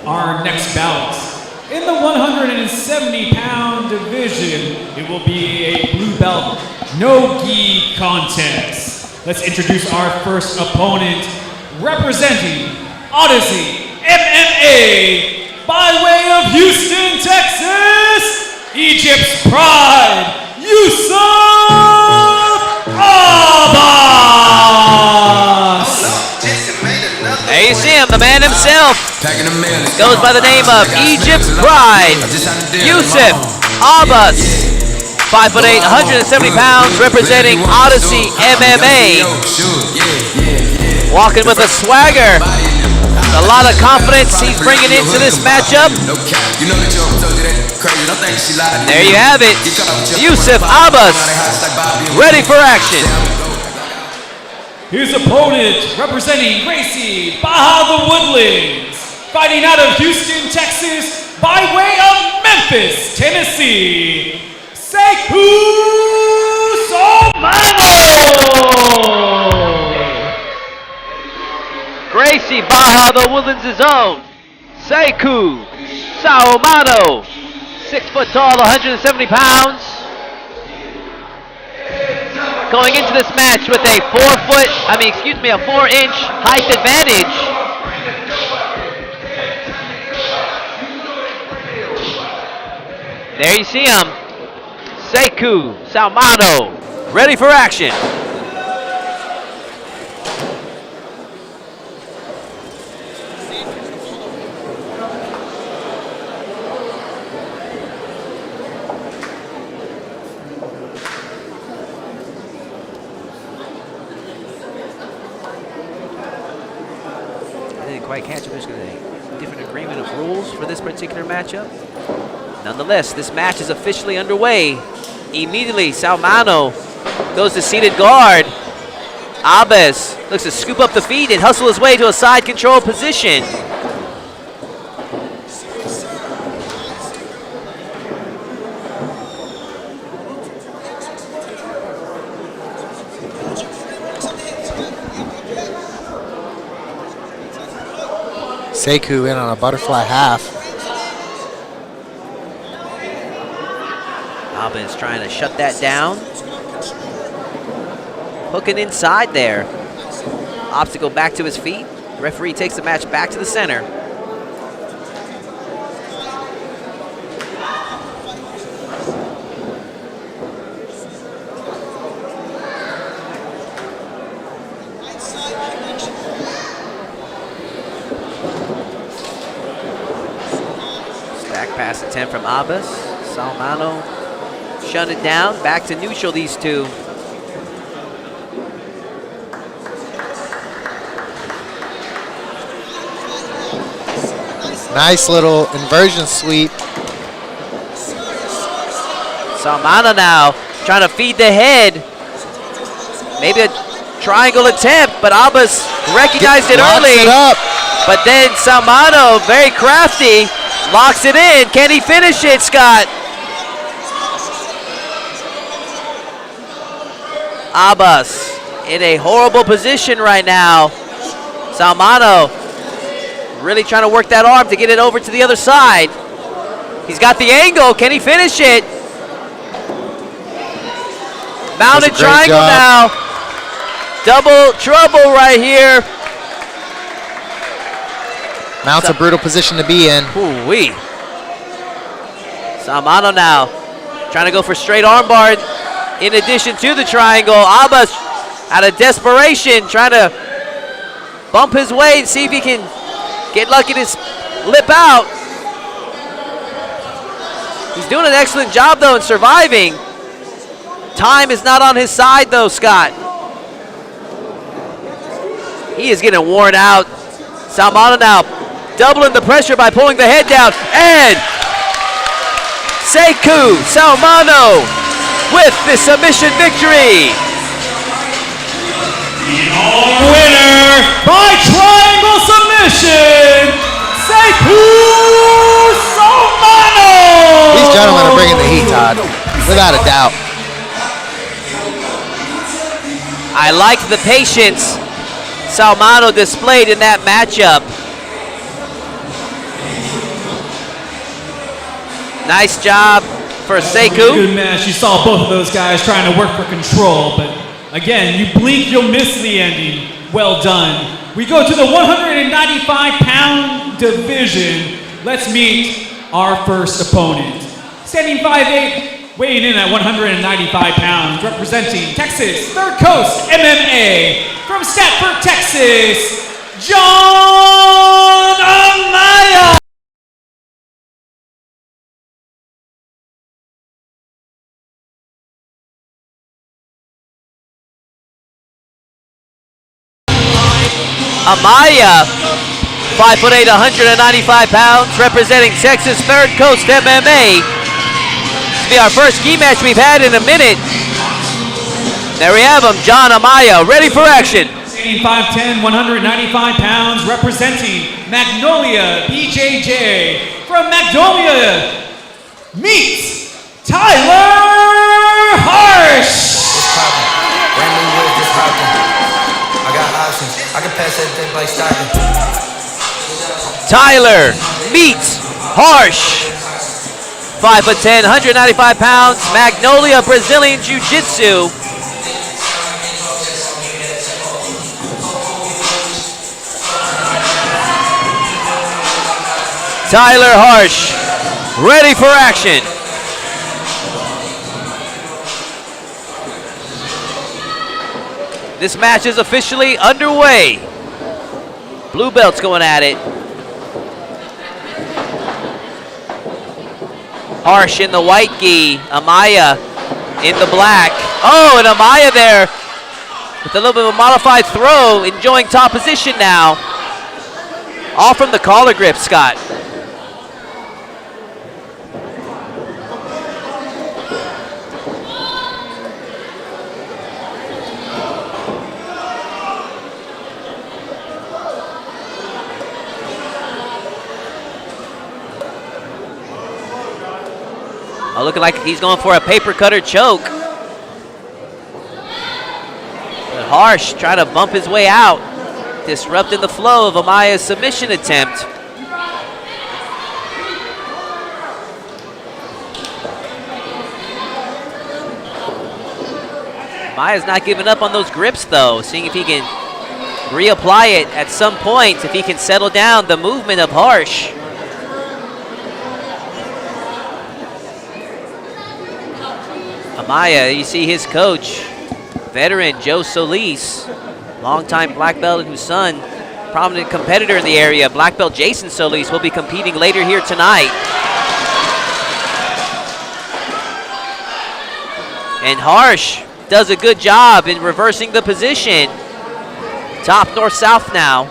Our next bout. In the 170-pound division, it will be a blue belt no-gi contest. Let's introduce our first opponent, representing Odyssey MMA, by way of Houston, Texas, Egypt's pride, Yusuf Abbas. There you see him, the man himself. Goes by the name of Egypt's Pride, Yusuf Abbas. 5'8", 170 pounds, representing Odyssey MMA. Walking with a swagger. A lot of confidence he's bringing into this matchup. There you have it. Yusuf Abbas, ready for action. His opponent, representing Gracie Baja the Woodlands, fighting out of Houston, Texas, by way of Memphis, Tennessee, Sekou Somano! Gracie Baja the Woodlands' own, Sekou Somano, 6 foot tall, 170 pounds. Going into this match with a 4-inch height advantage. There you see him, Sekou Somano, ready for action. Quite catch him. There's a different agreement of rules for this particular matchup. Nonetheless, this match is officially underway. Immediately, Somano goes to seated guard. Abbas looks to scoop up the feet and hustle his way to a side control position. Sekou in on a butterfly half. Abbas trying to shut that down. Hooking inside there. Obstacle back to his feet. Referee takes the match back to the center. Stack pass attempt from Abbas. Salmano shut it down. Back to neutral, these two. Nice little inversion sweep. Salmano now trying to feed the head. Maybe a triangle attempt, but Abbas recognized it Locks early. it up. But then Salmano, very crafty, locks it in. Can he finish it, Scott? Abbas in a horrible position right now. Salmano really trying to work that arm to get it over to the other side. He's got the angle. Can he finish it? Mounted triangle now. Double trouble right here. Mount's a brutal position to be in. Ooh-wee. Salmano now trying to go for straight armbar in addition to the triangle. Abbas out of desperation trying to bump his way and see if he can get lucky to lip out. He's doing an excellent job, though, in surviving. Time is not on his side, though, Scott. He is getting worn out. Salmano now doubling the pressure by pulling the head down. And Sekou Salmano with the submission victory. Winner by triangle submission, Sekou Salmano! These gentlemen are bringing the heat, Todd, without a doubt. I liked the patience Salmano displayed in that matchup. Nice job for Sekou. Good match. You saw both of those guys trying to work for control, but again, you blink, you'll miss the ending. Well done. We go to the 195-pound division. Let's meet our first opponent. Standing 5'8", weighing in at 195 pounds, representing Texas Third Coast MMA, from Statford, Texas, John Amaya. Amaya, 5'8", 195 pounds, representing Texas Third Coast MMA. This will be our first gi match we've had in a minute. There we have him, John Amaya, ready for action. 5'10", 195 pounds, representing Magnolia BJJ. From Magnolia, meet Tyler Harsh. Brand new whip, just hopping. I got options. I can pass everything like Stockton. Tyler meets Harsh. 5'10", 195 pounds, Magnolia Brazilian Jiu-Jitsu. Tyler Harsh, ready for action. This match is officially underway. Blue belt's going at it. Harsh in the white gi, Amaya in the black. Oh, and Amaya there with a little bit of a modified throw, enjoying top position now. All from the collar grip, Scott. Oh, looking like he's going for a paper cutter choke. But Harsh trying to bump his way out to disrupting the flow of Amaya's submission attempt. Amaya's not giving up on those grips though, seeing if he can reapply it at some point, if he can settle down the movement of Harsh. Amaya, you see his coach, veteran Joe Solis, longtime black belt whose son, prominent competitor in the area, black belt Jason Solis, will be competing later here tonight. And Harsh does a good job in reversing the position. Top north-south now.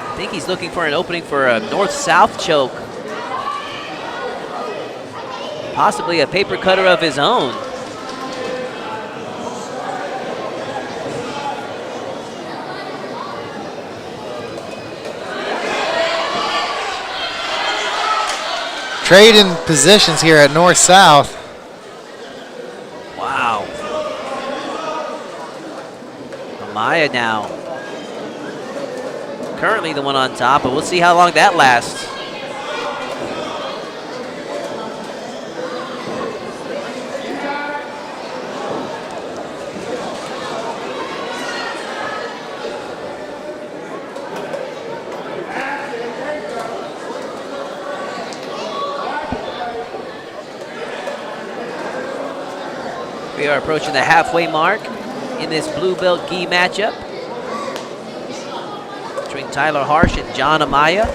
I think he's looking for an opening for a north-south choke. Possibly a paper cutter of his own. Trading positions here at north-south. Wow. Amaya now. Currently the one on top, but we'll see how long that lasts. We are approaching the halfway mark in this blue belt gi matchup between Tyler Harsh and John Amaya.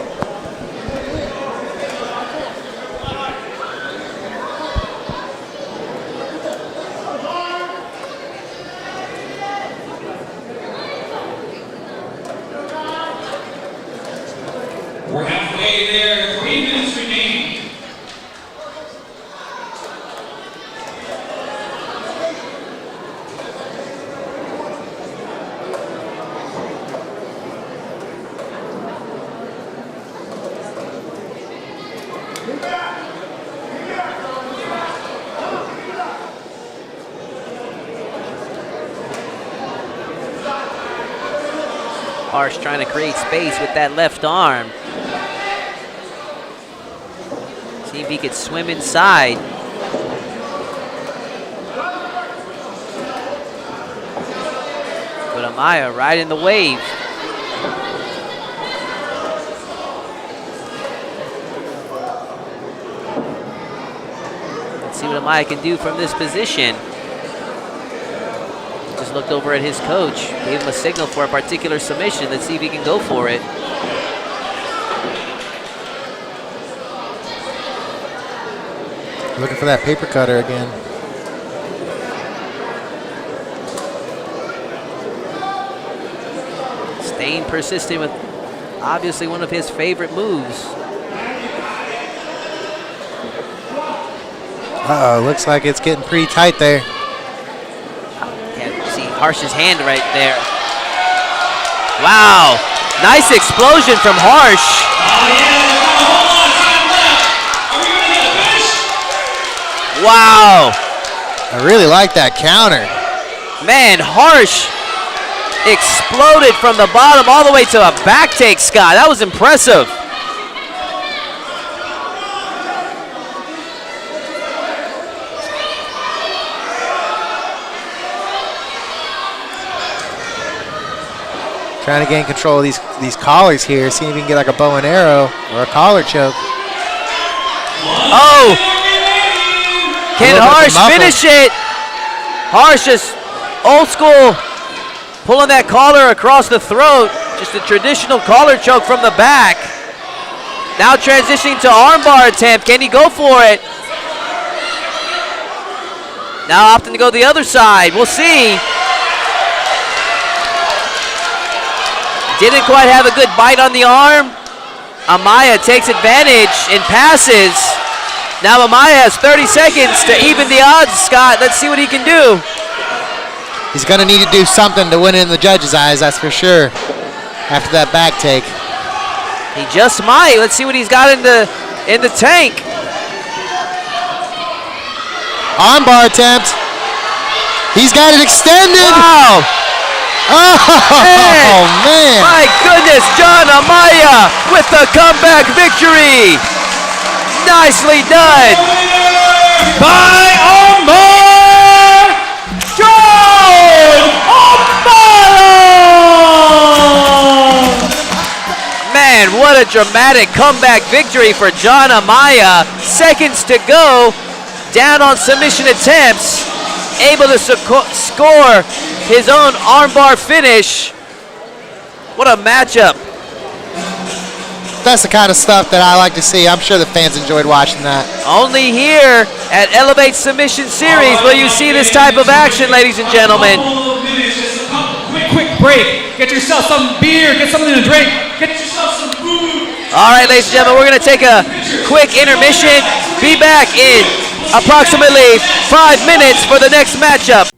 We're halfway there, 3 minutes remaining. Harsh trying to create space with that left arm. See if he could swim inside. But Amaya right in the wave. Let's see what Amaya can do from this position. Just looked over at his coach, gave him a signal for a particular submission. Let's see if he can go for it. Looking for that paper cutter again. Staying persistent with obviously one of his favorite moves. Uh-oh, looks like it's getting pretty tight there. Can't see Harsh's hand right there. Wow, nice explosion from Harsh. Wow. I really like that counter. Man, Harsh exploded from the bottom all the way to a back take, Scott. That was impressive. Trying to gain control of these collars here. See if he can get like a bow and arrow or a collar choke. Oh! Can Harsh finish it? Harsh just old school, pulling that collar across the throat. Just a traditional collar choke from the back. Now transitioning to armbar attempt. Can he go for it? Now opting to go the other side. We'll see. Didn't quite have a good bite on the arm. Amaya takes advantage and passes. Now Amaya has 30 seconds to even the odds, Scott. Let's see what he can do. He's going to need to do something to win in the judges' eyes, that's for sure, after that back take. He just might. Let's see what he's got in the in the tank. Armbar attempt. He's got it extended. Wow. Oh, man. My goodness, John Amaya with the comeback victory. Nicely done. By Armbar, John Amaya! Man, what a dramatic comeback victory for John Amaya. Seconds to go, down on submission attempts, able to score his own armbar finish. What a matchup. That's the kind of stuff that I like to see. I'm sure the fans enjoyed watching that. Only here at Elevate Submission Series will you see this type of action, ladies and gentlemen. Quick break. Get yourself some beer. Get something to drink. Get yourself some food. All right, ladies and gentlemen, we're going to take a quick intermission. Be back in approximately 5 minutes for the next matchup.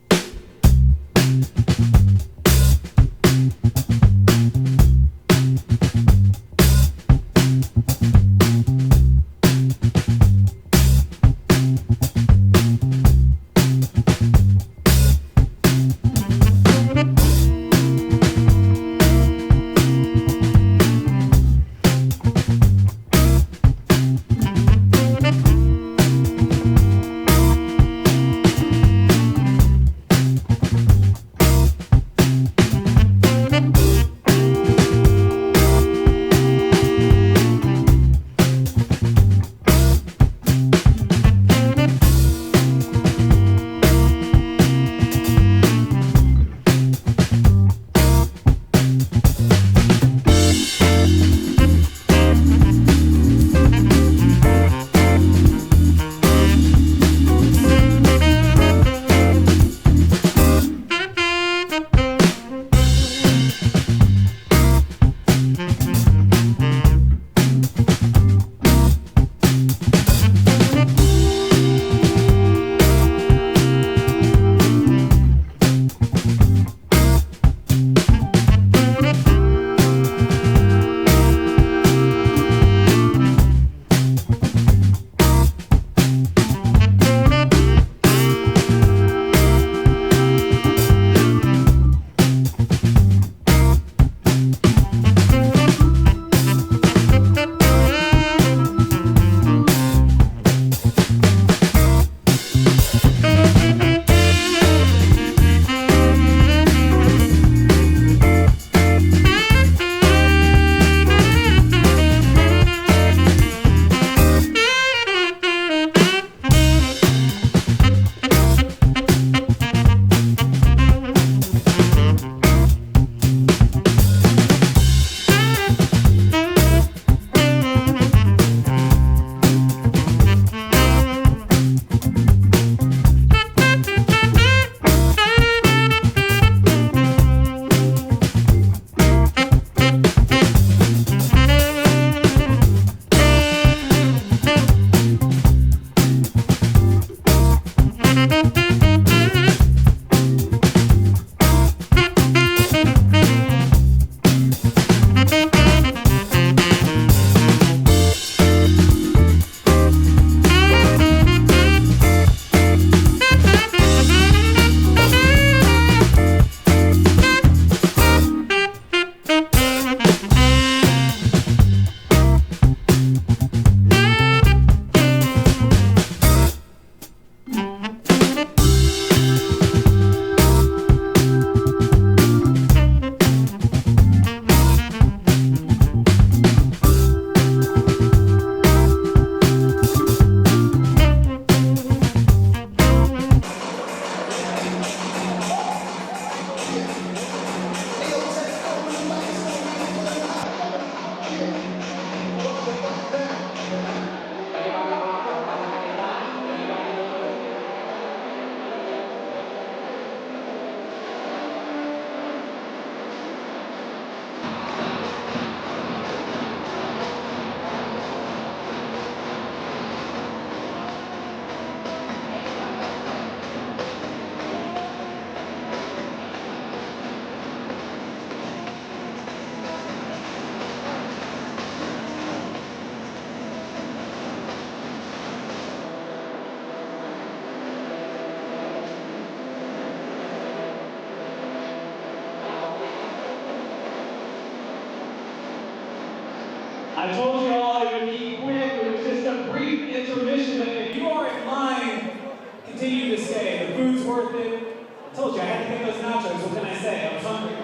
I told you all it would be quick. It was just a brief intermission. But if you are in line, continue to stay. The food's worth it. I told you I had to get those nachos. What can I say? I was hungry.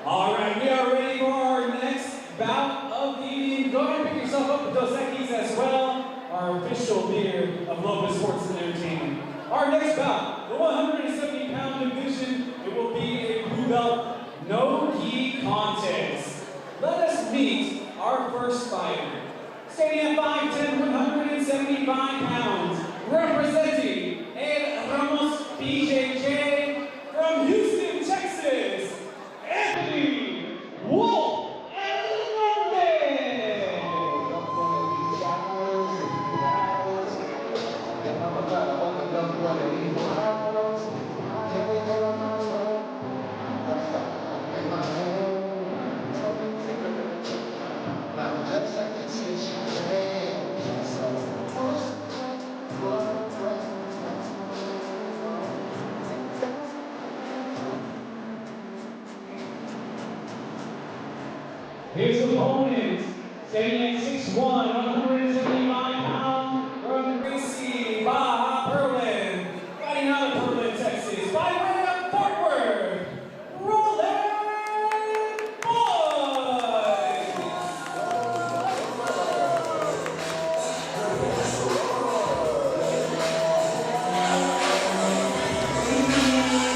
All right, we are ready for our next bout of the evening. Go ahead and pick yourself up with Dos Equis as well, our official beer of Lopez Sports and Entertainment. Our next bout, the 170-pound division, it will be a blue belt no-gi contest. Let us meet our first fighter. Standing at 5'10", 175 pounds, representing Ed Ramos BJJ from Houston, Texas, Anthony Wolf His opponent, standing at 6'1", 175 pounds, from Gracie Baja Perlin, fighting out of Perlin, Texas, by way of Fort Worth, Roland Boyd.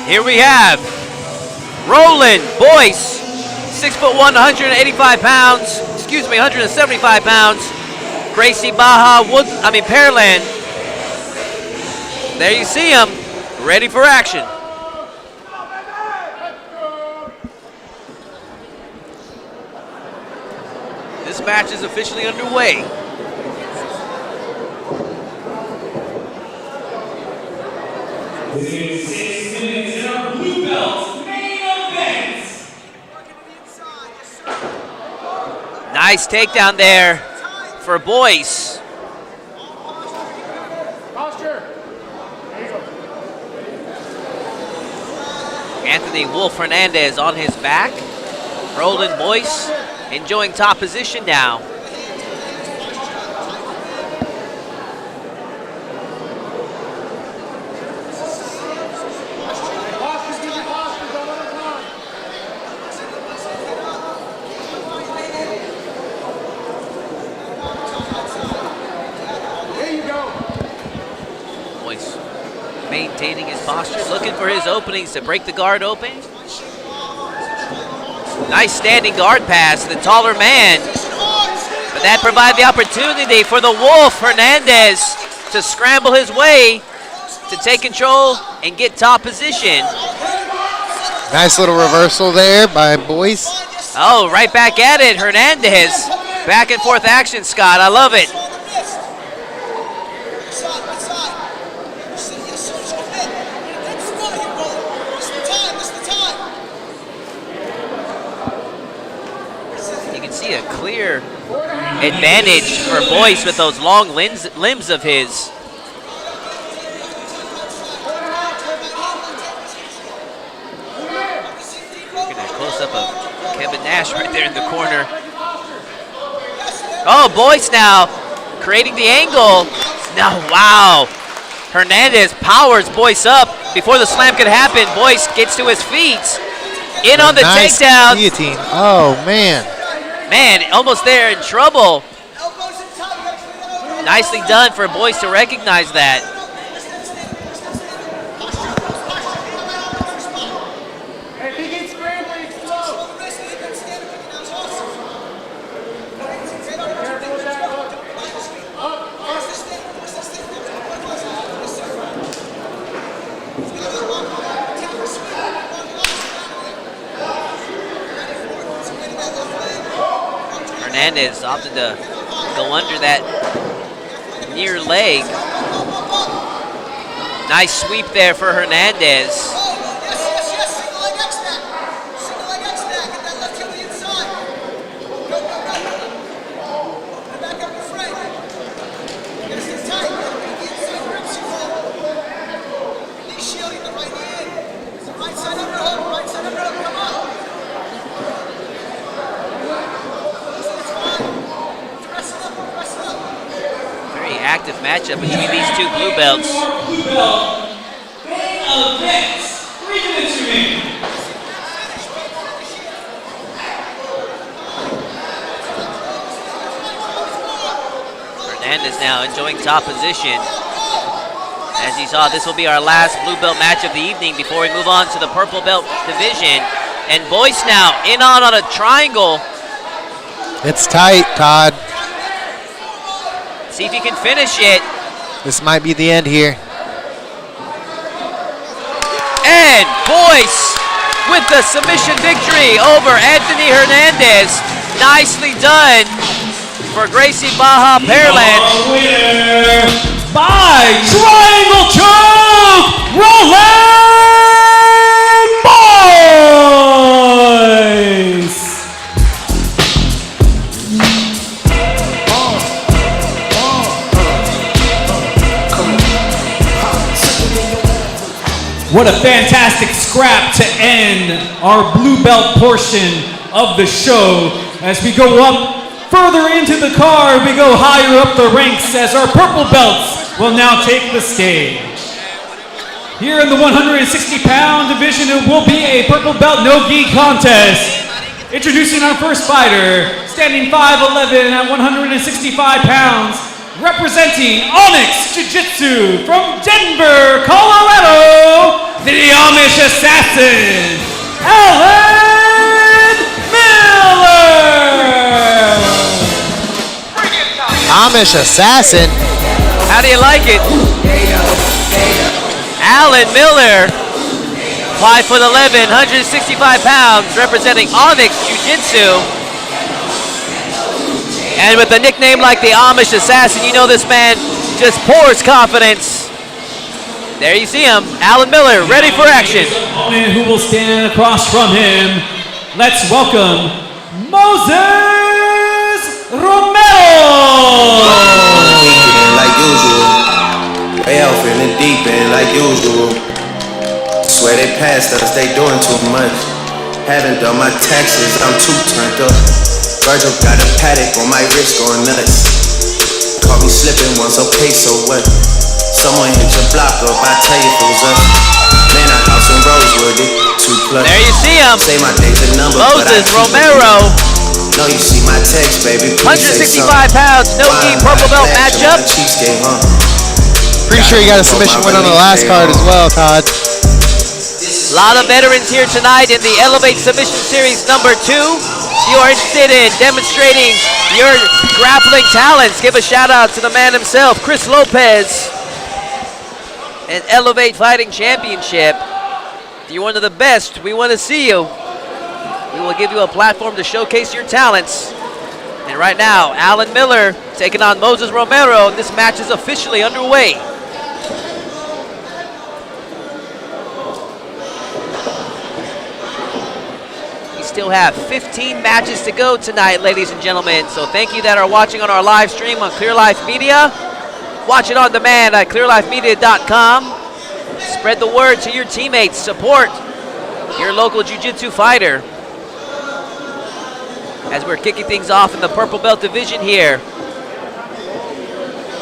Here we have Roland Boyce, 6'1", 185 pounds. Excuse me, 175 pounds. Gracie Baja Perlin. There you see him, ready for action. This match is officially underway. This is 6 minutes in our blue belt main event. Nice takedown there for Boyce. Anthony Wolf Hernandez on his back. Roland Boyce enjoying top position now. Boyce maintaining his posture, looking for his openings to break the guard open. Nice standing guard pass to the taller man. But that provided the opportunity for the Wolf Hernandez to scramble his way to take control and get top position. Nice little reversal there by Boyce. Oh, right back at it, Hernandez. Back and forth action, Scott. I love it. You can see a clear advantage for Boyce with those long limbs of his. Look at a close-up of Kevin Nash right there in the corner. Oh, Boyce now creating the angle. Now, wow. Hernandez powers Boyce up. Before the slam could happen, Boyce gets to his feet. In on the nice takedown. Guillotine. Oh, man. Man, almost there in trouble. Nicely done for Boyce to recognize that. Hernandez opted to go under that near leg. Nice sweep there for Hernandez. active matchup between these two blue belts. Blue belt, main event. 3 minutes remaining. Hernandez now enjoying top position. As you saw, this will be our last blue belt match of the evening before we move on to the purple belt division. And Boyce now in on a triangle. It's tight, Todd. See if he can finish it. This might be the end here. And Boyce with the submission victory over Anthony Hernandez. Nicely done for Gracie Baja Pearland. Winner by Triangle Choke, Roland Boyce. What a fantastic scrap to end our blue belt portion of the show. As we go up further into the card, we go higher up the ranks as our purple belts will now take the stage. Here in the 160-pound division, it will be a purple belt no-gi contest. Introducing our first fighter, standing 5'11" at 165 pounds, representing Onyx Jiu-Jitsu from Denver, Colorado, the Amish Assassin, Alan Miller! Amish Assassin. How do you like it? Alan Miller, 5'11", 165 pounds, representing Onyx Jiu-Jitsu. And with a nickname like the Amish Assassin, you know this man just pours confidence. There you see him, Alan Miller, ready for action. Opponent who will stand across from him. Let's welcome Moses Romero. Weekend like usual. Way off in the deep end like usual. Swear they passed us, they doing too much. Haven't done my taxes, I'm too turned up. Virgil got a paddock on my wrist going nuts. Caught me slipping once, okay, so what? Someone hit your block up, I tell you if it was us. Man, a house in Rosewood, it 2+. There you see him. Say my day's a number, Moses Romero. No, you see my text, baby. 165 pounds, no-gi purple belt matchup. Pretty sure you got a submission win on the last card as well, Todd. A lot of veterans here tonight in the Elevate Submission Series number 2. If you are interested in demonstrating your grappling talents, give a shout out to the man himself, Chris Lopez, and Elevate Fighting Championship. If you're one of the best, we want to see you. We will give you a platform to showcase your talents. And right now, Alan Miller taking on Moses Romero, and this match is officially underway. We still have 15 matches to go tonight, ladies and gentlemen. So thank you that are watching on our live stream on Clear Life Media. Watch it on demand at clearlifemedia.com. Spread the word to your teammates. Support your local jiu-jitsu fighter. As we're kicking things off in the purple belt division here.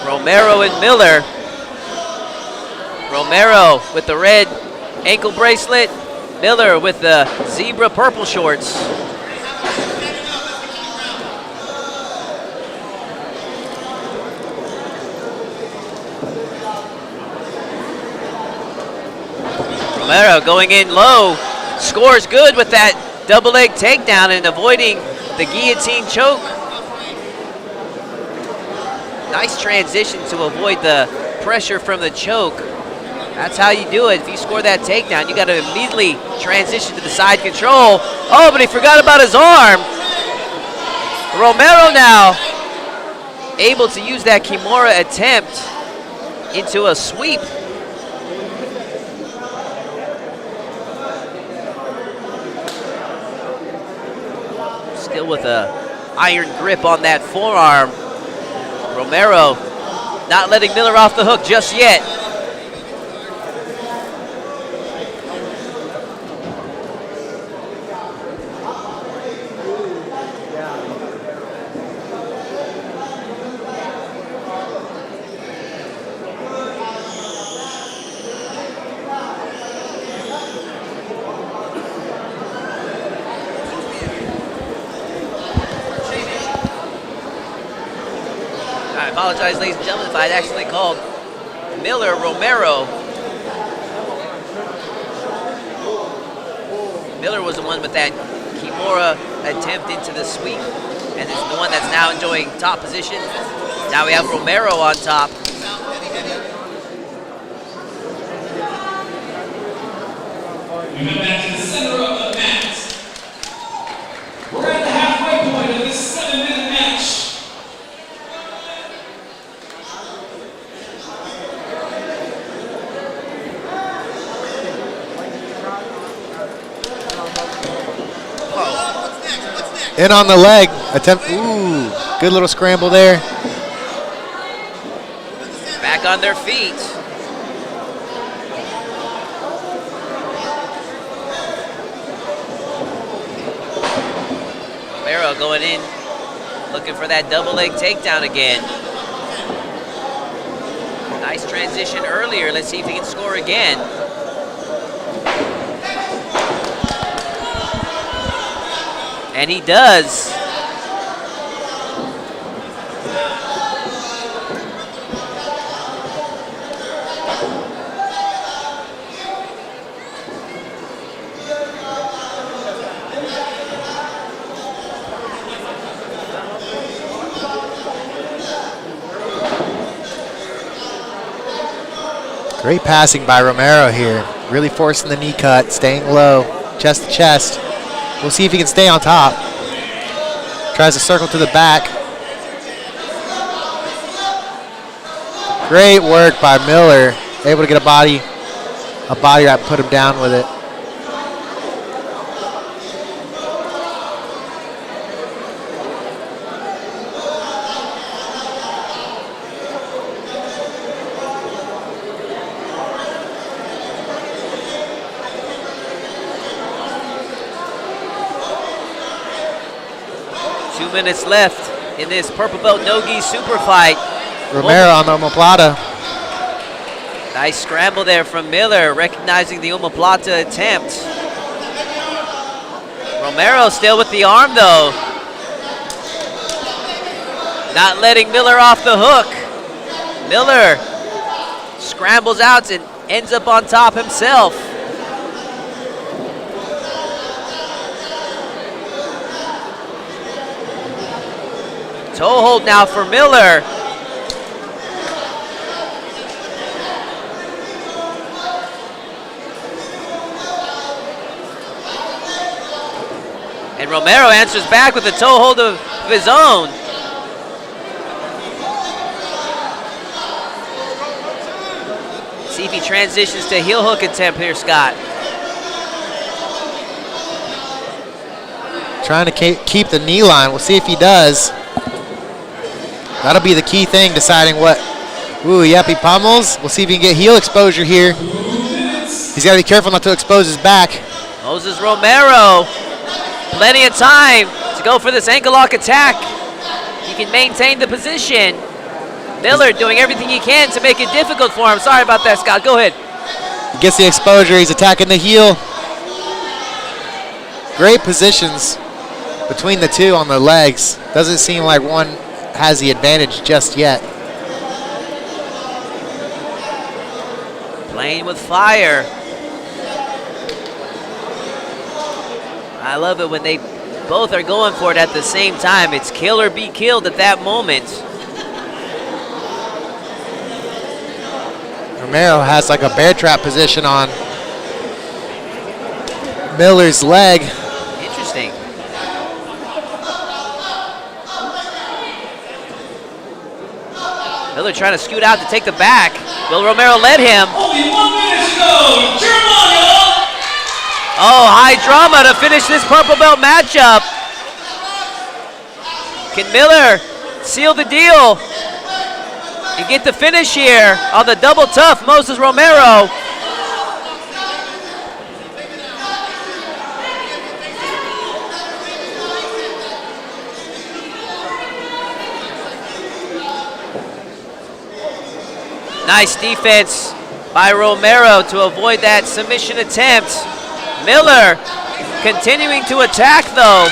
Romero and Miller. Romero with the red ankle bracelet. Miller with the zebra purple shorts. Romero going in low, scores good with that double leg takedown and avoiding the guillotine choke. Nice transition to avoid the pressure from the choke. That's how you do it. If you score that takedown, you got to immediately transition to the side control. Oh, but he forgot about his arm. Romero now able to use that Kimura attempt into a sweep. Still with a iron grip on that forearm. Romero not letting Miller off the hook just yet. apologize, ladies and gentlemen, if I had accidentally called Miller Romero. Miller was the one with that Kimura attempt into the sweep, and is the one that's now enjoying top position. Now we have Romero on top. We went back to the center of the mat. We're at the halfway point of this 7-minute match. In on the leg, attempt, ooh, good little scramble there. Back on their feet. Romero going in, looking for that double leg takedown again. Nice transition earlier. Let's see if he can score again. And he does. Great passing by Romero here. Really forcing the knee cut, staying low, chest to chest. We'll see if he can stay on top. Tries to circle to the back. Great work by Miller. Able to get a body wrap, put him down with it. Minutes left in this purple belt no-gi super fight. Romero on the omoplata. Nice scramble there from Miller, recognizing the omoplata attempt. Romero still with the arm though. Not letting Miller off the hook. Miller scrambles out and ends up on top himself. Toe hold now for Miller. And Romero answers back with a toe hold of his own. See if he transitions to heel hook attempt here, Scott. Trying to keep the knee line. We'll see if he does. That'll be the key thing, deciding what. Ooh, yep, he pummels. We'll see if he can get heel exposure here. He's got to be careful not to expose his back. Moses Romero, plenty of time to go for this ankle lock attack. He can maintain the position. Miller doing everything he can to make it difficult for him. Sorry about that, Scott. Go ahead. He gets the exposure. He's attacking the heel. Great positions between the two on the legs. Doesn't seem like one has the advantage just yet. Playing with fire. I love it when they both are going for it at the same time. It's kill or be killed at that moment. Romero has like a bear trap position on Miller's leg. Interesting. Miller trying to scoot out to take the back. Will Romero let him? Only 1 minute to go. Germano. Oh, high drama to finish this purple belt matchup. Can Miller seal the deal and get the finish here on the double tough Moses Romero? Nice defense by Romero to avoid that submission attempt. Miller continuing to attack though.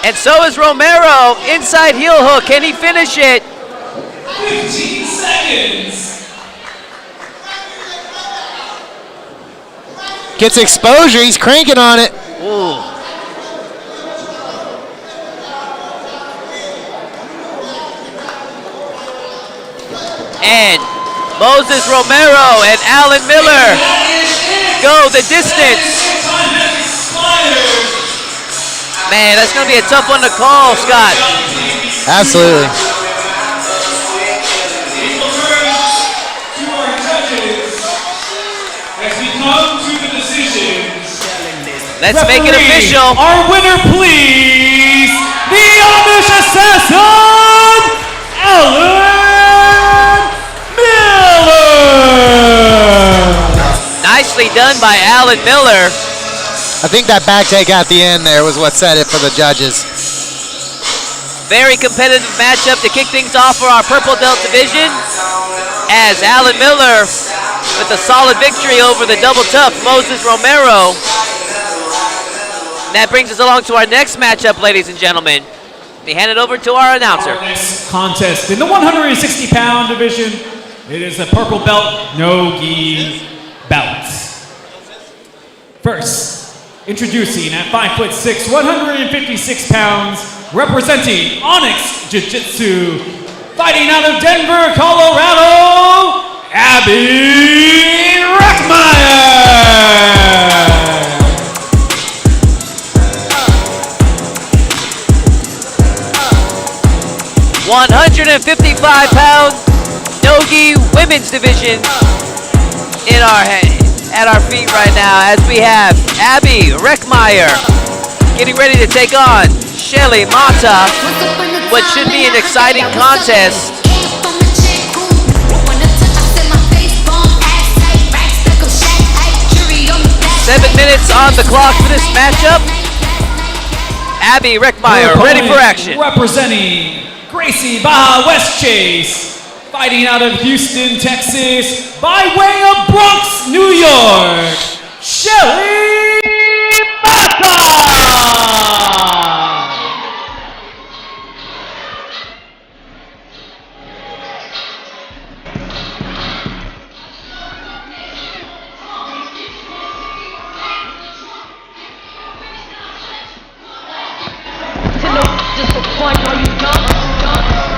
And so is Romero. Inside heel hook. Can he finish it? 15 seconds. Gets exposure. He's cranking on it. Ooh. And Moses Romero and Alan Miller go the distance. Man, that's going to be a tough one to call, Scott. Absolutely. As we come to the decisions, let's make it official. Our winner, please, the Amish Assassin, Alan Miller. Nicely done by Alan Miller. I think that back take at the end there was what set it for the judges. Very competitive matchup to kick things off for our Purple Belt division, as Alan Miller with a solid victory over the double tough Moses Romero. And that brings us along to our next matchup, ladies and gentlemen. We hand it over to our announcer. Our next contest in the 160-pound division. It is a Purple Belt no-gi bout. First, introducing at 5'6", 156 pounds, representing Onyx Jiu-Jitsu, fighting out of Denver, Colorado, Abby Reckmeyer. 155-pound no-gi women's division at our feet right now, as we have Abby Reckmeyer getting ready to take on Shelly Mata. What should be an exciting contest. Seven minutes on the clock for this matchup. Abby Reckmeyer ready for action. Representing Gracie Baja West Chase, fighting out of Houston, Texas, by way of Bronx, New York, Shelly Mata!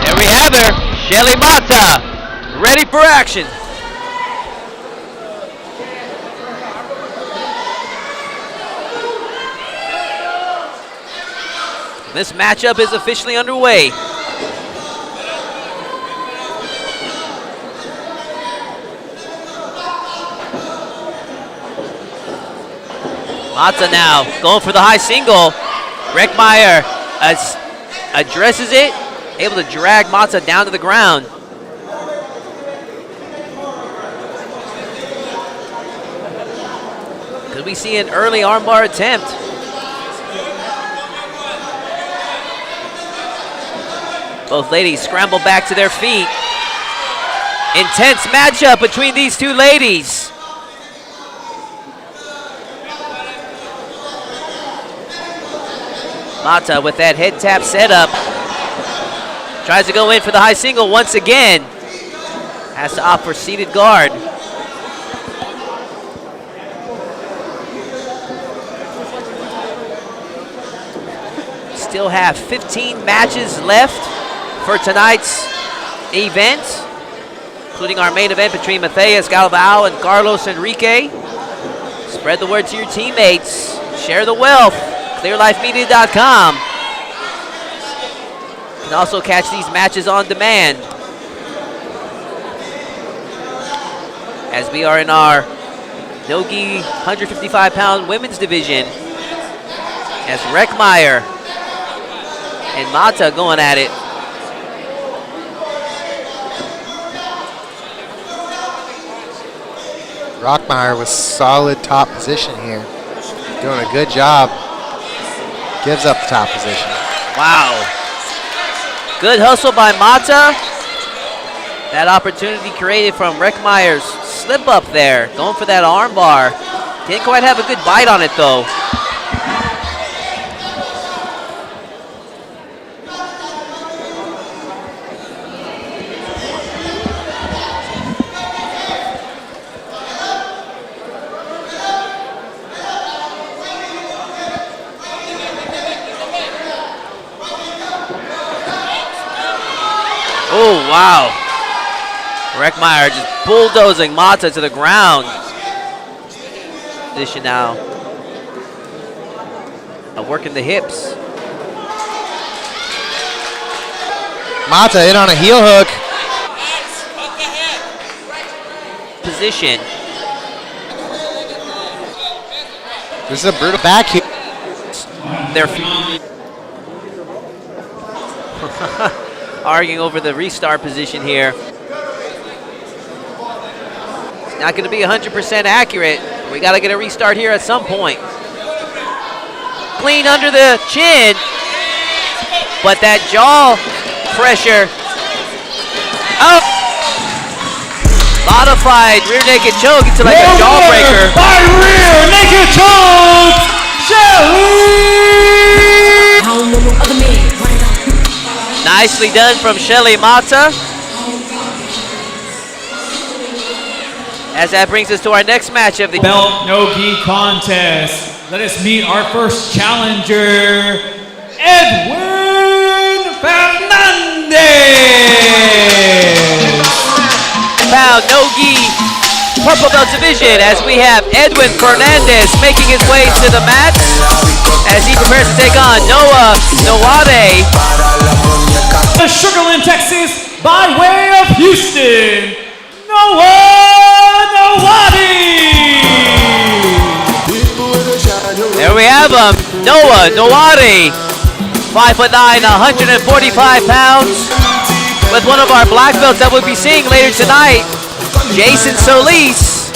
There we have her, Shelly Mata, ready for action. This matchup is officially underway. Mata now going for the high single. Reckmeyer addresses it, able to drag Mata down to the ground. Could we see an early armbar attempt? Both ladies scramble back to their feet. Intense matchup between these two ladies. Mata with that head tap setup. Tries to go in for the high single once again. Has to opt for seated guard. Still have 15 matches left for tonight's event, including our main event between Matheus Galvao and Carlos Enrique. Spread the word to your teammates. Share the wealth. ClearLifeMedia.com. You can also catch these matches on demand. As we are in our no-gi 155-pound women's division, as Reckmeyer and Mata going at it. Rockmeyer with solid top position here. Doing a good job. Gives up the top position. Wow. Good hustle by Mata. That opportunity created from Reckmeyer's slip up there. Going for that arm bar. Didn't quite have a good bite on it though. wow. Reckmeyer just bulldozing Mata to the ground. Position now. Working the hips. Mata in on a heel hook. Position. This is a brutal back heel. They're arguing over the restart position here. It's not going to be 100% accurate. We got to get a restart here at some point. Clean under the chin, but that jaw pressure. Oh! Modified rear naked choke into like a jawbreaker. By rear naked choke, Shelly! Nicely done from Shelly Mata. As that brings us to our next match of the Belt No Gi contest. Let us meet our first challenger, Edwin Fernandez. Pound No Gi purple belt division, as we have Edwin Fernandez making his way to the mat as he prepares to take on Noah Nawade. Sugar Land, Texas, by way of Houston, Noah Nawade. There we have him, Noah Nawade, 5'9", 145 pounds, with one of our black belts that we'll be seeing later tonight, Jason Solis.